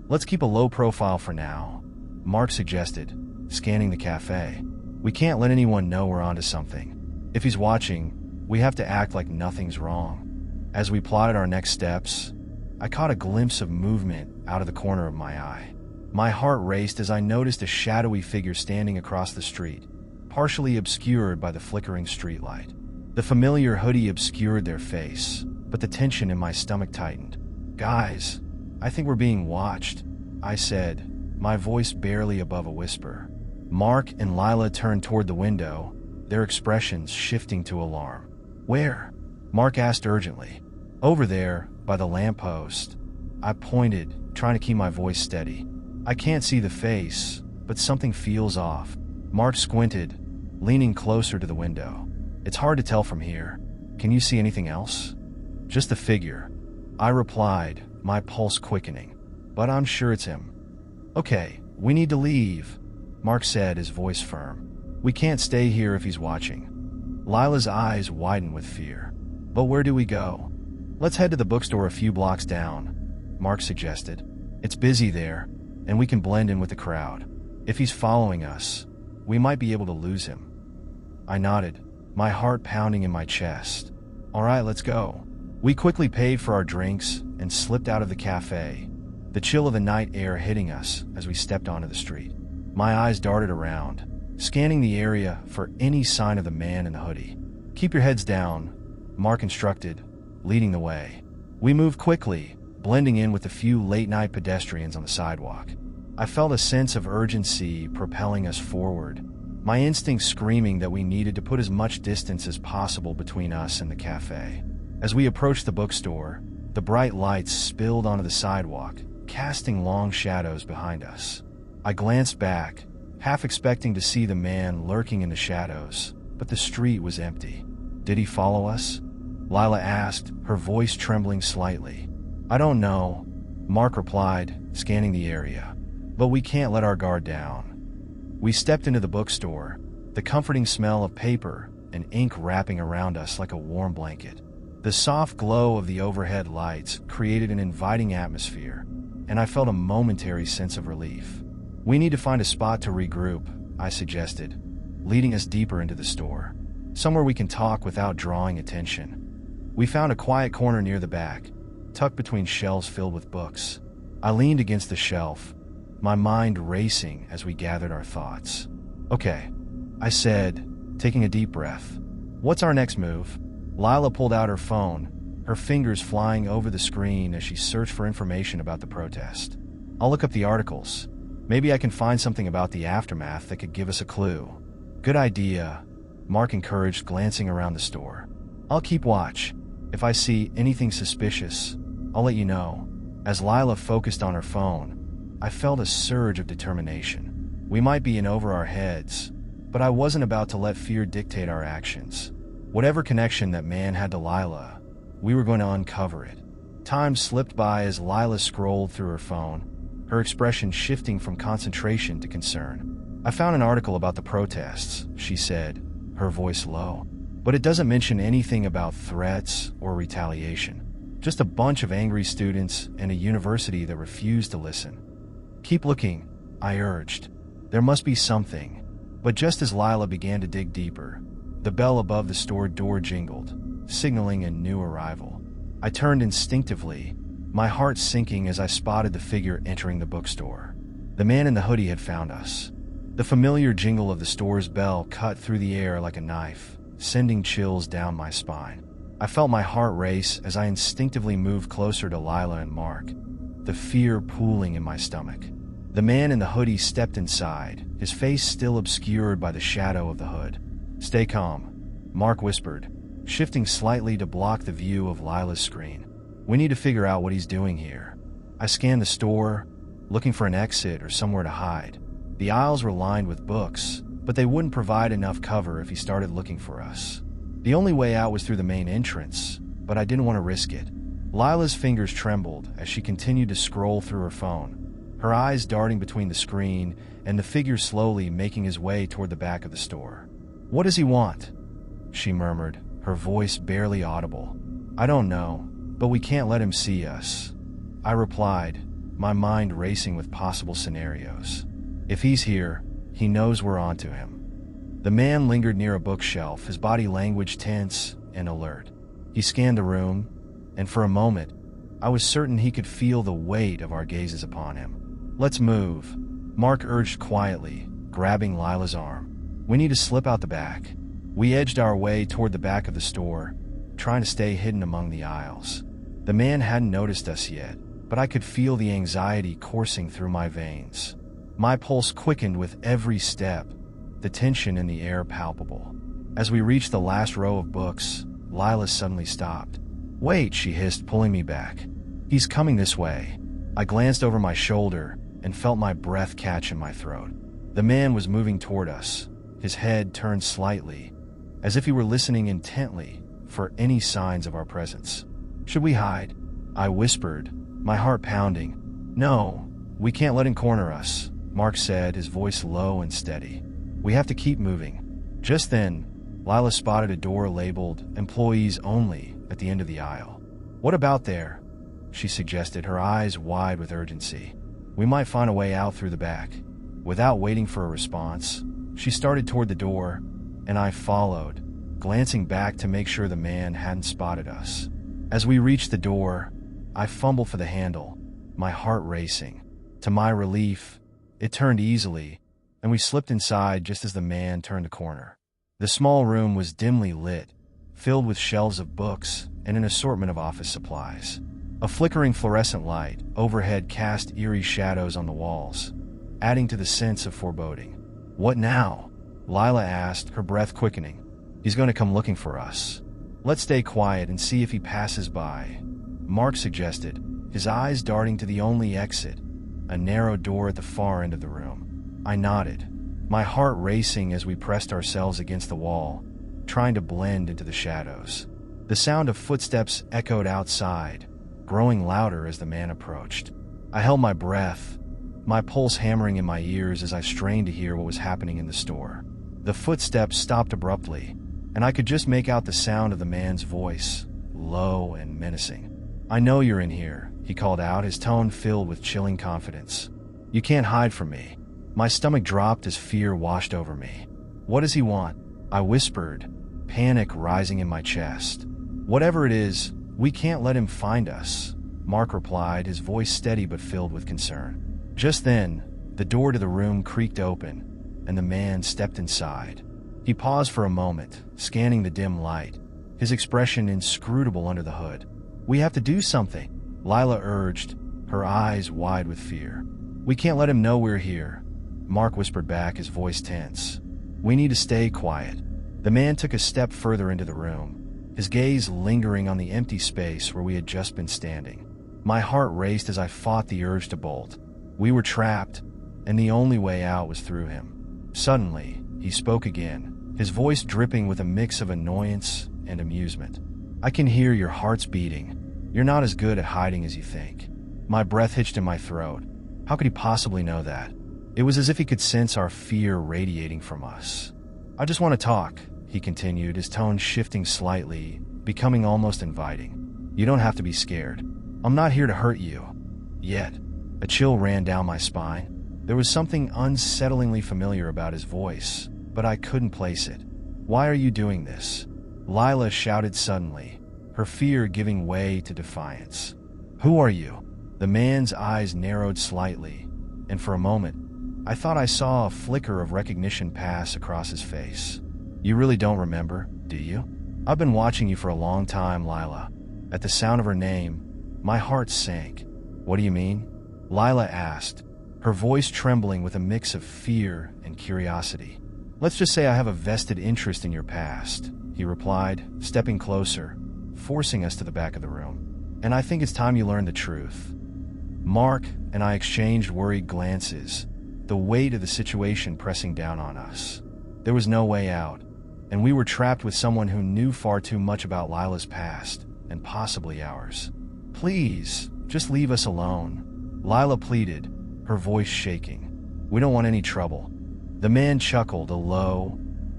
Let's keep a low profile for now, Mark suggested, scanning the cafe. We can't let anyone know we're onto something. If he's watching, we have to act like nothing's wrong. As we plotted our next steps, I caught a glimpse of movement out of the corner of my eye. My heart raced as I noticed a shadowy figure standing across the street, partially obscured by the flickering streetlight. The familiar hoodie obscured their face, but the tension in my stomach tightened. Guys, I think we're being watched, I said, my voice barely above a whisper. Mark and Lila turned toward the window, their expressions shifting to alarm. Where? Mark asked urgently. Over there, by the lamppost. I pointed, trying to keep my voice steady. I can't see the face, but something feels off. Mark squinted, leaning closer to the window. It's hard to tell from here. Can you see anything else? Just the figure, I replied, my pulse quickening. But I'm sure it's him. Okay, we need to leave, Mark said, his voice firm. We can't stay here if he's watching. Lila's eyes widened with fear. But where do we go? Let's head to the bookstore a few blocks down, Mark suggested. It's busy there, and we can blend in with the crowd. If he's following us, we might be able to lose him." I nodded, my heart pounding in my chest. "All right, let's go." We quickly paid for our drinks and slipped out of the cafe, the chill of the night air hitting us as we stepped onto the street. My eyes darted around, scanning the area for any sign of the man in the hoodie. "Keep your heads down," Mark instructed, leading the way. We moved quickly, blending in with the few late-night pedestrians on the sidewalk. I felt a sense of urgency propelling us forward, my instincts screaming that we needed to put as much distance as possible between us and the cafe. As we approached the bookstore, the bright lights spilled onto the sidewalk, casting long shadows behind us. I glanced back, half expecting to see the man lurking in the shadows, but the street was empty. "Did he follow us?" Lila asked, her voice trembling slightly. "I don't know," Mark replied, scanning the area. "But we can't let our guard down." We stepped into the bookstore, the comforting smell of paper and ink wrapping around us like a warm blanket. The soft glow of the overhead lights created an inviting atmosphere, and I felt a momentary sense of relief. "We need to find a spot to regroup," I suggested, leading us deeper into the store. "Somewhere we can talk without drawing attention." We found a quiet corner near the back, tucked between shelves filled with books. I leaned against the shelf, my mind racing as we gathered our thoughts. "Okay," I said, taking a deep breath. "What's our next move?" Lila pulled out her phone, her fingers flying over the screen as she searched for information about the protest. "I'll look up the articles. Maybe I can find something about the aftermath that could give us a clue." "Good idea," Mark encouraged, glancing around the store. "I'll keep watch. If I see anything suspicious, I'll let you know." As Lila focused on her phone, I felt a surge of determination. We might be in over our heads, but I wasn't about to let fear dictate our actions. Whatever connection that man had to Lila, we were going to uncover it. Time slipped by as Lila scrolled through her phone, her expression shifting from concentration to concern. "I found an article about the protests," she said, her voice low. "But it doesn't mention anything about threats or retaliation. Just a bunch of angry students and a university that refused to listen." "Keep looking," I urged. "There must be something." But just as Lila began to dig deeper, the bell above the store door jingled, signaling a new arrival. I turned instinctively, my heart sinking as I spotted the figure entering the bookstore. The man in the hoodie had found us. The familiar jingle of the store's bell cut through the air like a knife, sending chills down my spine. I felt my heart race as I instinctively moved closer to Lila and Mark, the fear pooling in my stomach. The man in the hoodie stepped inside, his face still obscured by the shadow of the hood. "Stay calm," Mark whispered, shifting slightly to block the view of Lila's screen. "We need to figure out what he's doing here." I scanned the store, looking for an exit or somewhere to hide. The aisles were lined with books, but they wouldn't provide enough cover if he started looking for us. The only way out was through the main entrance, but I didn't want to risk it. Lila's fingers trembled as she continued to scroll through her phone, her eyes darting between the screen and the figure slowly making his way toward the back of the store. "What does he want?" she murmured, her voice barely audible. "I don't know, but we can't let him see us," I replied, my mind racing with possible scenarios. "If he's here, he knows we're onto him." The man lingered near a bookshelf, his body language tense and alert. He scanned the room, and for a moment, I was certain he could feel the weight of our gazes upon him. "Let's move," Mark urged quietly, grabbing Lila's arm. "We need to slip out the back." We edged our way toward the back of the store, trying to stay hidden among the aisles. The man hadn't noticed us yet, but I could feel the anxiety coursing through my veins. My pulse quickened with every step, the tension in the air palpable. As we reached the last row of books, Lila suddenly stopped. "Wait," she hissed, pulling me back. "He's coming this way." I glanced over my shoulder and felt my breath catch in my throat. The man was moving toward us, his head turned slightly, as if he were listening intently for any signs of our presence. "Should we hide?" I whispered, my heart pounding. "No, we can't let him corner us," Mark said, his voice low and steady. "We have to keep moving." Just then, Lila spotted a door labeled "Employees Only" at the end of the aisle. "What about there?" she suggested, her eyes wide with urgency. We might find a way out through the back." Without waiting for a response, she started toward the door, and I followed, glancing back to make sure the man hadn't spotted us. As we reached the door, I fumbled for the handle, my heart racing. To my relief, it turned easily, and we slipped inside just as the man turned the corner. The small room was dimly lit, filled with shelves of books and an assortment of office supplies. A flickering fluorescent light overhead cast eerie shadows on the walls, adding to the sense of foreboding. "What now?" Lila asked, her breath quickening. "He's going to come looking for us. Let's stay quiet and see if he passes by," Mark suggested, his eyes darting to the only exit, a narrow door at the far end of the room. I nodded, my heart racing as we pressed ourselves against the wall, trying to blend into the shadows. The sound of footsteps echoed outside, growing louder as the man approached. I held my breath, my pulse hammering in my ears as I strained to hear what was happening in the store. The footsteps stopped abruptly, and I could just make out the sound of the man's voice, low and menacing. "I know you're in here," he called out, his tone filled with chilling confidence. "You can't hide from me." My stomach dropped as fear washed over me. "What does he want?" I whispered, panic rising in my chest. "Whatever it is, we can't let him find us," Mark replied, his voice steady but filled with concern. Just then, the door to the room creaked open, and the man stepped inside. He paused for a moment, scanning the dim light, his expression inscrutable under the hood. "We have to do something," Lila urged, her eyes wide with fear. "We can't let him know we're here," Mark whispered back, his voice tense. "We need to stay quiet." The man took a step further into the room, his gaze lingering on the empty space where we had just been standing. My heart raced as I fought the urge to bolt. We were trapped, and the only way out was through him. Suddenly, he spoke again, his voice dripping with a mix of annoyance and amusement. "I can hear your heart's beating. You're not as good at hiding as you think." My breath hitched in my throat. How could he possibly know that? It was as if he could sense our fear radiating from us. "I just want to talk," he continued, his tone shifting slightly, becoming almost inviting. "You don't have to be scared. I'm not here to hurt you." Yet, a chill ran down my spine. There was something unsettlingly familiar about his voice, but I couldn't place it. "Why are you doing this?" Lila shouted suddenly, her fear giving way to defiance. "Who are you?" The man's eyes narrowed slightly, and for a moment, I thought I saw a flicker of recognition pass across his face. "You really don't remember, do you? I've been watching you for a long time, Lila." At the sound of her name, my heart sank. "What do you mean?" Lila asked, her voice trembling with a mix of fear and curiosity. "Let's just say I have a vested interest in your past," he replied, stepping closer, forcing us to the back of the room. "And I think it's time you learned the truth." Mark and I exchanged worried glances, the weight of the situation pressing down on us. There was no way out, and we were trapped with someone who knew far too much about Lila's past, and possibly ours. "Please, just leave us alone," Lila pleaded, her voice shaking. "We don't want any trouble." The man chuckled, a low,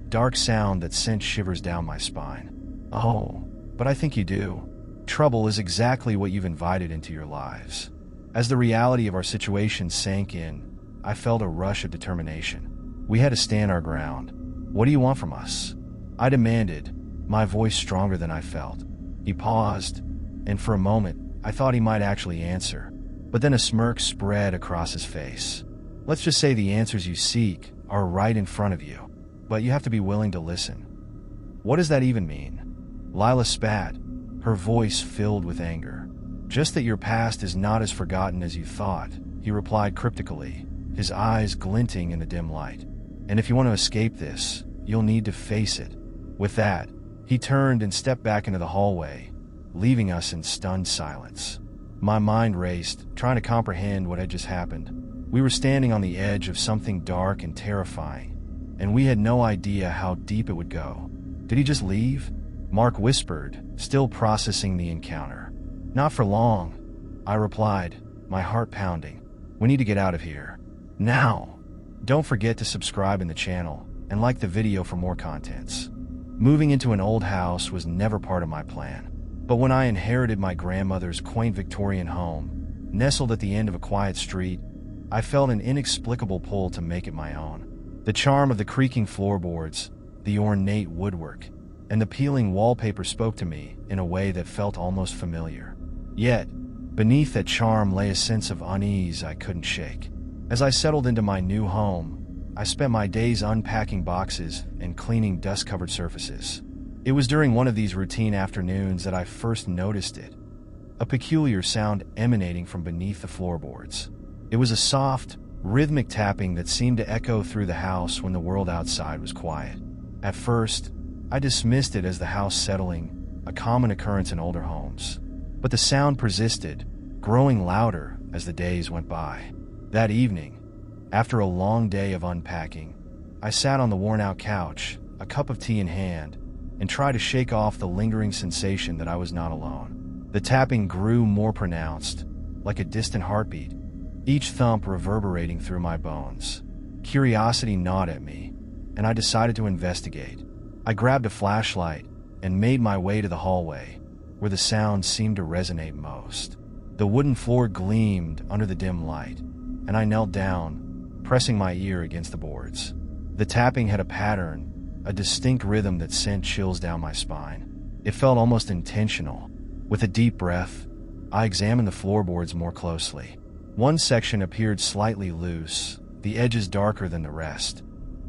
dark sound that sent shivers down my spine. "Oh, but I think you do. Trouble is exactly what you've invited into your lives." As the reality of our situation sank in, I felt a rush of determination. We had to stand our ground. "What do you want from us?" I demanded, my voice stronger than I felt. He paused, and for a moment, I thought he might actually answer. But then a smirk spread across his face. "Let's just say the answers you seek are right in front of you, but you have to be willing to listen." "What does that even mean?" Lila spat, her voice filled with anger. "Just that your past is not as forgotten as you thought," he replied cryptically, his eyes glinting in the dim light. "And if you want to escape this, you'll need to face it." With that, he turned and stepped back into the hallway, leaving us in stunned silence. My mind raced, trying to comprehend what had just happened. We were standing on the edge of something dark and terrifying, and we had no idea how deep it would go. "Did he just leave?" Mark whispered, still processing the encounter. "Not for long," I replied, my heart pounding. "We need to get out of here. Now!" Don't forget to subscribe in the channel and like the video for more contents. Moving into an old house was never part of my plan. But when I inherited my grandmother's quaint Victorian home, nestled at the end of a quiet street, I felt an inexplicable pull to make it my own. The charm of the creaking floorboards, the ornate woodwork, and the peeling wallpaper spoke to me in a way that felt almost familiar. Yet, beneath that charm lay a sense of unease I couldn't shake. As I settled into my new home, I spent my days unpacking boxes and cleaning dust-covered surfaces. It was during one of these routine afternoons that I first noticed it, a peculiar sound emanating from beneath the floorboards. It was a soft, rhythmic tapping that seemed to echo through the house when the world outside was quiet. At first, I dismissed it as the house settling, a common occurrence in older homes. But the sound persisted, growing louder as the days went by. That evening, after a long day of unpacking, I sat on the worn-out couch, a cup of tea in hand, and tried to shake off the lingering sensation that I was not alone. The tapping grew more pronounced, like a distant heartbeat, each thump reverberating through my bones. Curiosity gnawed at me, and I decided to investigate. I grabbed a flashlight and made my way to the hallway, where the sound seemed to resonate most. The wooden floor gleamed under the dim light, and I knelt down, pressing my ear against the boards. The tapping had a pattern, a distinct rhythm that sent chills down my spine. It felt almost intentional. With a deep breath, I examined the floorboards more closely. One section appeared slightly loose, the edges darker than the rest,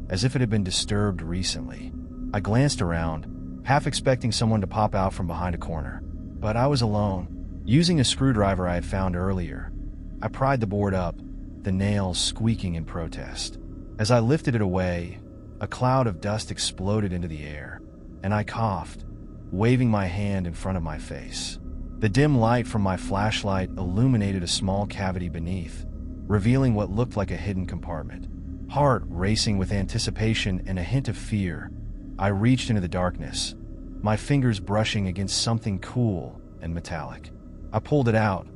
as if it had been disturbed recently. I glanced around, half expecting someone to pop out from behind a corner, but I was alone. Using a screwdriver I had found earlier, I pried the board up, the nails squeaking in protest. As I lifted it away, a cloud of dust exploded into the air, and I coughed, waving my hand in front of my face. The dim light from my flashlight illuminated a small cavity beneath, revealing what looked like a hidden compartment. Heart racing with anticipation and a hint of fear, I reached into the darkness, my fingers brushing against something cool and metallic. I pulled it out,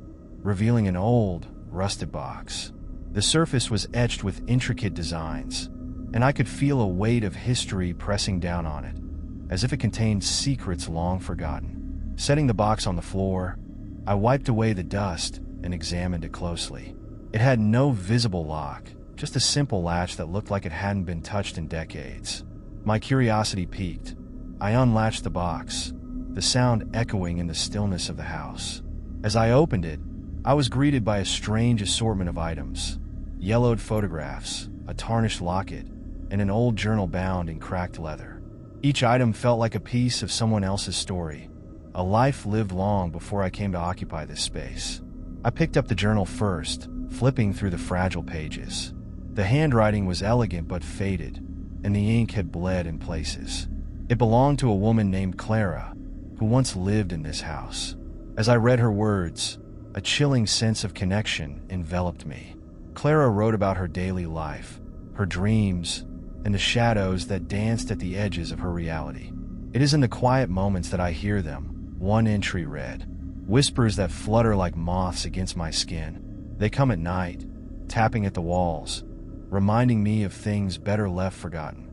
revealing an old, rusted box. The surface was etched with intricate designs, and I could feel a weight of history pressing down on it, as if it contained secrets long forgotten. Setting the box on the floor, I wiped away the dust and examined it closely. It had no visible lock, just a simple latch that looked like it hadn't been touched in decades. My curiosity piqued. I unlatched the box, the sound echoing in the stillness of the house. As I opened it, I was greeted by a strange assortment of items: yellowed photographs, a tarnished locket, and an old journal bound in cracked leather. Each item felt like a piece of someone else's story, a life lived long before I came to occupy this space. I picked up the journal first, flipping through the fragile pages. The handwriting was elegant but faded, and the ink had bled in places. It belonged to a woman named Clara, who once lived in this house. As I read her words, a chilling sense of connection enveloped me. Clara wrote about her daily life, her dreams, and the shadows that danced at the edges of her reality. "It is in the quiet moments that I hear them," one entry read. "Whispers that flutter like moths against my skin. They come at night, tapping at the walls, reminding me of things better left forgotten."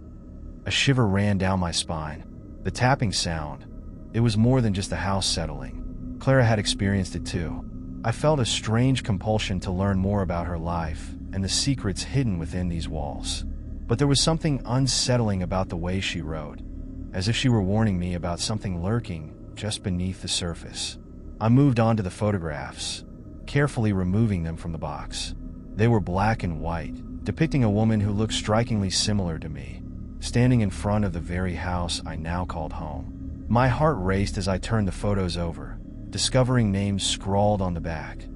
A shiver ran down my spine. The tapping sound, it was more than just the house settling. Clara had experienced it too. I felt a strange compulsion to learn more about her life and the secrets hidden within these walls. But there was something unsettling about the way she wrote, as if she were warning me about something lurking just beneath the surface. I moved on to the photographs, carefully removing them from the box. They were black and white, depicting a woman who looked strikingly similar to me, standing in front of the very house I now called home. My heart raced as I turned the photos over, discovering names scrawled on the back: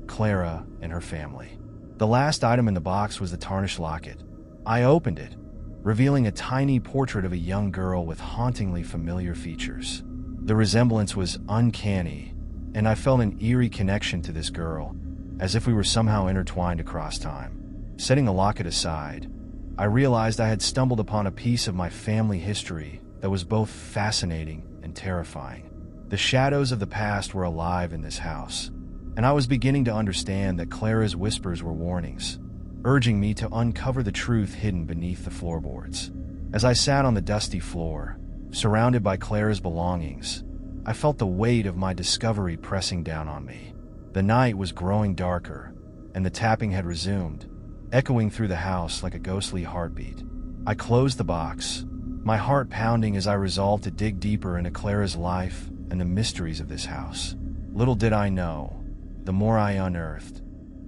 Clara and her family. The last item in the box was the tarnished locket. I opened it, revealing a tiny portrait of a young girl with hauntingly familiar features. The resemblance was uncanny, and I felt an eerie connection to this girl, as if we were somehow intertwined across time. Setting the locket aside, I realized I had stumbled upon a piece of my family history that was both fascinating and terrifying. The shadows of the past were alive in this house, and I was beginning to understand that Clara's whispers were warnings, urging me to uncover the truth hidden beneath the floorboards. As I sat on the dusty floor, surrounded by Clara's belongings, I felt the weight of my discovery pressing down on me. The night was growing darker, and the tapping had resumed, echoing through the house like a ghostly heartbeat. I closed the box, my heart pounding as I resolved to dig deeper into Clara's life and the mysteries of this house. Little did I know, the more I unearthed,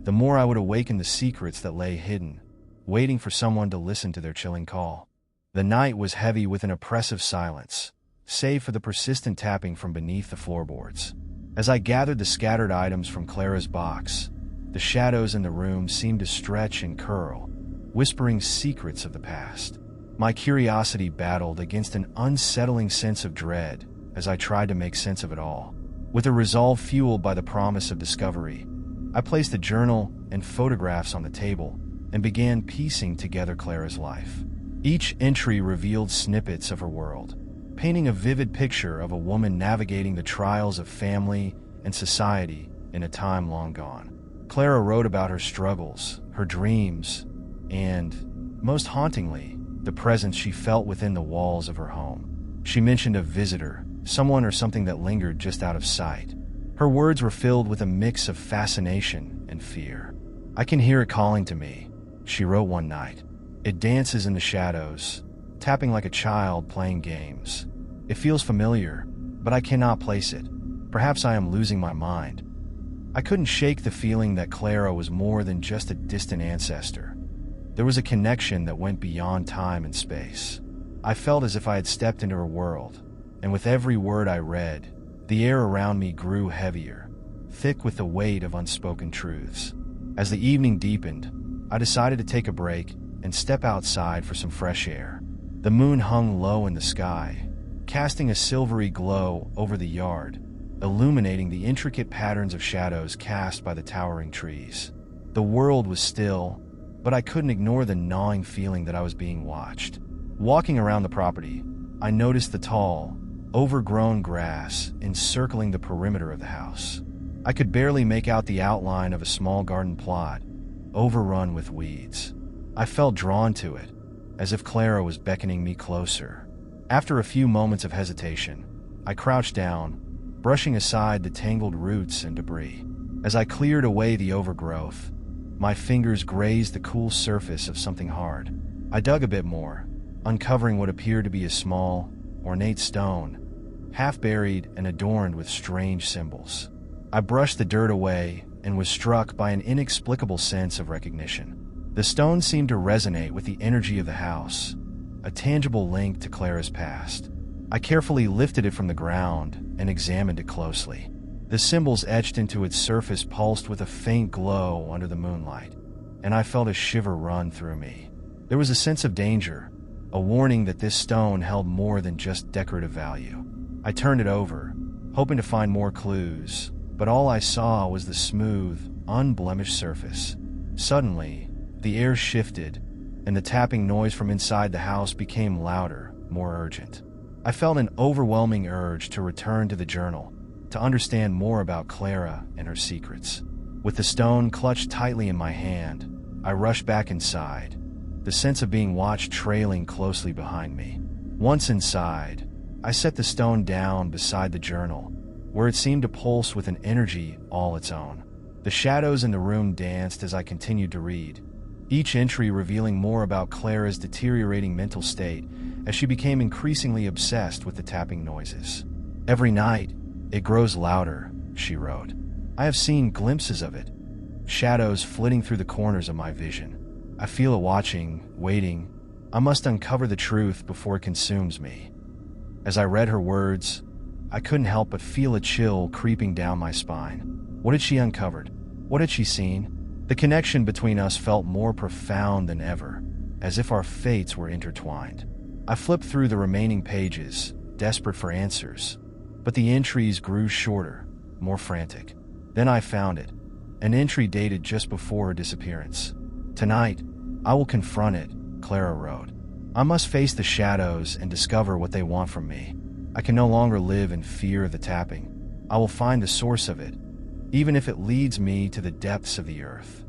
the more I would awaken the secrets that lay hidden, waiting for someone to listen to their chilling call. The night was heavy with an oppressive silence, save for the persistent tapping from beneath the floorboards. As I gathered the scattered items from Clara's box, the shadows in the room seemed to stretch and curl, whispering secrets of the past. My curiosity battled against an unsettling sense of dread as I tried to make sense of it all. With a resolve fueled by the promise of discovery, I placed the journal and photographs on the table and began piecing together Clara's life. Each entry revealed snippets of her world, painting a vivid picture of a woman navigating the trials of family and society in a time long gone. Clara wrote about her struggles, her dreams, and, most hauntingly, the presence she felt within the walls of her home. She mentioned a visitor, someone or something that lingered just out of sight. Her words were filled with a mix of fascination and fear. "I can hear it calling to me," she wrote one night. "It dances in the shadows, tapping like a child playing games. It feels familiar, but I cannot place it. Perhaps I am losing my mind." I couldn't shake the feeling that Clara was more than just a distant ancestor. There was a connection that went beyond time and space. I felt as if I had stepped into her world, and with every word I read, the air around me grew heavier, thick with the weight of unspoken truths. As the evening deepened, I decided to take a break and step outside for some fresh air. The moon hung low in the sky, casting a silvery glow over the yard, illuminating the intricate patterns of shadows cast by the towering trees. The world was still, but I couldn't ignore the gnawing feeling that I was being watched. Walking around the property, I noticed the tall, overgrown grass encircling the perimeter of the house. I could barely make out the outline of a small garden plot, overrun with weeds. I felt drawn to it, as if Clara was beckoning me closer. After a few moments of hesitation, I crouched down, brushing aside the tangled roots and debris. As I cleared away the overgrowth, my fingers grazed the cool surface of something hard. I dug a bit more, uncovering what appeared to be a small, ornate stone, half buried and adorned with strange symbols. I brushed the dirt away and was struck by an inexplicable sense of recognition. The stone seemed to resonate with the energy of the house, a tangible link to Clara's past. I carefully lifted it from the ground and examined it closely. The symbols etched into its surface pulsed with a faint glow under the moonlight, and I felt a shiver run through me. There was a sense of danger, a warning that this stone held more than just decorative value. I turned it over, hoping to find more clues, but all I saw was the smooth, unblemished surface. Suddenly, the air shifted, and the tapping noise from inside the house became louder, more urgent. I felt an overwhelming urge to return to the journal, to understand more about Clara and her secrets. With the stone clutched tightly in my hand, I rushed back inside, the sense of being watched trailing closely behind me. Once inside, I set the stone down beside the journal, where it seemed to pulse with an energy all its own. The shadows in the room danced as I continued to read, each entry revealing more about Clara's deteriorating mental state as she became increasingly obsessed with the tapping noises. "Every night, it grows louder," she wrote. "I have seen glimpses of it, shadows flitting through the corners of my vision. I feel it watching, waiting. I must uncover the truth before it consumes me." As I read her words, I couldn't help but feel a chill creeping down my spine. What had she uncovered? What had she seen? The connection between us felt more profound than ever, as if our fates were intertwined. I flipped through the remaining pages, desperate for answers, but the entries grew shorter, more frantic. Then I found it, an entry dated just before her disappearance. "Tonight, I will confront it," Clara wrote. "I must face the shadows and discover what they want from me. I can no longer live in fear of the tapping. I will find the source of it, even if it leads me to the depths of the earth."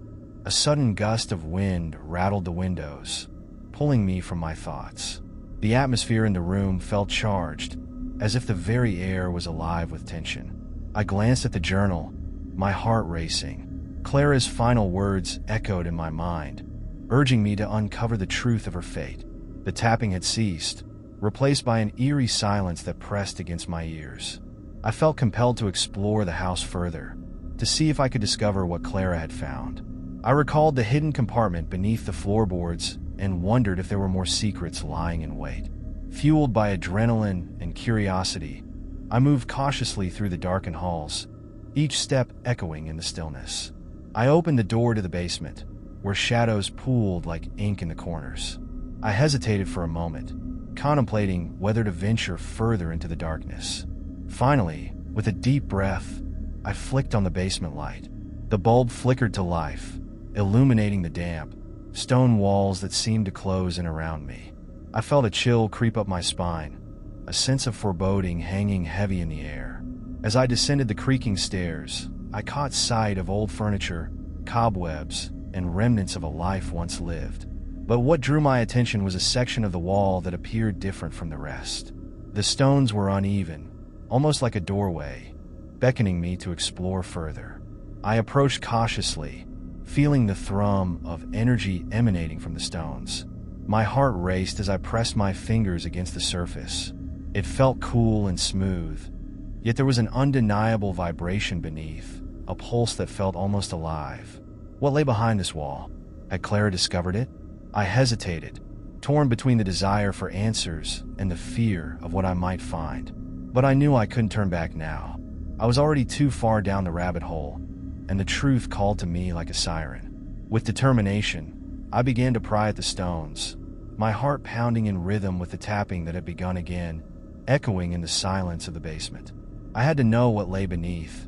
A sudden gust of wind rattled the windows, pulling me from my thoughts. The atmosphere in the room felt charged, as if the very air was alive with tension. I glanced at the journal, my heart racing. Clara's final words echoed in my mind, urging me to uncover the truth of her fate. The tapping had ceased, replaced by an eerie silence that pressed against my ears. I felt compelled to explore the house further, to see if I could discover what Clara had found. I recalled the hidden compartment beneath the floorboards and wondered if there were more secrets lying in wait. Fueled by adrenaline and curiosity, I moved cautiously through the darkened halls, each step echoing in the stillness. I opened the door to the basement, where shadows pooled like ink in the corners. I hesitated for a moment, contemplating whether to venture further into the darkness. Finally, with a deep breath, I flicked on the basement light. The bulb flickered to life, illuminating the damp, stone walls that seemed to close in around me. I felt a chill creep up my spine, a sense of foreboding hanging heavy in the air. As I descended the creaking stairs, I caught sight of old furniture, cobwebs, and remnants of a life once lived. But what drew my attention was a section of the wall that appeared different from the rest. The stones were uneven, almost like a doorway, beckoning me to explore further. I approached cautiously, feeling the thrum of energy emanating from the stones. My heart raced as I pressed my fingers against the surface. It felt cool and smooth, yet there was an undeniable vibration beneath, a pulse that felt almost alive. What lay behind this wall? Had Clara discovered it? I hesitated, torn between the desire for answers and the fear of what I might find. But I knew I couldn't turn back now. I was already too far down the rabbit hole, and the truth called to me like a siren. With determination, I began to pry at the stones, my heart pounding in rhythm with the tapping that had begun again, echoing in the silence of the basement. I had to know what lay beneath,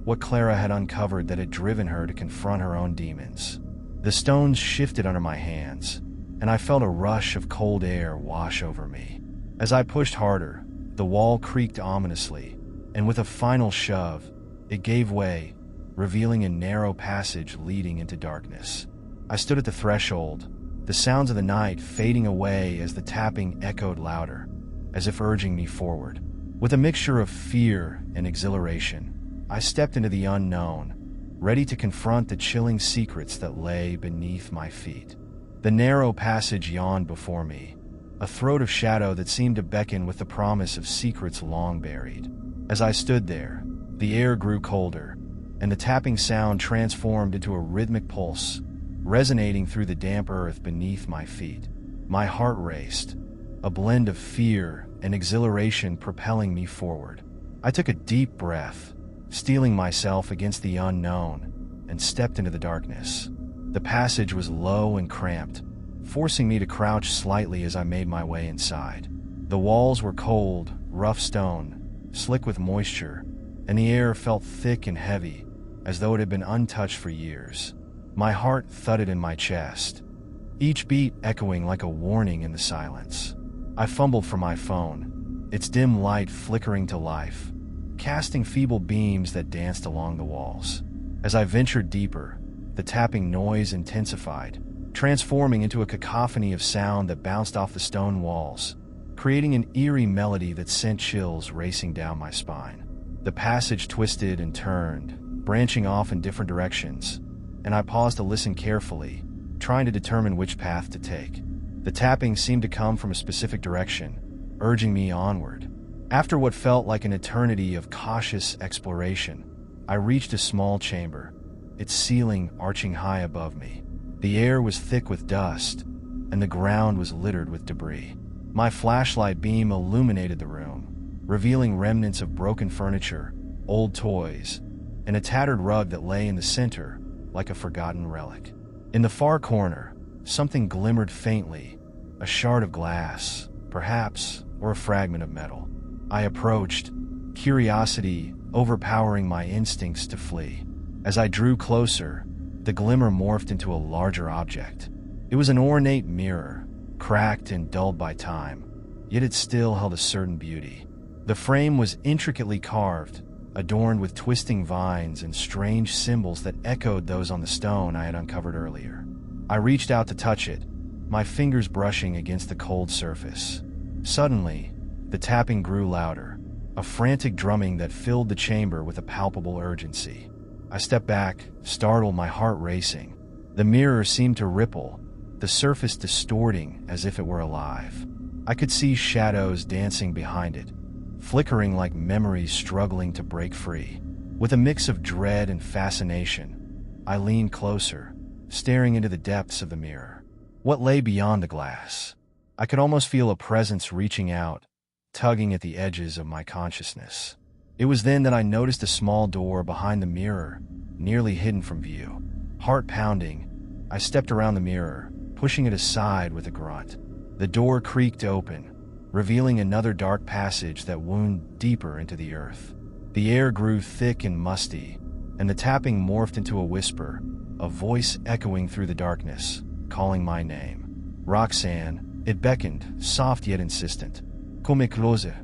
what Clara had uncovered that had driven her to confront her own demons. The stones shifted under my hands, and I felt a rush of cold air wash over me. As I pushed harder, the wall creaked ominously, and with a final shove, it gave way, revealing a narrow passage leading into darkness. I stood at the threshold, the sounds of the night fading away as the tapping echoed louder, as if urging me forward. With a mixture of fear and exhilaration, I stepped into the unknown, ready to confront the chilling secrets that lay beneath my feet. The narrow passage yawned before me, a throat of shadow that seemed to beckon with the promise of secrets long buried. As I stood there, the air grew colder, and the tapping sound transformed into a rhythmic pulse, resonating through the damp earth beneath my feet. My heart raced, a blend of fear and exhilaration propelling me forward. I took a deep breath, steeling myself against the unknown, and stepped into the darkness. The passage was low and cramped, forcing me to crouch slightly as I made my way inside. The walls were cold, rough stone, slick with moisture, and the air felt thick and heavy, as though it had been untouched for years. My heart thudded in my chest, each beat echoing like a warning in the silence. I fumbled for my phone, its dim light flickering to life, casting feeble beams that danced along the walls. As I ventured deeper, the tapping noise intensified, transforming into a cacophony of sound that bounced off the stone walls, creating an eerie melody that sent chills racing down my spine. The passage twisted and turned, branching off in different directions, and I paused to listen carefully, trying to determine which path to take. The tapping seemed to come from a specific direction, urging me onward. After what felt like an eternity of cautious exploration, I reached a small chamber, its ceiling arching high above me. The air was thick with dust, and the ground was littered with debris. My flashlight beam illuminated the room, revealing remnants of broken furniture, old toys, and a tattered rug that lay in the center like a forgotten relic. In the far corner, something glimmered faintly, a shard of glass, perhaps, or a fragment of metal. I approached, curiosity overpowering my instincts to flee. As I drew closer, the glimmer morphed into a larger object. It was an ornate mirror, cracked and dulled by time, yet it still held a certain beauty. The frame was intricately carved, adorned with twisting vines and strange symbols that echoed those on the stone I had uncovered earlier. I reached out to touch it, my fingers brushing against the cold surface. Suddenly, the tapping grew louder, a frantic drumming that filled the chamber with a palpable urgency. I stepped back, startled, my heart racing. The mirror seemed to ripple, the surface distorting as if it were alive. I could see shadows dancing behind it, flickering like memories struggling to break free. With a mix of dread and fascination, I leaned closer, staring into the depths of the mirror. What lay beyond the glass? I could almost feel a presence reaching out, tugging at the edges of my consciousness. It was then that I noticed a small door behind the mirror, nearly hidden from view. Heart pounding, I stepped around the mirror, pushing it aside with a grunt. The door creaked open, revealing another dark passage that wound deeper into the earth. The air grew thick and musty, and the tapping morphed into a whisper, a voice echoing through the darkness, calling my name. Roxanne, it beckoned, soft yet insistent. Come closer.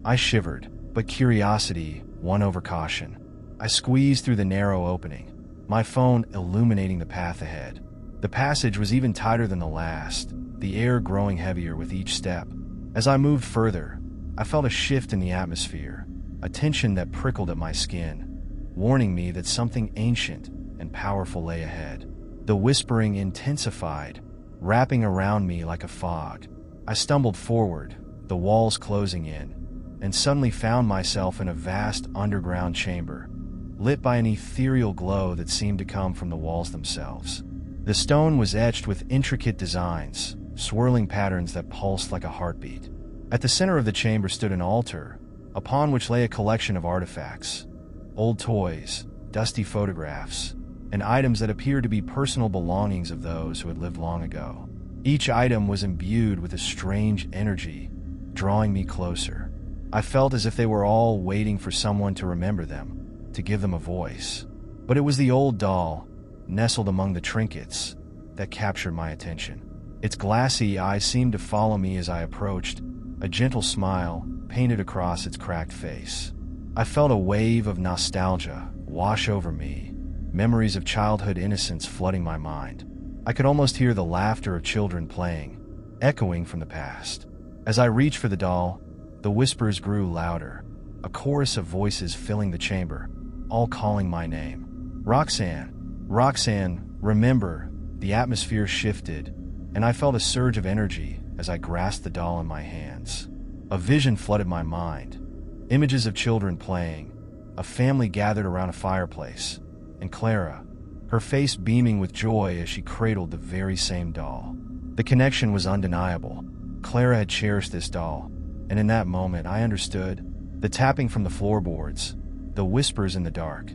I shivered, but curiosity won over caution. I squeezed through the narrow opening, my phone illuminating the path ahead. The passage was even tighter than the last, the air growing heavier with each step. As I moved further, I felt a shift in the atmosphere, a tension that prickled at my skin, warning me that something ancient and powerful lay ahead. The whispering intensified, wrapping around me like a fog. I stumbled forward, the walls closing in, and suddenly found myself in a vast underground chamber, lit by an ethereal glow that seemed to come from the walls themselves. The stone was etched with intricate designs, swirling patterns that pulsed like a heartbeat. At the center of the chamber stood an altar, upon which lay a collection of artifacts, old toys, dusty photographs, and items that appeared to be personal belongings of those who had lived long ago. Each item was imbued with a strange energy, drawing me closer. I felt as if they were all waiting for someone to remember them, to give them a voice. But it was the old doll, nestled among the trinkets, that captured my attention. Its glassy eyes seemed to follow me as I approached, a gentle smile painted across its cracked face. I felt a wave of nostalgia wash over me, memories of childhood innocence flooding my mind. I could almost hear the laughter of children playing, echoing from the past. As I reached for the doll, the whispers grew louder, a chorus of voices filling the chamber, all calling my name. Roxanne, Roxanne, remember. The atmosphere shifted, and I felt a surge of energy as I grasped the doll in my hands. A vision flooded my mind. Images of children playing, a family gathered around a fireplace, and Clara, her face beaming with joy as she cradled the very same doll. The connection was undeniable. Clara had cherished this doll, and in that moment I understood. The tapping from the floorboards, the whispers in the dark,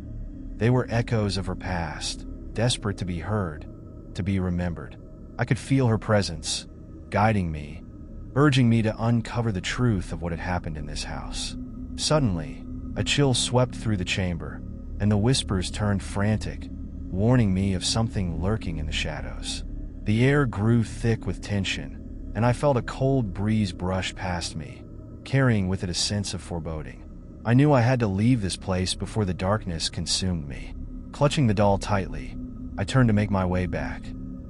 they were echoes of her past, desperate to be heard, to be remembered. I could feel her presence, guiding me, urging me to uncover the truth of what had happened in this house. Suddenly, a chill swept through the chamber, and the whispers turned frantic, warning me of something lurking in the shadows. The air grew thick with tension, and I felt a cold breeze brush past me, carrying with it a sense of foreboding. I knew I had to leave this place before the darkness consumed me. Clutching the doll tightly, I turned to make my way back.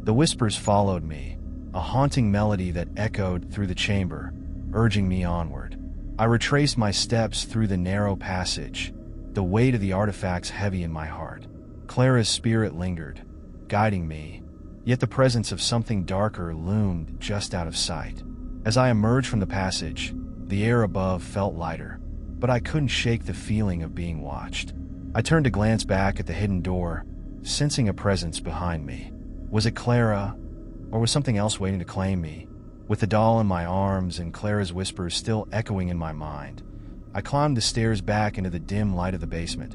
The whispers followed me, a haunting melody that echoed through the chamber, urging me onward. I retraced my steps through the narrow passage, the weight of the artifacts heavy in my heart. Clara's spirit lingered, guiding me, yet the presence of something darker loomed just out of sight. As I emerged from the passage, the air above felt lighter, but I couldn't shake the feeling of being watched. I turned to glance back at the hidden door, sensing a presence behind me. Was it Clara, or was something else waiting to claim me? With the doll in my arms and Clara's whispers still echoing in my mind, I climbed the stairs back into the dim light of the basement,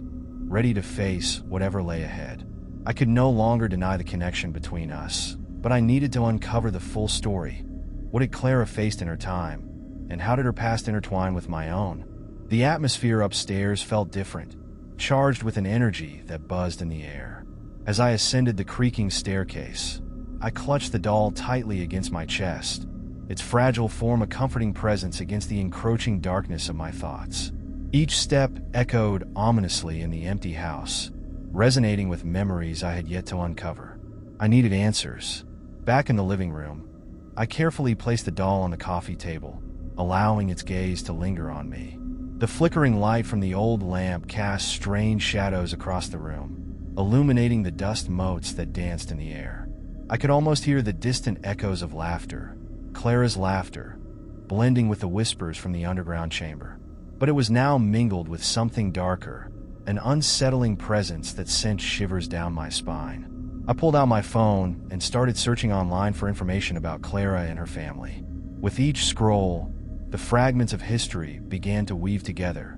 ready to face whatever lay ahead. I could no longer deny the connection between us, but I needed to uncover the full story. What had Clara faced in her time, and how did her past intertwine with my own? The atmosphere upstairs felt different, charged with an energy that buzzed in the air. As I ascended the creaking staircase, I clutched the doll tightly against my chest, its fragile form a comforting presence against the encroaching darkness of my thoughts. Each step echoed ominously in the empty house, resonating with memories I had yet to uncover. I needed answers. Back in the living room, I carefully placed the doll on the coffee table, allowing its gaze to linger on me. The flickering light from the old lamp cast strange shadows across the room, illuminating the dust motes that danced in the air. I could almost hear the distant echoes of laughter, Clara's laughter, blending with the whispers from the underground chamber. But it was now mingled with something darker, an unsettling presence that sent shivers down my spine. I pulled out my phone and started searching online for information about Clara and her family. With each scroll, the fragments of history began to weave together,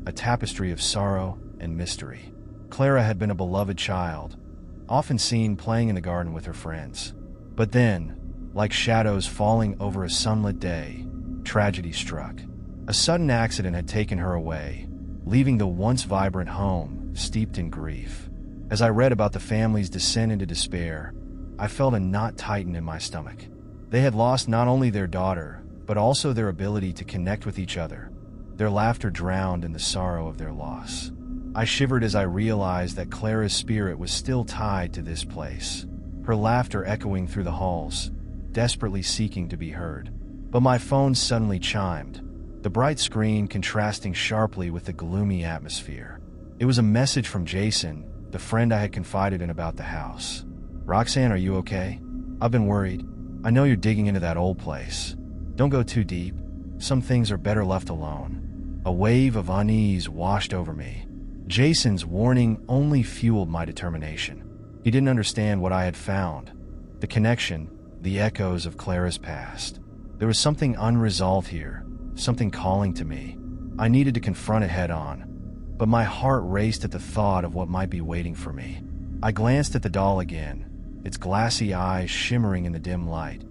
a tapestry of sorrow and mystery. Clara had been a beloved child, often seen playing in the garden with her friends. But then, like shadows falling over a sunlit day, tragedy struck. A sudden accident had taken her away, leaving the once vibrant home steeped in grief. As I read about the family's descent into despair, I felt a knot tighten in my stomach. They had lost not only their daughter, but also their ability to connect with each other, their laughter drowned in the sorrow of their loss. I shivered as I realized that Clara's spirit was still tied to this place, her laughter echoing through the halls, desperately seeking to be heard. But my phone suddenly chimed, the bright screen contrasting sharply with the gloomy atmosphere. It was a message from Jason, the friend I had confided in about the house. "Roxanne, are you okay? I've been worried. I know you're digging into that old place. Don't go too deep. Some things are better left alone." A wave of unease washed over me. Jason's warning only fueled my determination. He didn't understand what I had found, the connection, the echoes of Clara's past. There was something unresolved here, something calling to me. I needed to confront it head-on, but my heart raced at the thought of what might be waiting for me. I glanced at the doll again, its glassy eyes shimmering in the dim light,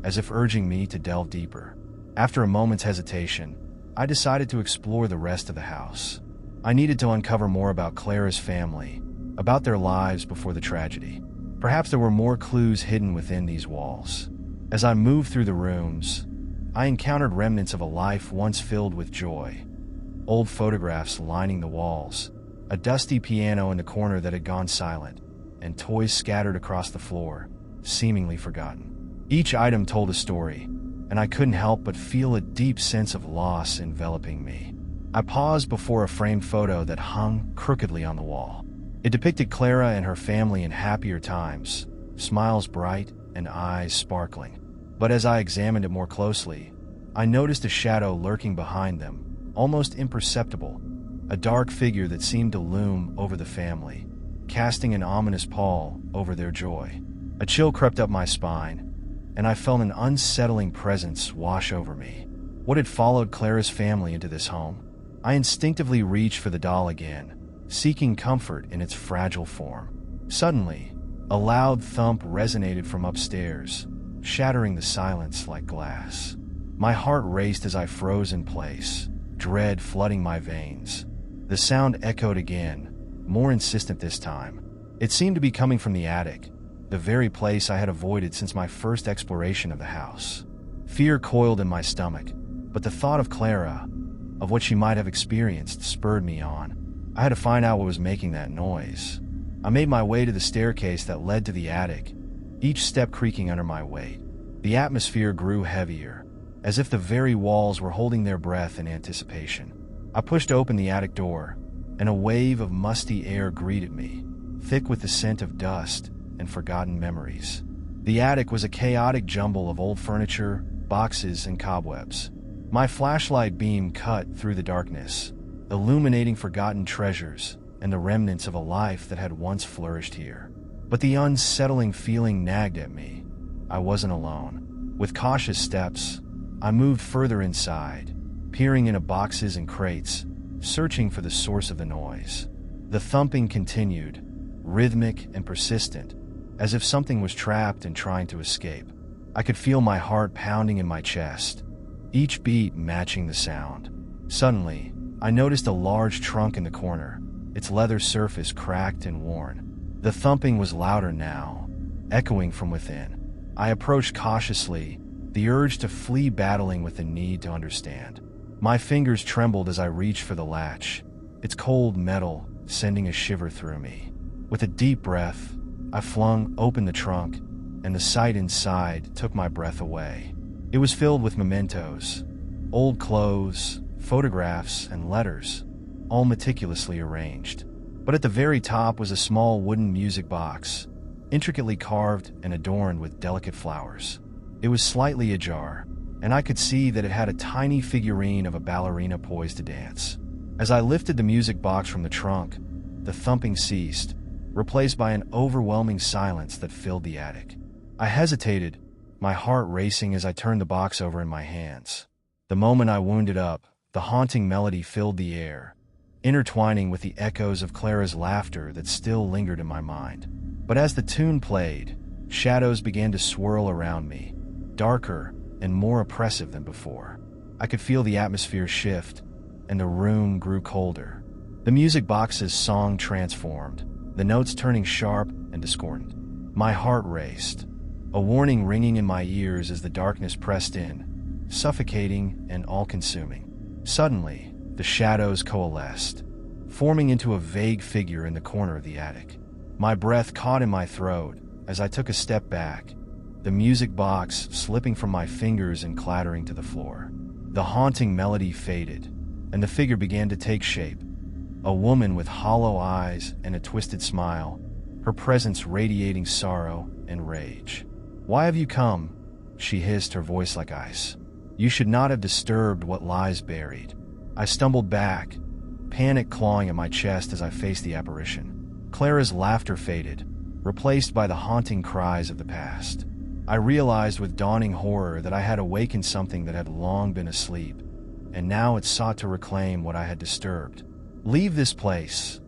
as if urging me to delve deeper. After a moment's hesitation, I decided to explore the rest of the house. I needed to uncover more about Clara's family, about their lives before the tragedy. Perhaps there were more clues hidden within these walls. As I moved through the rooms, I encountered remnants of a life once filled with joy. Old photographs lining the walls, a dusty piano in the corner that had gone silent, and toys scattered across the floor, seemingly forgotten. Each item told a story, and I couldn't help but feel a deep sense of loss enveloping me. I paused before a framed photo that hung crookedly on the wall. It depicted Clara and her family in happier times, smiles bright and eyes sparkling. But as I examined it more closely, I noticed a shadow lurking behind them, almost imperceptible, a dark figure that seemed to loom over the family, casting an ominous pall over their joy. A chill crept up my spine, and I felt an unsettling presence wash over me. What had followed Clara's family into this home? I instinctively reached for the doll again, seeking comfort in its fragile form. Suddenly, a loud thump resonated from upstairs, shattering the silence like glass. My heart raced as I froze in place, dread flooding my veins. The sound echoed again, more insistent this time. It seemed to be coming from the attic, the very place I had avoided since my first exploration of the house. Fear coiled in my stomach, but the thought of Clara, of what she might have experienced, spurred me on. I had to find out what was making that noise. I made my way to the staircase that led to the attic, each step creaking under my weight. The atmosphere grew heavier, as if the very walls were holding their breath in anticipation. I pushed open the attic door, and a wave of musty air greeted me, thick with the scent of dust and forgotten memories. The attic was a chaotic jumble of old furniture, boxes, and cobwebs. My flashlight beam cut through the darkness, illuminating forgotten treasures and the remnants of a life that had once flourished here. But the unsettling feeling nagged at me. I wasn't alone. With cautious steps, I moved further inside, peering into boxes and crates, searching for the source of the noise. The thumping continued, rhythmic and persistent, as if something was trapped and trying to escape. I could feel my heart pounding in my chest, each beat matching the sound. Suddenly, I noticed a large trunk in the corner, its leather surface cracked and worn. The thumping was louder now, echoing from within. I approached cautiously, the urge to flee battling with the need to understand. My fingers trembled as I reached for the latch, its cold metal sending a shiver through me. With a deep breath, I flung open the trunk, and the sight inside took my breath away. It was filled with mementos, old clothes, photographs, and letters, all meticulously arranged. But at the very top was a small wooden music box, intricately carved and adorned with delicate flowers. It was slightly ajar, and I could see that it had a tiny figurine of a ballerina poised to dance. As I lifted the music box from the trunk, the thumping ceased, replaced by an overwhelming silence that filled the attic. I hesitated, my heart racing as I turned the box over in my hands. The moment I wound it up, the haunting melody filled the air, intertwining with the echoes of Clara's laughter that still lingered in my mind. But as the tune played, shadows began to swirl around me, darker and more oppressive than before. I could feel the atmosphere shift, and the room grew colder. The music box's song transformed, the notes turning sharp and discordant. My heart raced, a warning ringing in my ears as the darkness pressed in, suffocating and all-consuming. Suddenly, the shadows coalesced, forming into a vague figure in the corner of the attic. My breath caught in my throat as I took a step back, the music box slipping from my fingers and clattering to the floor. The haunting melody faded, and the figure began to take shape. A woman with hollow eyes and a twisted smile, her presence radiating sorrow and rage. "Why have you come?" she hissed, her voice like ice. "You should not have disturbed what lies buried." I stumbled back, panic clawing at my chest as I faced the apparition. Clara's laughter faded, replaced by the haunting cries of the past. I realized with dawning horror that I had awakened something that had long been asleep, and now it sought to reclaim what I had disturbed. "Leave this place,"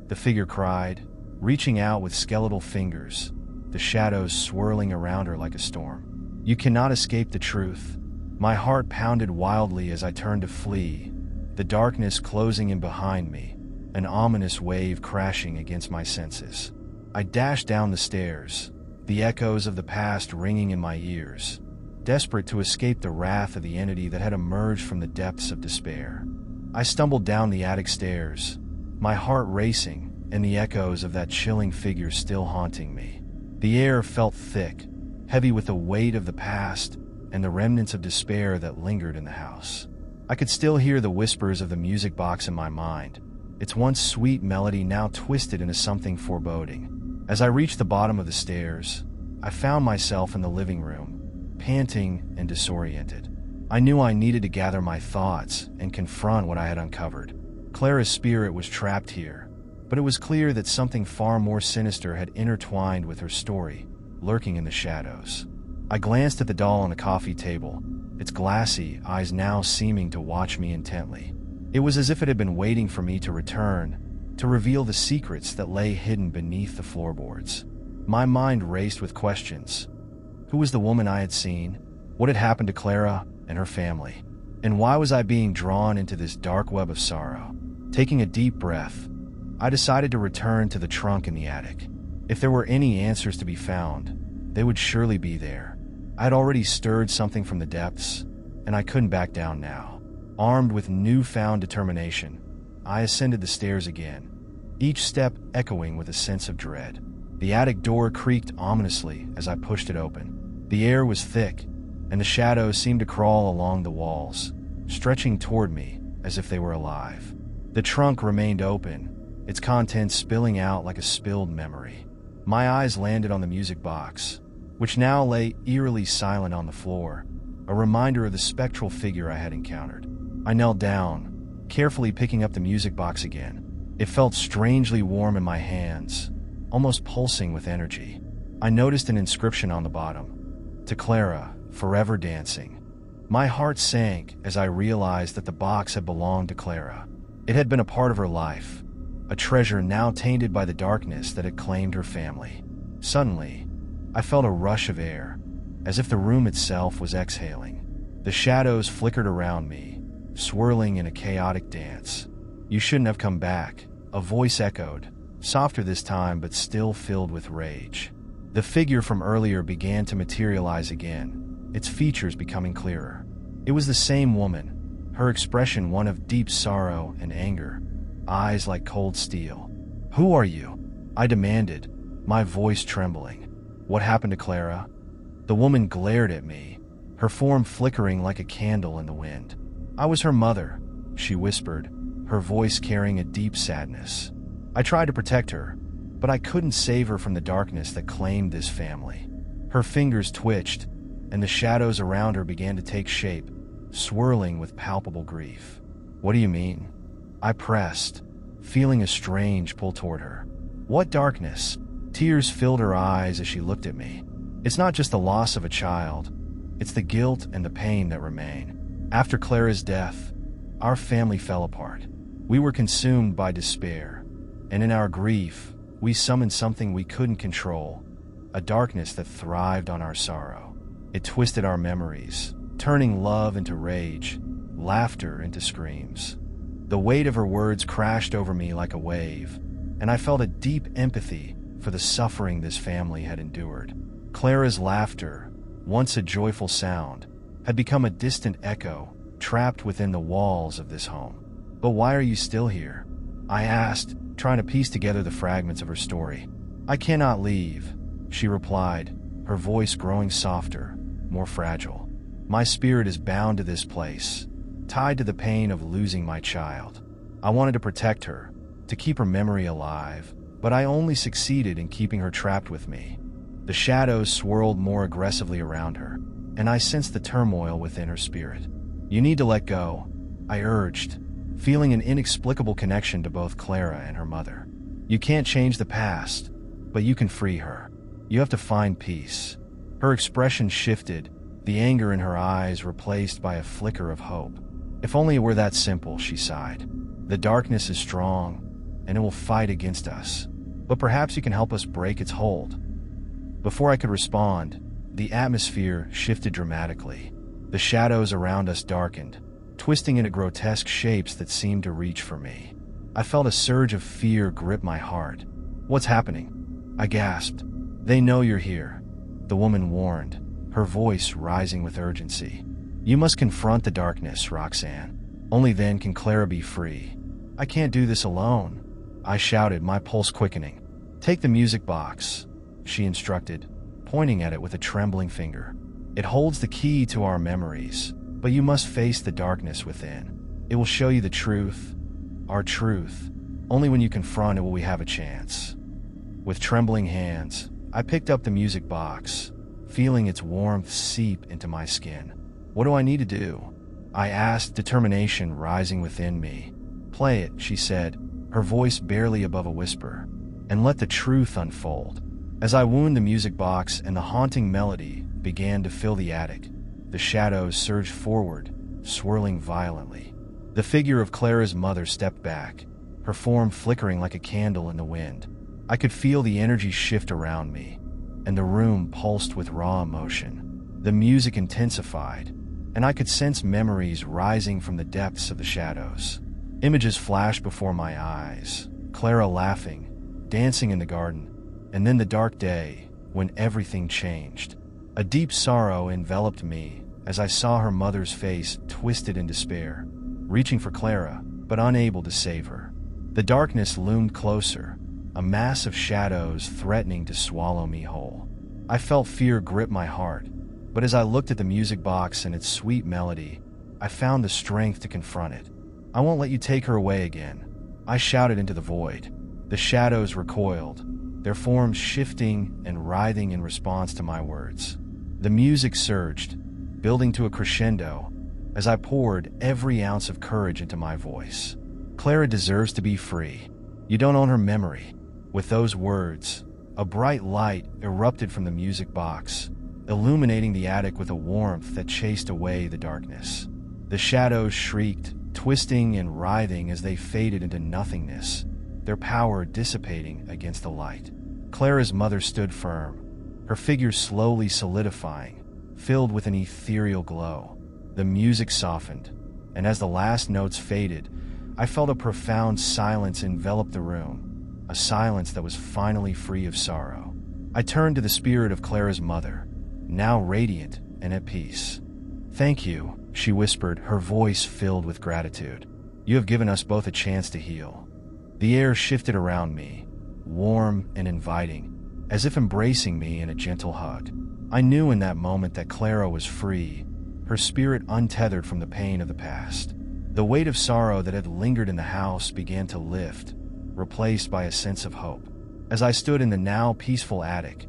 the figure cried, reaching out with skeletal fingers, the shadows swirling around her like a storm. "You cannot escape the truth." My heart pounded wildly as I turned to flee, the darkness closing in behind me, an ominous wave crashing against my senses. I dashed down the stairs, the echoes of the past ringing in my ears, desperate to escape the wrath of the entity that had emerged from the depths of despair. I stumbled down the attic stairs, my heart racing, and the echoes of that chilling figure still haunting me. The air felt thick, heavy with the weight of the past and the remnants of despair that lingered in the house. I could still hear the whispers of the music box in my mind, its once sweet melody now twisted into something foreboding. As I reached the bottom of the stairs, I found myself in the living room, panting and disoriented. I knew I needed to gather my thoughts and confront what I had uncovered. Clara's spirit was trapped here, but it was clear that something far more sinister had intertwined with her story, lurking in the shadows. I glanced at the doll on the coffee table, its glassy eyes now seeming to watch me intently. It was as if it had been waiting for me to return, to reveal the secrets that lay hidden beneath the floorboards. My mind raced with questions. Who was the woman I had seen? What had happened to Clara and her family? And why was I being drawn into this dark web of sorrow? Taking a deep breath, I decided to return to the trunk in the attic. If there were any answers to be found, they would surely be there. I had already stirred something from the depths, and I couldn't back down now. Armed with newfound determination, I ascended the stairs again, each step echoing with a sense of dread. The attic door creaked ominously as I pushed it open. The air was thick, and the shadows seemed to crawl along the walls, stretching toward me as if they were alive. The trunk remained open, its contents spilling out like a spilled memory. My eyes landed on the music box, which now lay eerily silent on the floor, a reminder of the spectral figure I had encountered. I knelt down, carefully picking up the music box again. It felt strangely warm in my hands, almost pulsing with energy. I noticed an inscription on the bottom, "To Clara, forever dancing." My heart sank as I realized that the box had belonged to Clara. It had been a part of her life, a treasure now tainted by the darkness that had claimed her family. Suddenly, I felt a rush of air, as if the room itself was exhaling. The shadows flickered around me, swirling in a chaotic dance. "You shouldn't have come back," a voice echoed, softer this time but still filled with rage. The figure from earlier began to materialize again, its features becoming clearer. It was the same woman, her expression one of deep sorrow and anger, eyes like cold steel. "Who are you?" I demanded, my voice trembling. "What happened to Clara?" The woman glared at me, her form flickering like a candle in the wind. "I was her mother," she whispered, her voice carrying a deep sadness. "I tried to protect her, but I couldn't save her from the darkness that claimed this family. Her fingers twitched, and the shadows around her began to take shape, swirling with palpable grief. "What do you mean?" I pressed, feeling a strange pull toward her. "What darkness?" Tears filled her eyes as she looked at me. "It's not just the loss of a child. It's the guilt and the pain that remain. After Clara's death, our family fell apart. We were consumed by despair, and in our grief, we summoned something we couldn't control, a darkness that thrived on our sorrow. It twisted our memories, turning love into rage, laughter into screams." The weight of her words crashed over me like a wave, and I felt a deep empathy for the suffering this family had endured. Clara's laughter, once a joyful sound, had become a distant echo trapped within the walls of this home. "But why are you still here?" I asked, trying to piece together the fragments of her story. "I cannot leave," she replied, her voice growing softer, more fragile. "My spirit is bound to this place, tied to the pain of losing my child. I wanted to protect her, to keep her memory alive, but I only succeeded in keeping her trapped with me." The shadows swirled more aggressively around her, and I sensed the turmoil within her spirit. "You need to let go," I urged, feeling an inexplicable connection to both Clara and her mother. "You can't change the past, but you can free her. You have to find peace." Her expression shifted, the anger in her eyes replaced by a flicker of hope. "If only it were that simple," she sighed. "The darkness is strong, and it will fight against us. But perhaps you can help us break its hold." Before I could respond, the atmosphere shifted dramatically. The shadows around us darkened, twisting into grotesque shapes that seemed to reach for me. I felt a surge of fear grip my heart. "What's happening?" I gasped. "They know you're here," the woman warned, her voice rising with urgency. "You must confront the darkness, Roxanne. Only then can Clara be free." "I can't do this alone," I shouted, my pulse quickening. "Take the music box," she instructed, pointing at it with a trembling finger. "It holds the key to our memories, but you must face the darkness within. It will show you the truth, our truth. Only when you confront it will we have a chance." With trembling hands, I picked up the music box, feeling its warmth seep into my skin. "What do I need to do?" I asked, determination rising within me. "Play it," she said, her voice barely above a whisper, "and let the truth unfold." As I wound the music box and the haunting melody began to fill the attic, the shadows surged forward, swirling violently. The figure of Clara's mother stepped back, her form flickering like a candle in the wind. I could feel the energy shift around me, and the room pulsed with raw emotion. The music intensified, and I could sense memories rising from the depths of the shadows. Images flashed before my eyes, Clara laughing, dancing in the garden, and then the dark day when everything changed. A deep sorrow enveloped me as I saw her mother's face twisted in despair, reaching for Clara, but unable to save her. The darkness loomed closer, a mass of shadows threatening to swallow me whole. I felt fear grip my heart, but as I looked at the music box and its sweet melody, I found the strength to confront it. "I won't let you take her away again," I shouted into the void. The shadows recoiled, their forms shifting and writhing in response to my words. The music surged, building to a crescendo, as I poured every ounce of courage into my voice. "Clara deserves to be free. You don't own her memory." With those words, a bright light erupted from the music box, illuminating the attic with a warmth that chased away the darkness. The shadows shrieked, twisting and writhing as they faded into nothingness, their power dissipating against the light. Clara's mother stood firm, her figure slowly solidifying, filled with an ethereal glow. The music softened, and as the last notes faded, I felt a profound silence envelop the room, a silence that was finally free of sorrow. I turned to the spirit of Clara's mother, now radiant and at peace. "Thank you," she whispered, her voice filled with gratitude. "You have given us both a chance to heal." The air shifted around me, warm and inviting, as if embracing me in a gentle hug. I knew in that moment that Clara was free, her spirit untethered from the pain of the past. The weight of sorrow that had lingered in the house began to lift, replaced by a sense of hope. As I stood in the now peaceful attic,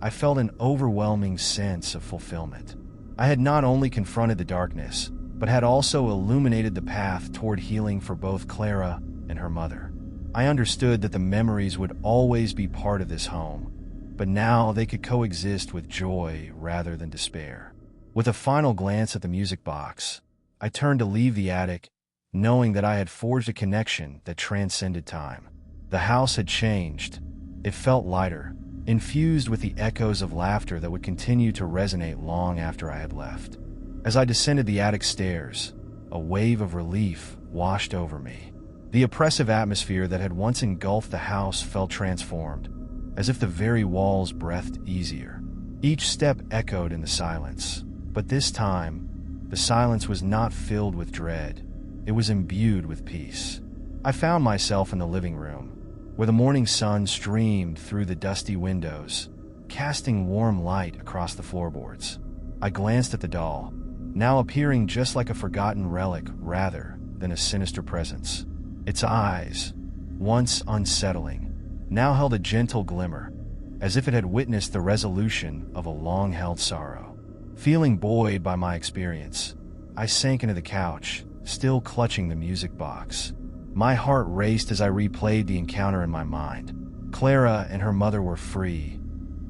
I felt an overwhelming sense of fulfillment. I had not only confronted the darkness, but had also illuminated the path toward healing for both Clara and her mother. I understood that the memories would always be part of this home, but now they could coexist with joy rather than despair. With a final glance at the music box, I turned to leave the attic, knowing that I had forged a connection that transcended time. The house had changed. It felt lighter, infused with the echoes of laughter that would continue to resonate long after I had left. As I descended the attic stairs, a wave of relief washed over me. The oppressive atmosphere that had once engulfed the house felt transformed, as if the very walls breathed easier. Each step echoed in the silence, but this time, the silence was not filled with dread. It was imbued with peace. I found myself in the living room, where the morning sun streamed through the dusty windows, casting warm light across the floorboards. I glanced at the doll, now appearing just like a forgotten relic rather than a sinister presence. Its eyes, once unsettling, now held a gentle glimmer, as if it had witnessed the resolution of a long-held sorrow. Feeling buoyed by my experience, I sank into the couch, still clutching the music box. My heart raced as I replayed the encounter in my mind. Clara and her mother were free,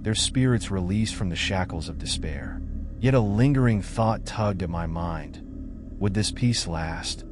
their spirits released from the shackles of despair. Yet a lingering thought tugged at my mind. Would this peace last,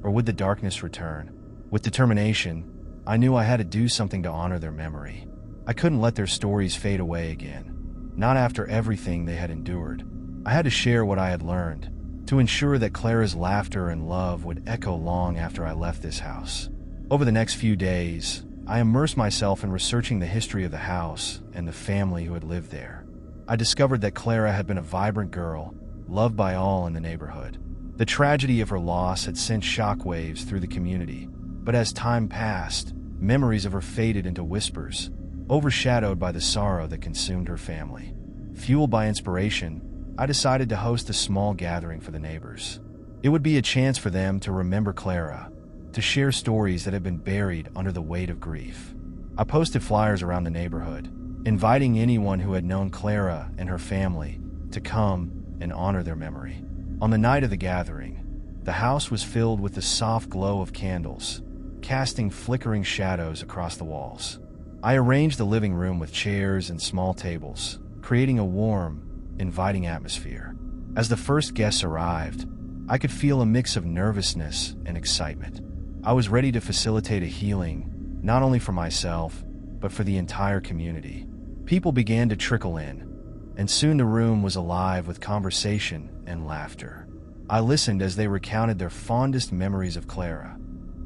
or would the darkness return? With determination, I knew I had to do something to honor their memory. I couldn't let their stories fade away again, not after everything they had endured. I had to share what I had learned, to ensure that Clara's laughter and love would echo long after I left this house. Over the next few days, I immersed myself in researching the history of the house and the family who had lived there. I discovered that Clara had been a vibrant girl, loved by all in the neighborhood. The tragedy of her loss had sent shockwaves through the community, but as time passed, memories of her faded into whispers, overshadowed by the sorrow that consumed her family. Fueled by inspiration, I decided to host a small gathering for the neighbors. It would be a chance for them to remember Clara, to share stories that had been buried under the weight of grief. I posted flyers around the neighborhood, inviting anyone who had known Clara and her family to come and honor their memory. On the night of the gathering, the house was filled with the soft glow of candles, casting flickering shadows across the walls. I arranged the living room with chairs and small tables, creating a warm, inviting atmosphere. As the first guests arrived, I could feel a mix of nervousness and excitement. I was ready to facilitate a healing, not only for myself, but for the entire community. People began to trickle in, and soon the room was alive with conversation and laughter. I listened as they recounted their fondest memories of Clara,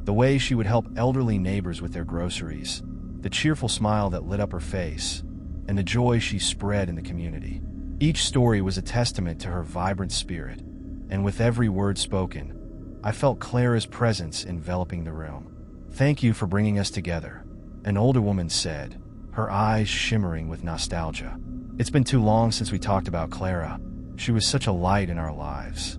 the way she would help elderly neighbors with their groceries, the cheerful smile that lit up her face, and the joy she spread in the community. Each story was a testament to her vibrant spirit, and with every word spoken, I felt Clara's presence enveloping the room. "Thank you for bringing us together," an older woman said, her eyes shimmering with nostalgia. "It's been too long since we talked about Clara. She was such a light in our lives."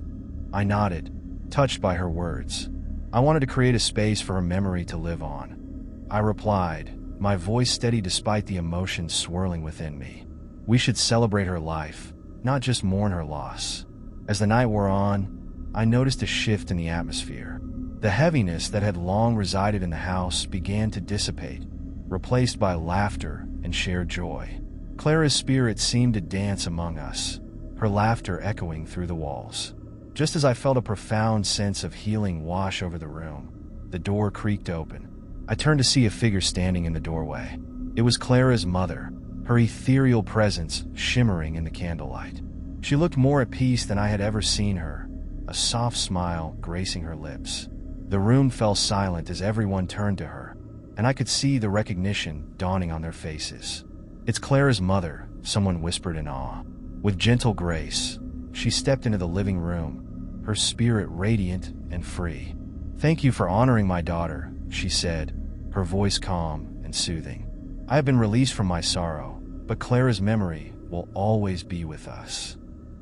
I nodded, touched by her words. I wanted to create a space for her memory to live on. I replied, my voice steady despite the emotions swirling within me. "We should celebrate her life, not just mourn her loss." As the night wore on, I noticed a shift in the atmosphere. The heaviness that had long resided in the house began to dissipate, replaced by laughter and shared joy. Clara's spirit seemed to dance among us, her laughter echoing through the walls. Just as I felt a profound sense of healing wash over the room, the door creaked open. I turned to see a figure standing in the doorway. It was Clara's mother, her ethereal presence shimmering in the candlelight. She looked more at peace than I had ever seen her, a soft smile gracing her lips. The room fell silent as everyone turned to her, and I could see the recognition dawning on their faces. "It's Clara's mother," someone whispered in awe. With gentle grace, she stepped into the living room, her spirit radiant and free. "Thank you for honoring my daughter," she said, her voice calm and soothing. "I have been released from my sorrow, but Clara's memory will always be with us."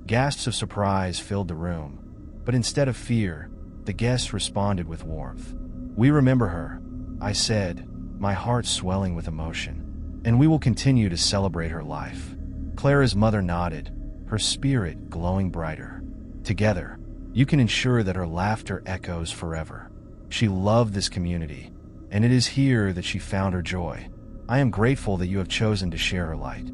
Gasps of surprise filled the room, but instead of fear, the guests responded with warmth. "We remember her," I said, my heart swelling with emotion. and we will continue to celebrate her life." Clara's mother nodded, her spirit glowing brighter. "Together, you can ensure that her laughter echoes forever. She loved this community, and it is here that she found her joy. I am grateful that you have chosen to share her light."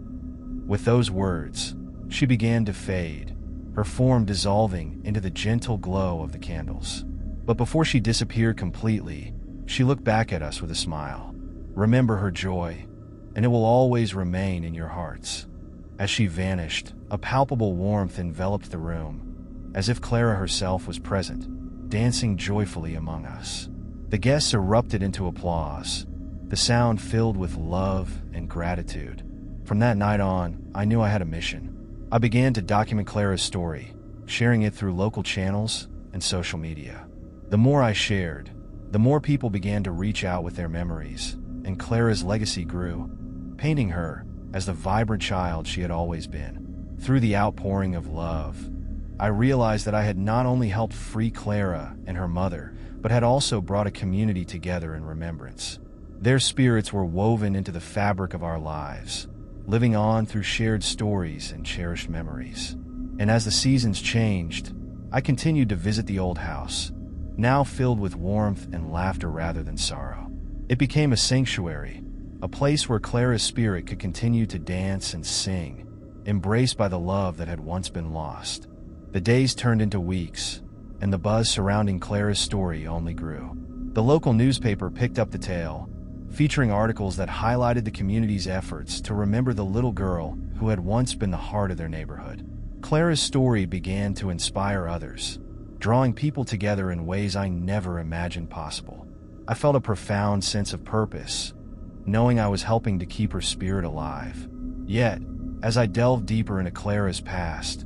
With those words, she began to fade, her form dissolving into the gentle glow of the candles. But before she disappeared completely, she looked back at us with a smile. "Remember her joy, and it will always remain in your hearts." As she vanished, a palpable warmth enveloped the room, as if Clara herself was present, dancing joyfully among us. The guests erupted into applause, the sound filled with love and gratitude. From that night on, I knew I had a mission. I began to document Clara's story, sharing it through local channels and social media. The more I shared, the more people began to reach out with their memories, and Clara's legacy grew, painting her as the vibrant child she had always been. Through the outpouring of love, I realized that I had not only helped free Clara and her mother, but had also brought a community together in remembrance. Their spirits were woven into the fabric of our lives, living on through shared stories and cherished memories. And as the seasons changed, I continued to visit the old house, now filled with warmth and laughter rather than sorrow. It became a sanctuary, a place where Clara's spirit could continue to dance and sing, embraced by the love that had once been lost. The days turned into weeks, and the buzz surrounding Clara's story only grew. The local newspaper picked up the tale, featuring articles that highlighted the community's efforts to remember the little girl who had once been the heart of their neighborhood. Clara's story began to inspire others, drawing people together in ways I never imagined possible. I felt a profound sense of purpose, knowing I was helping to keep her spirit alive. Yet, as I delved deeper into Clara's past,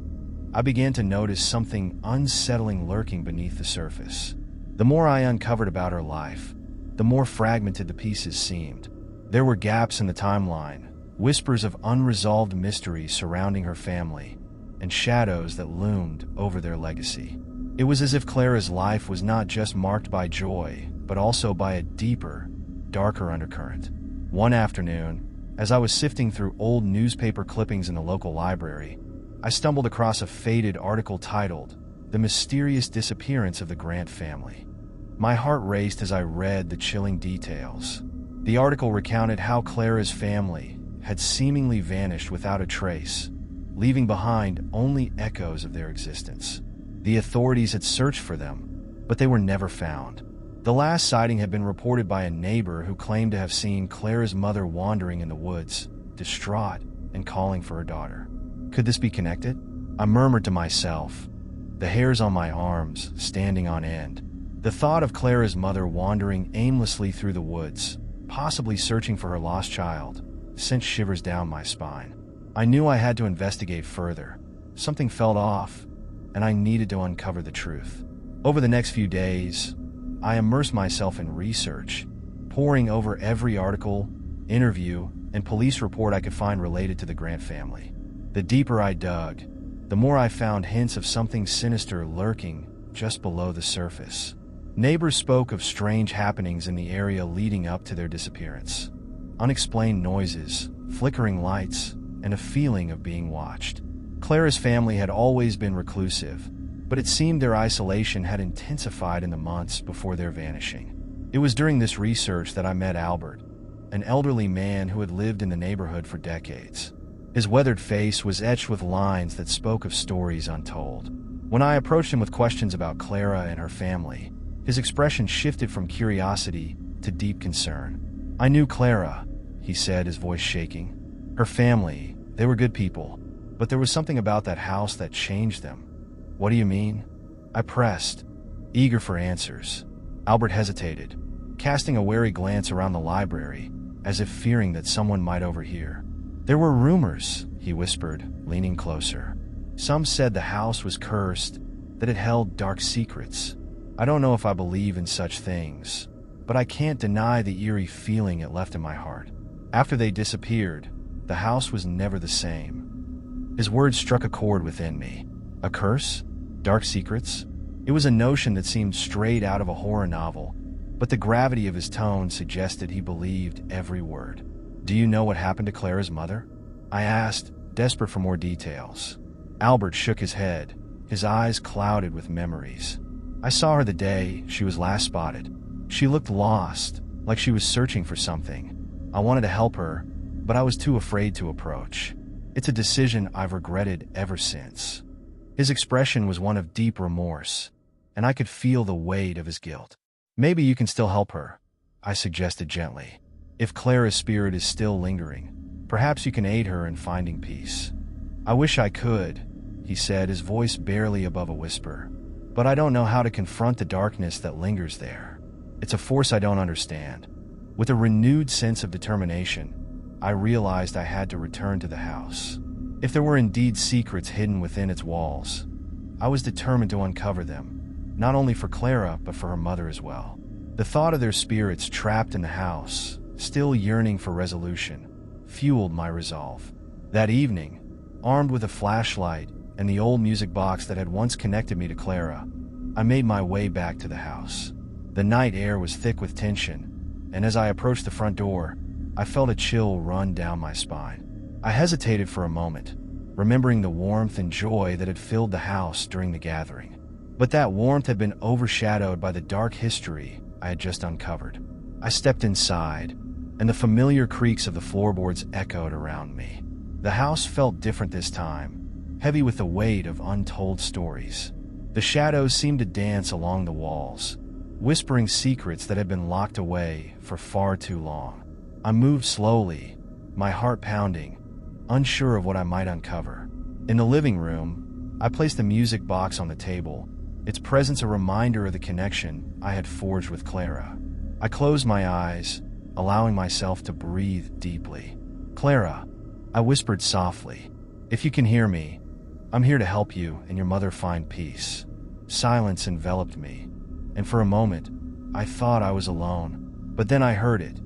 I began to notice something unsettling lurking beneath the surface. The more I uncovered about her life, the more fragmented the pieces seemed. There were gaps in the timeline, whispers of unresolved mysteries surrounding her family, and shadows that loomed over their legacy. It was as if Clara's life was not just marked by joy, but also by a deeper, darker undercurrent. One afternoon, as I was sifting through old newspaper clippings in the local library, I stumbled across a faded article titled, "The Mysterious Disappearance of the Grant Family." My heart raced as I read the chilling details. The article recounted how Clara's family had seemingly vanished without a trace, leaving behind only echoes of their existence. The authorities had searched for them, but they were never found. The last sighting had been reported by a neighbor who claimed to have seen Clara's mother wandering in the woods, distraught and calling for her daughter. Could this be connected? I murmured to myself, the hairs on my arms standing on end. The thought of Clara's mother wandering aimlessly through the woods, possibly searching for her lost child, sent shivers down my spine. I knew I had to investigate further. Something felt off, and I needed to uncover the truth. Over the next few days, I immersed myself in research, poring over every article, interview, and police report I could find related to the Grant family. The deeper I dug, the more I found hints of something sinister lurking just below the surface. Neighbors spoke of strange happenings in the area leading up to their disappearance. Unexplained noises, flickering lights, and a feeling of being watched. Clara's family had always been reclusive, but it seemed their isolation had intensified in the months before their vanishing. It was during this research that I met Albert, an elderly man who had lived in the neighborhood for decades. His weathered face was etched with lines that spoke of stories untold. When I approached him with questions about Clara and her family, his expression shifted from curiosity to deep concern. "I knew Clara," he said, his voice shaking. "Her family, they were good people, but there was something about that house that changed them." "What do you mean?" I pressed, eager for answers. Albert hesitated, casting a wary glance around the library, as if fearing that someone might overhear. "There were rumors," he whispered, leaning closer. "Some said the house was cursed, that it held dark secrets. I don't know if I believe in such things, but I can't deny the eerie feeling it left in my heart. After they disappeared, the house was never the same." His words struck a chord within me. A curse? Dark secrets? It was a notion that seemed straight out of a horror novel, but the gravity of his tone suggested he believed every word. Do you know what happened to Clara's mother? I asked, desperate for more details. Albert shook his head, his eyes clouded with memories. I saw her the day she was last spotted. She looked lost, like she was searching for something. I wanted to help her, but I was too afraid to approach. It's a decision I've regretted ever since. His expression was one of deep remorse, and I could feel the weight of his guilt. Maybe you can still help her, I suggested gently. If Clara's spirit is still lingering, perhaps you can aid her in finding peace. I wish I could, he said, his voice barely above a whisper. But I don't know how to confront the darkness that lingers there. It's a force I don't understand. With a renewed sense of determination, I realized I had to return to the house. If there were indeed secrets hidden within its walls, I was determined to uncover them, not only for Clara, but for her mother as well. The thought of their spirits trapped in the house, still yearning for resolution, fueled my resolve. That evening, armed with a flashlight and the old music box that had once connected me to Clara, I made my way back to the house. The night air was thick with tension, and as I approached the front door, I felt a chill run down my spine. I hesitated for a moment, remembering the warmth and joy that had filled the house during the gathering. But that warmth had been overshadowed by the dark history I had just uncovered. I stepped inside, and the familiar creaks of the floorboards echoed around me. The house felt different this time, heavy with the weight of untold stories. The shadows seemed to dance along the walls, whispering secrets that had been locked away for far too long. I moved slowly, my heart pounding, unsure of what I might uncover. In the living room, I placed the music box on the table, its presence a reminder of the connection I had forged with Clara. I closed my eyes, allowing myself to breathe deeply. Clara, I whispered softly, if you can hear me, I'm here to help you and your mother find peace. Silence enveloped me, and for a moment, I thought I was alone. But then I heard it,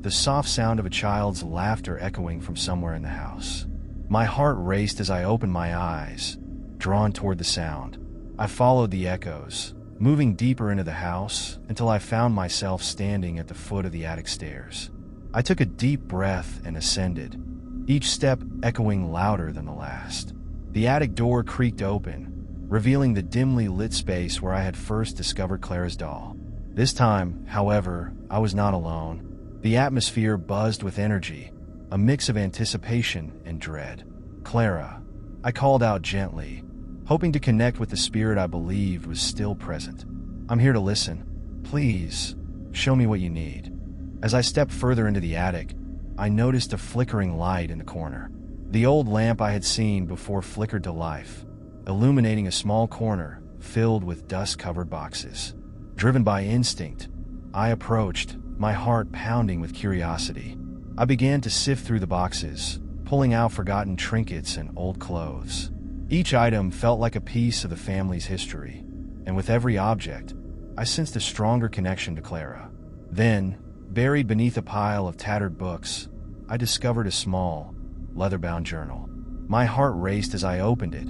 the soft sound of a child's laughter echoing from somewhere in the house. My heart raced as I opened my eyes, drawn toward the sound. I followed the echoes, moving deeper into the house until I found myself standing at the foot of the attic stairs. I took a deep breath and ascended, each step echoing louder than the last. The attic door creaked open, revealing the dimly lit space where I had first discovered Clara's doll. This time, however, I was not alone. The atmosphere buzzed with energy, a mix of anticipation and dread. Clara, I called out gently, hoping to connect with the spirit I believed was still present. I'm here to listen. Please, show me what you need. As I stepped further into the attic, I noticed a flickering light in the corner. The old lamp I had seen before flickered to life, illuminating a small corner filled with dust-covered boxes. Driven by instinct, I approached, my heart pounding with curiosity. I began to sift through the boxes, pulling out forgotten trinkets and old clothes. Each item felt like a piece of the family's history, and with every object, I sensed a stronger connection to Clara. Then, buried beneath a pile of tattered books, I discovered a small, leather-bound journal. My heart raced as I opened it,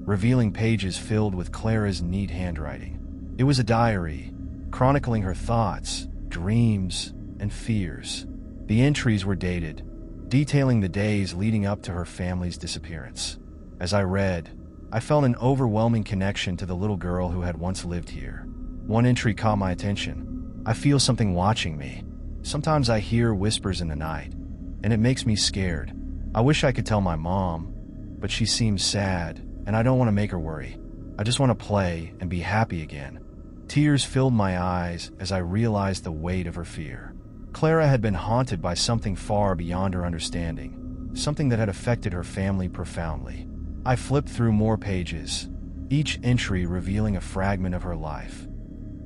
revealing pages filled with Clara's neat handwriting. It was a diary, chronicling her thoughts, dreams, and fears. The entries were dated, detailing the days leading up to her family's disappearance. As I read, I felt an overwhelming connection to the little girl who had once lived here. One entry caught my attention. I feel something watching me. Sometimes I hear whispers in the night, and it makes me scared. I wish I could tell my mom, but she seems sad, and I don't want to make her worry. I just want to play and be happy again. Tears filled my eyes as I realized the weight of her fear. Clara had been haunted by something far beyond her understanding, something that had affected her family profoundly. I flipped through more pages, each entry revealing a fragment of her life.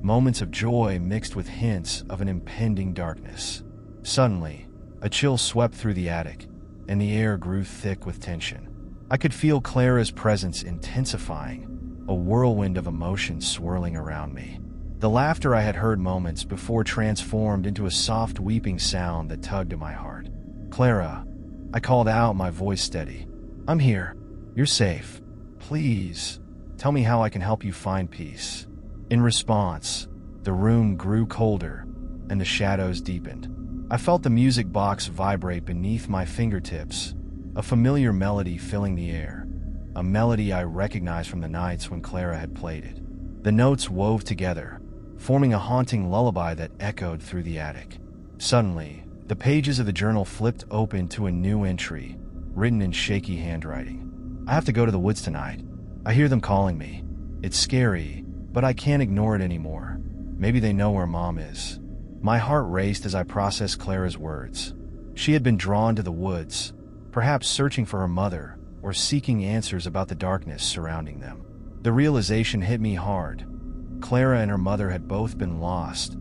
Moments of joy mixed with hints of an impending darkness. Suddenly, a chill swept through the attic, and the air grew thick with tension. I could feel Clara's presence intensifying, a whirlwind of emotions swirling around me. The laughter I had heard moments before transformed into a soft weeping sound that tugged at my heart. Clara, I called out, my voice steady. I'm here. You're safe. Please, tell me how I can help you find peace. In response, the room grew colder, and the shadows deepened. I felt the music box vibrate beneath my fingertips, a familiar melody filling the air, a melody I recognized from the nights when Clara had played it. The notes wove together, forming a haunting lullaby that echoed through the attic. Suddenly, the pages of the journal flipped open to a new entry, written in shaky handwriting. I have to go to the woods tonight. I hear them calling me. It's scary, but I can't ignore it anymore. Maybe they know where Mom is. My heart raced as I processed Clara's words. She had been drawn to the woods, perhaps searching for her mother or seeking answers about the darkness surrounding them. The realization hit me hard. Clara and her mother had both been lost,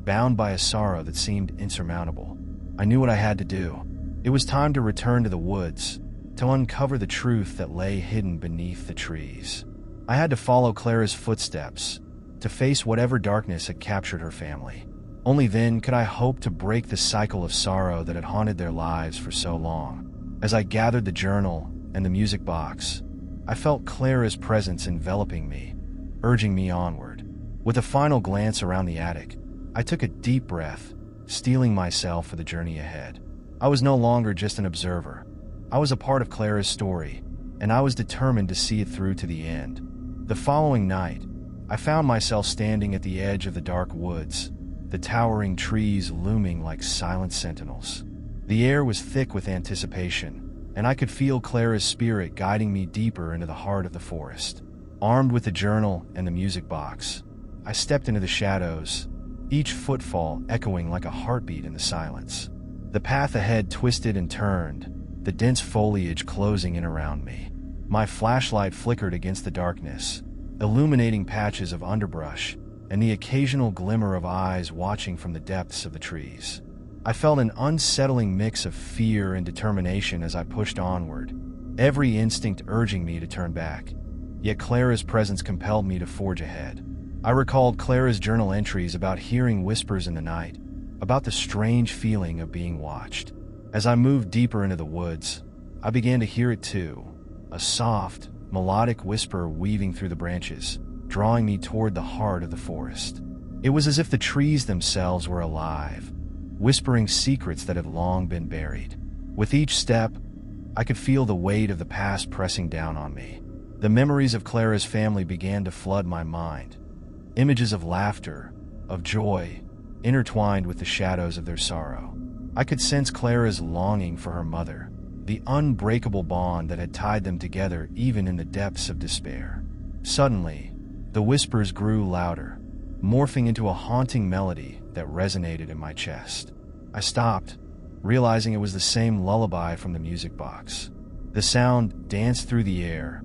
bound by a sorrow that seemed insurmountable. I knew what I had to do. It was time to return to the woods, to uncover the truth that lay hidden beneath the trees. I had to follow Clara's footsteps, to face whatever darkness had captured her family. Only then could I hope to break the cycle of sorrow that had haunted their lives for so long. As I gathered the journal and the music box, I felt Clara's presence enveloping me, urging me onward. With a final glance around the attic, I took a deep breath, steeling myself for the journey ahead. I was no longer just an observer. I was a part of Clara's story, and I was determined to see it through to the end. The following night, I found myself standing at the edge of the dark woods, the towering trees looming like silent sentinels. The air was thick with anticipation, and I could feel Clara's spirit guiding me deeper into the heart of the forest. Armed with the journal and the music box, I stepped into the shadows, each footfall echoing like a heartbeat in the silence. The path ahead twisted and turned, the dense foliage closing in around me. My flashlight flickered against the darkness, illuminating patches of underbrush and the occasional glimmer of eyes watching from the depths of the trees. I felt an unsettling mix of fear and determination as I pushed onward, every instinct urging me to turn back. Yet Clara's presence compelled me to forge ahead. I recalled Clara's journal entries about hearing whispers in the night, about the strange feeling of being watched. As I moved deeper into the woods, I began to hear it too, a soft, melodic whisper weaving through the branches, drawing me toward the heart of the forest. It was as if the trees themselves were alive, whispering secrets that had long been buried. With each step, I could feel the weight of the past pressing down on me. The memories of Clara's family began to flood my mind, images of laughter, of joy, intertwined with the shadows of their sorrow. I could sense Clara's longing for her mother, the unbreakable bond that had tied them together even in the depths of despair. Suddenly, the whispers grew louder, morphing into a haunting melody that resonated in my chest. I stopped, realizing it was the same lullaby from the music box. The sound danced through the air,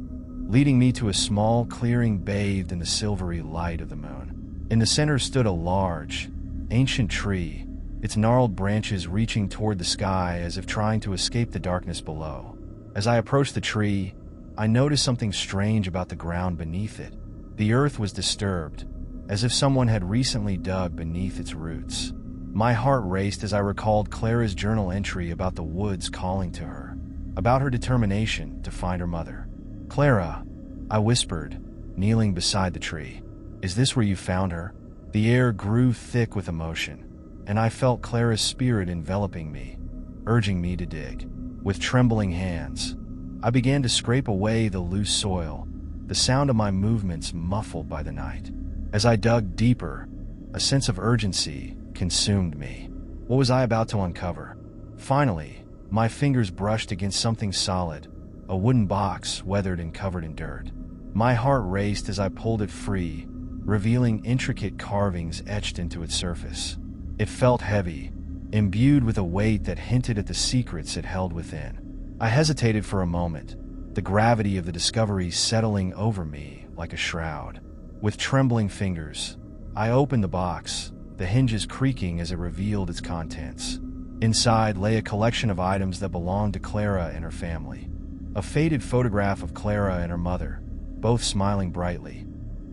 leading me to a small clearing bathed in the silvery light of the moon. In the center stood a large, ancient tree, its gnarled branches reaching toward the sky as if trying to escape the darkness below. As I approached the tree, I noticed something strange about the ground beneath it. The earth was disturbed, as if someone had recently dug beneath its roots. My heart raced as I recalled Clara's journal entry about the woods calling to her, about her determination to find her mother. "Clara," I whispered, kneeling beside the tree. "Is this where you found her?" The air grew thick with emotion, and I felt Clara's spirit enveloping me, urging me to dig. With trembling hands, I began to scrape away the loose soil, the sound of my movements muffled by the night. As I dug deeper, a sense of urgency consumed me. What was I about to uncover? Finally, my fingers brushed against something solid, a wooden box weathered and covered in dirt. My heart raced as I pulled it free, revealing intricate carvings etched into its surface. It felt heavy, imbued with a weight that hinted at the secrets it held within. I hesitated for a moment, the gravity of the discovery settling over me like a shroud. With trembling fingers, I opened the box, the hinges creaking as it revealed its contents. Inside lay a collection of items that belonged to Clara and her family. A faded photograph of Clara and her mother, both smiling brightly.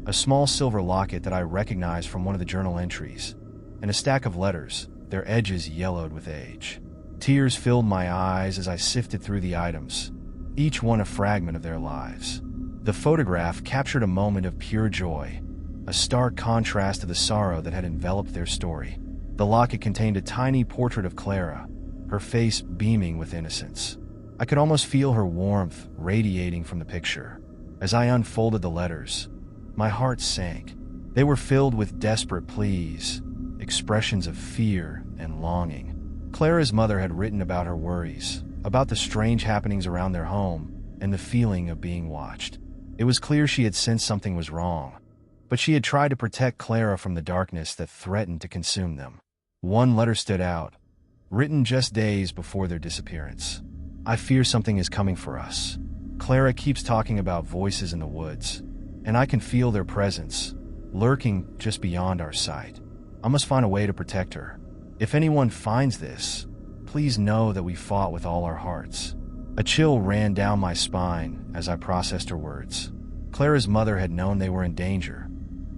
A small silver locket that I recognized from one of the journal entries, and a stack of letters, their edges yellowed with age. Tears filled my eyes as I sifted through the items, each one a fragment of their lives. The photograph captured a moment of pure joy, a stark contrast to the sorrow that had enveloped their story. The locket contained a tiny portrait of Clara, her face beaming with innocence. I could almost feel her warmth radiating from the picture. As I unfolded the letters, my heart sank. They were filled with desperate pleas, expressions of fear and longing. Clara's mother had written about her worries, about the strange happenings around their home, and the feeling of being watched. It was clear she had sensed something was wrong, but she had tried to protect Clara from the darkness that threatened to consume them. One letter stood out, written just days before their disappearance. I fear something is coming for us. Clara keeps talking about voices in the woods, and I can feel their presence, lurking just beyond our sight. I must find a way to protect her. If anyone finds this, please know that we fought with all our hearts. A chill ran down my spine as I processed her words. Clara's mother had known they were in danger,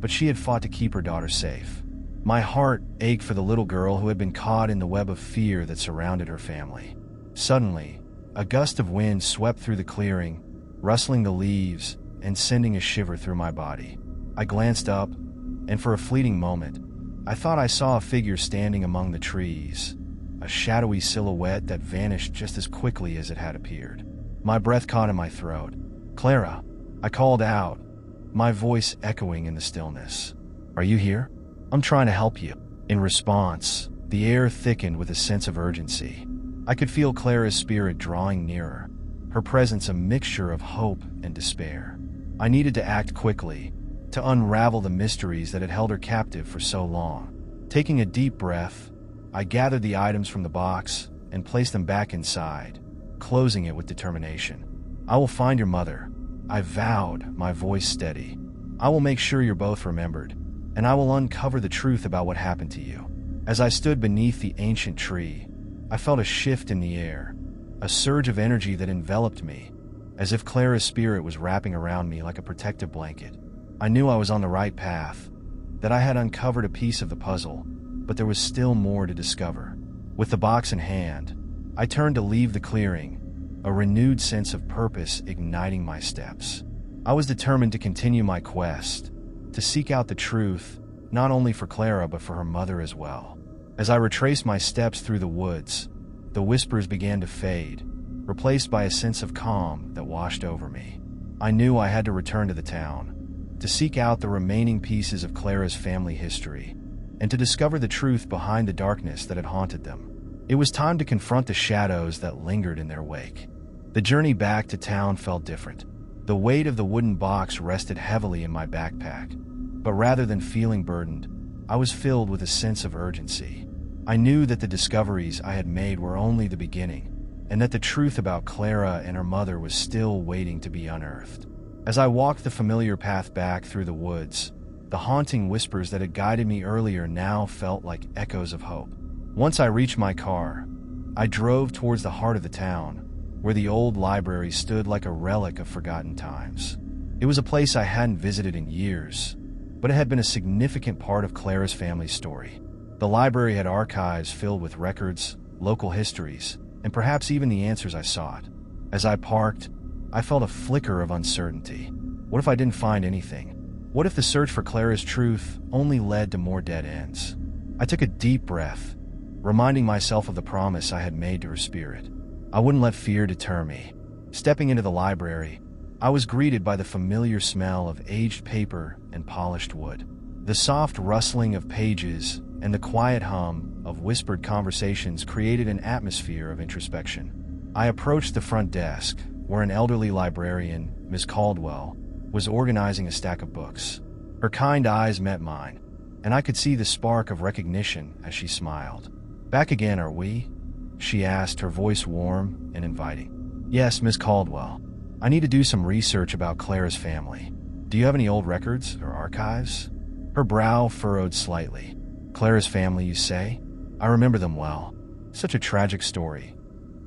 but she had fought to keep her daughter safe. My heart ached for the little girl who had been caught in the web of fear that surrounded her family. Suddenly, a gust of wind swept through the clearing, rustling the leaves and sending a shiver through my body. I glanced up, and for a fleeting moment, I thought I saw a figure standing among the trees, a shadowy silhouette that vanished just as quickly as it had appeared. My breath caught in my throat. "Clara," I called out, my voice echoing in the stillness. "Are you here? I'm trying to help you." In response, the air thickened with a sense of urgency. I could feel Clara's spirit drawing nearer, her presence a mixture of hope and despair. I needed to act quickly, to unravel the mysteries that had held her captive for so long. Taking a deep breath, I gathered the items from the box and placed them back inside, closing it with determination. "I will find your mother," I vowed, my voice steady. "I will make sure you're both remembered, and I will uncover the truth about what happened to you." As I stood beneath the ancient tree, I felt a shift in the air, a surge of energy that enveloped me, as if Clara's spirit was wrapping around me like a protective blanket. I knew I was on the right path, that I had uncovered a piece of the puzzle, but there was still more to discover. With the box in hand, I turned to leave the clearing, a renewed sense of purpose igniting my steps. I was determined to continue my quest, to seek out the truth, not only for Clara but for her mother as well. As I retraced my steps through the woods, the whispers began to fade, replaced by a sense of calm that washed over me. I knew I had to return to the town, to seek out the remaining pieces of Clara's family history, and to discover the truth behind the darkness that had haunted them. It was time to confront the shadows that lingered in their wake. The journey back to town felt different. The weight of the wooden box rested heavily in my backpack, but rather than feeling burdened, I was filled with a sense of urgency. I knew that the discoveries I had made were only the beginning, and that the truth about Clara and her mother was still waiting to be unearthed. As I walked the familiar path back through the woods, the haunting whispers that had guided me earlier now felt like echoes of hope. Once I reached my car, I drove towards the heart of the town, where the old library stood like a relic of forgotten times. It was a place I hadn't visited in years, but it had been a significant part of Clara's family story. The library had archives filled with records, local histories, and perhaps even the answers I sought. As I parked, I felt a flicker of uncertainty. What if I didn't find anything? What if the search for Clara's truth only led to more dead ends? I took a deep breath, reminding myself of the promise I had made to her spirit. I wouldn't let fear deter me. Stepping into the library, I was greeted by the familiar smell of aged paper and polished wood. The soft rustling of pages and the quiet hum of whispered conversations created an atmosphere of introspection. I approached the front desk, where an elderly librarian, Miss Caldwell, was organizing a stack of books. Her kind eyes met mine, and I could see the spark of recognition as she smiled. "Back again, are we?" she asked, her voice warm and inviting. "Yes, Miss Caldwell. I need to do some research about Clara's family. Do you have any old records or archives?" Her brow furrowed slightly. "Clara's family, you say? I remember them well. Such a tragic story."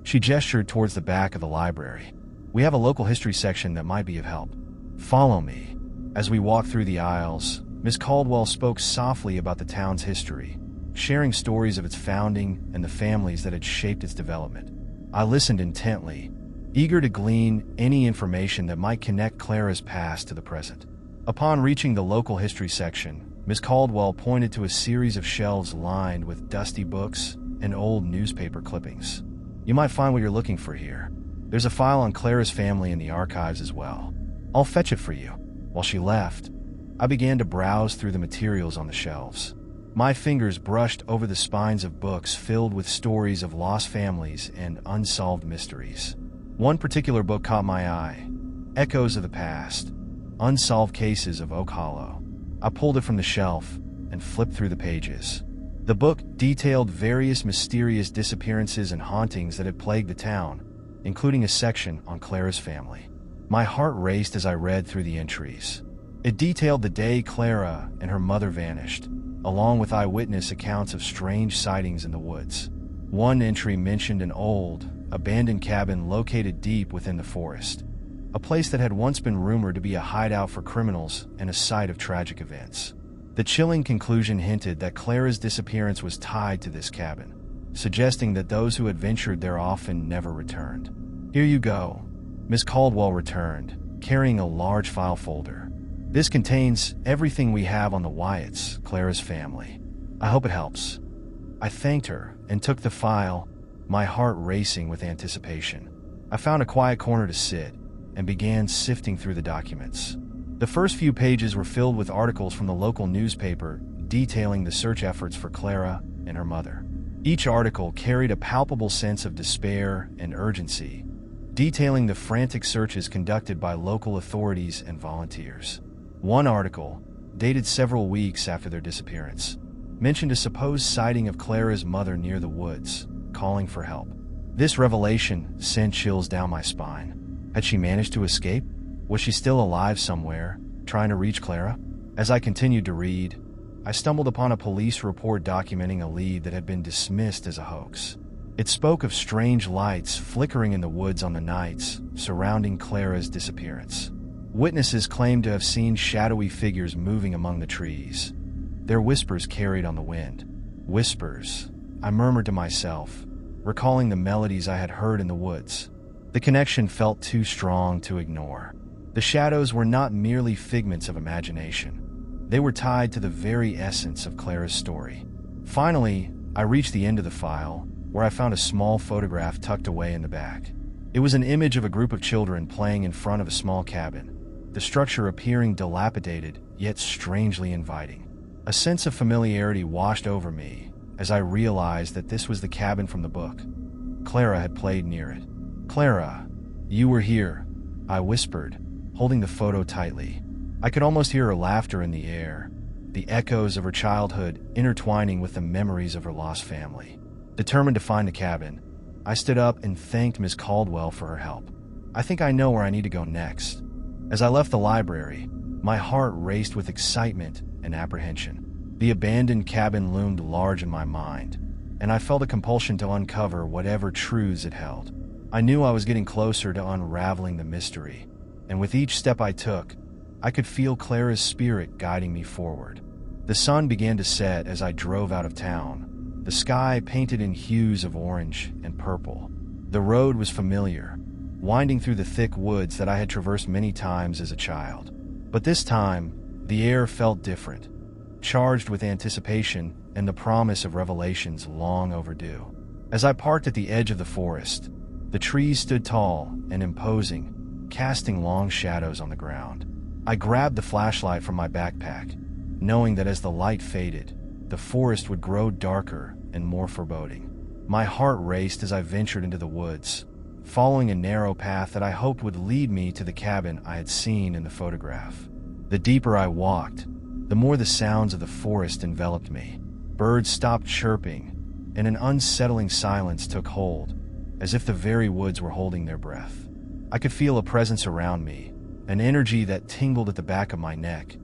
She gestured towards the back of the library. "We have a local history section that might be of help. Follow me." As we walked through the aisles, Miss Caldwell spoke softly about the town's history, sharing stories of its founding and the families that had shaped its development. I listened intently, eager to glean any information that might connect Clara's past to the present. Upon reaching the local history section, Miss Caldwell pointed to a series of shelves lined with dusty books and old newspaper clippings. "You might find what you're looking for here. There's a file on Clara's family in the archives as well. I'll fetch it for you." While she left, I began to browse through the materials on the shelves. My fingers brushed over the spines of books filled with stories of lost families and unsolved mysteries. One particular book caught my eye: Echoes of the Past, Unsolved Cases of Oak Hollow. I pulled it from the shelf and flipped through the pages. The book detailed various mysterious disappearances and hauntings that had plagued the town, including a section on Clara's family. My heart raced as I read through the entries. It detailed the day Clara and her mother vanished, along with eyewitness accounts of strange sightings in the woods. One entry mentioned an old, abandoned cabin located deep within the forest, a place that had once been rumored to be a hideout for criminals and a site of tragic events. The chilling conclusion hinted that Clara's disappearance was tied to this cabin, suggesting that those who had ventured there often never returned. "Here you go." Miss Caldwell returned, carrying a large file folder. "This contains everything we have on the Wyatts, Clara's family. I hope it helps." I thanked her and took the file, my heart racing with anticipation. I found a quiet corner to sit and began sifting through the documents. The first few pages were filled with articles from the local newspaper detailing the search efforts for Clara and her mother. Each article carried a palpable sense of despair and urgency, detailing the frantic searches conducted by local authorities and volunteers. One article, dated several weeks after their disappearance, mentioned a supposed sighting of Clara's mother near the woods, calling for help. This revelation sent chills down my spine. Had she managed to escape? Was she still alive somewhere, trying to reach Clara? As I continued to read, I stumbled upon a police report documenting a lead that had been dismissed as a hoax. It spoke of strange lights flickering in the woods on the nights surrounding Clara's disappearance. Witnesses claimed to have seen shadowy figures moving among the trees, their whispers carried on the wind. Whispers, I murmured to myself, recalling the melodies I had heard in the woods. The connection felt too strong to ignore. The shadows were not merely figments of imagination. They were tied to the very essence of Clara's story. Finally, I reached the end of the file, where I found a small photograph tucked away in the back. It was an image of a group of children playing in front of a small cabin, the structure appearing dilapidated, yet strangely inviting. A sense of familiarity washed over me as I realized that this was the cabin from the book. Clara had played near it. "Clara, you were here," I whispered, holding the photo tightly. I could almost hear her laughter in the air, the echoes of her childhood intertwining with the memories of her lost family. Determined to find the cabin, I stood up and thanked Miss Caldwell for her help. I think I know where I need to go next. As I left the library, my heart raced with excitement and apprehension. The abandoned cabin loomed large in my mind, and I felt a compulsion to uncover whatever truths it held. I knew I was getting closer to unraveling the mystery, and with each step I took, I could feel Clara's spirit guiding me forward. The sun began to set as I drove out of town, the sky painted in hues of orange and purple. The road was familiar, winding through the thick woods that I had traversed many times as a child. But this time, the air felt different, charged with anticipation and the promise of revelations long overdue. As I parked at the edge of the forest, the trees stood tall and imposing, casting long shadows on the ground. I grabbed the flashlight from my backpack, knowing that as the light faded, the forest would grow darker and more foreboding. My heart raced as I ventured into the woods, following a narrow path that I hoped would lead me to the cabin I had seen in the photograph. The deeper I walked, the more the sounds of the forest enveloped me. Birds stopped chirping, and an unsettling silence took hold, as if the very woods were holding their breath. I could feel a presence around me, an energy that tingled at the back of my neck,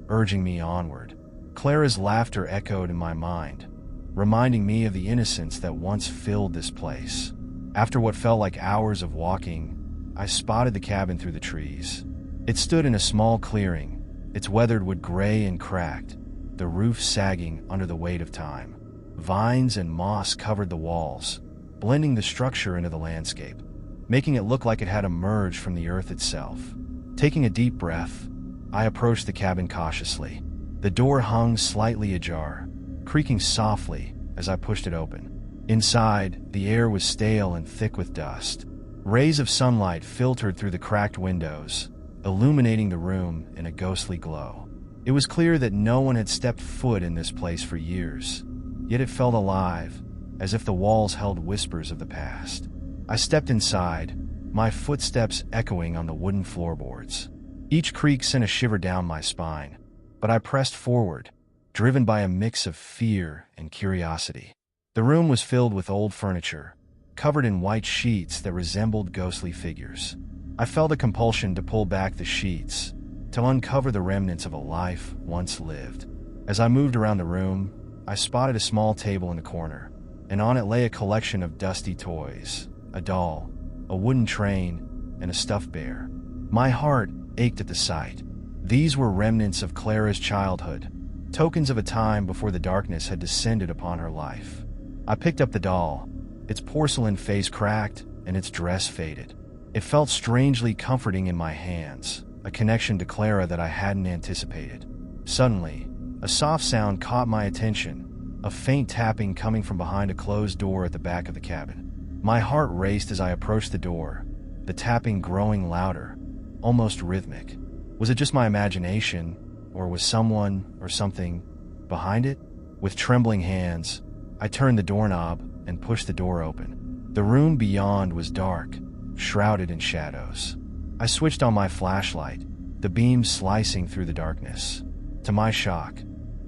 urging me onward. Clara's laughter echoed in my mind, reminding me of the innocence that once filled this place. After what felt like hours of walking, I spotted the cabin through the trees. It stood in a small clearing, its weathered wood gray and cracked, the roof sagging under the weight of time. Vines and moss covered the walls, blending the structure into the landscape, making it look like it had emerged from the earth itself. Taking a deep breath, I approached the cabin cautiously. The door hung slightly ajar, creaking softly as I pushed it open. Inside, the air was stale and thick with dust. Rays of sunlight filtered through the cracked windows, illuminating the room in a ghostly glow. It was clear that no one had stepped foot in this place for years, yet it felt alive, as if the walls held whispers of the past. I stepped inside, my footsteps echoing on the wooden floorboards. Each creak sent a shiver down my spine, but I pressed forward, driven by a mix of fear and curiosity. The room was filled with old furniture, covered in white sheets that resembled ghostly figures. I felt a compulsion to pull back the sheets, to uncover the remnants of a life once lived. As I moved around the room, I spotted a small table in the corner, and on it lay a collection of dusty toys, a doll, a wooden train, and a stuffed bear. My heart ached at the sight. These were remnants of Clara's childhood, tokens of a time before the darkness had descended upon her life. I picked up the doll, its porcelain face cracked and its dress faded. It felt strangely comforting in my hands, a connection to Clara that I hadn't anticipated. Suddenly, a soft sound caught my attention, a faint tapping coming from behind a closed door at the back of the cabin. My heart raced as I approached the door, the tapping growing louder, almost rhythmic. Was it just my imagination, or was someone or something behind it? With trembling hands, I turned the doorknob and pushed the door open. The room beyond was dark, shrouded in shadows. I switched on my flashlight, the beam slicing through the darkness. To my shock,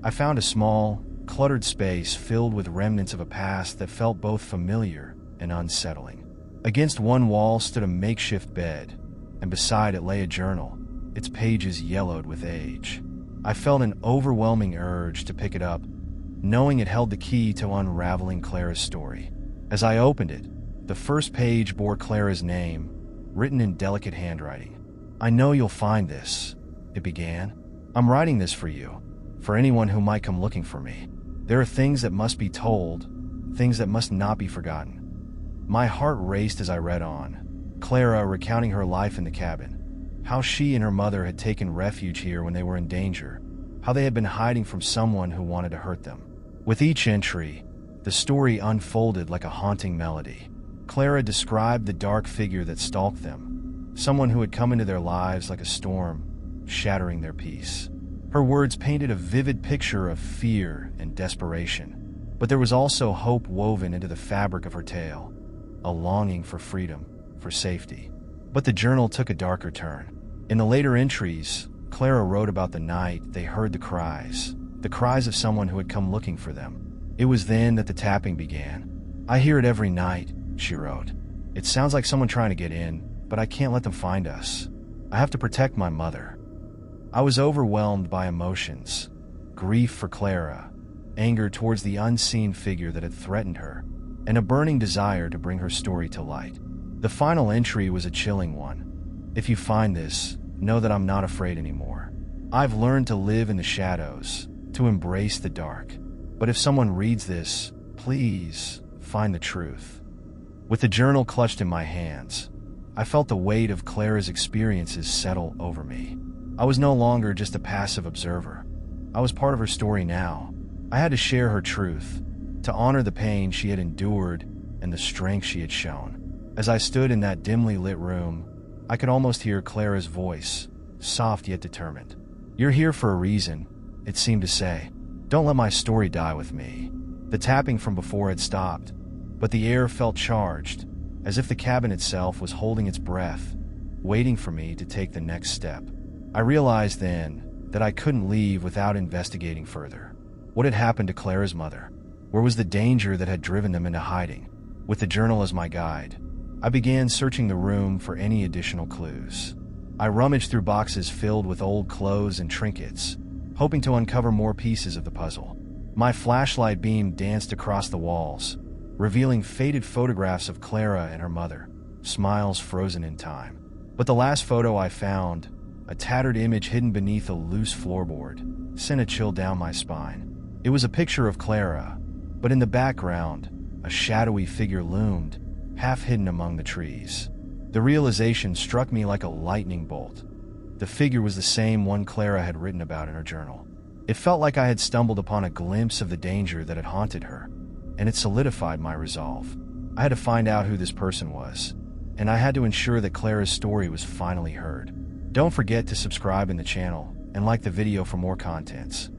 I found a small, cluttered space filled with remnants of a past that felt both familiar and unsettling. Against one wall stood a makeshift bed, and beside it lay a journal, its pages yellowed with age. I felt an overwhelming urge to pick it up, knowing it held the key to unraveling Clara's story. As I opened it, the first page bore Clara's name, written in delicate handwriting. "I know you'll find this," it began. "I'm writing this for you, for anyone who might come looking for me. There are things that must be told, things that must not be forgotten." My heart raced as I read on. Clara recounting her life in the cabin, how she and her mother had taken refuge here when they were in danger, how they had been hiding from someone who wanted to hurt them. With each entry, the story unfolded like a haunting melody. Clara described the dark figure that stalked them, someone who had come into their lives like a storm, shattering their peace. Her words painted a vivid picture of fear and desperation, but there was also hope woven into the fabric of her tale, a longing for freedom, for safety. But the journal took a darker turn. In the later entries, Clara wrote about the night they heard the cries of someone who had come looking for them. It was then that the tapping began. "I hear it every night," she wrote. "It sounds like someone trying to get in, but I can't let them find us. I have to protect my mother." I was overwhelmed by emotions, grief for Clara, anger towards the unseen figure that had threatened her, and a burning desire to bring her story to light. The final entry was a chilling one. "If you find this, know that I'm not afraid anymore. I've learned to live in the shadows, to embrace the dark. But if someone reads this, please find the truth." With the journal clutched in my hands, I felt the weight of Clara's experiences settle over me. I was no longer just a passive observer. I was part of her story now. I had to share her truth, to honor the pain she had endured and the strength she had shown. As I stood in that dimly lit room, I could almost hear Clara's voice, soft yet determined. "You're here for a reason," it seemed to say. "Don't let my story die with me." The tapping from before had stopped, but the air felt charged, as if the cabin itself was holding its breath, waiting for me to take the next step. I realized then that I couldn't leave without investigating further. What had happened to Clara's mother? Where was the danger that had driven them into hiding? With the journal as my guide, I began searching the room for any additional clues. I rummaged through boxes filled with old clothes and trinkets, hoping to uncover more pieces of the puzzle. My flashlight beam danced across the walls, revealing faded photographs of Clara and her mother, smiles frozen in time. But the last photo I found, a tattered image hidden beneath a loose floorboard, sent a chill down my spine. It was a picture of Clara, but in the background, a shadowy figure loomed, half hidden among the trees. The realization struck me like a lightning bolt. The figure was the same one Clara had written about in her journal. It felt like I had stumbled upon a glimpse of the danger that had haunted her, and it solidified my resolve. I had to find out who this person was, and I had to ensure that Clara's story was finally heard. Don't forget to subscribe in the channel and like the video for more contents.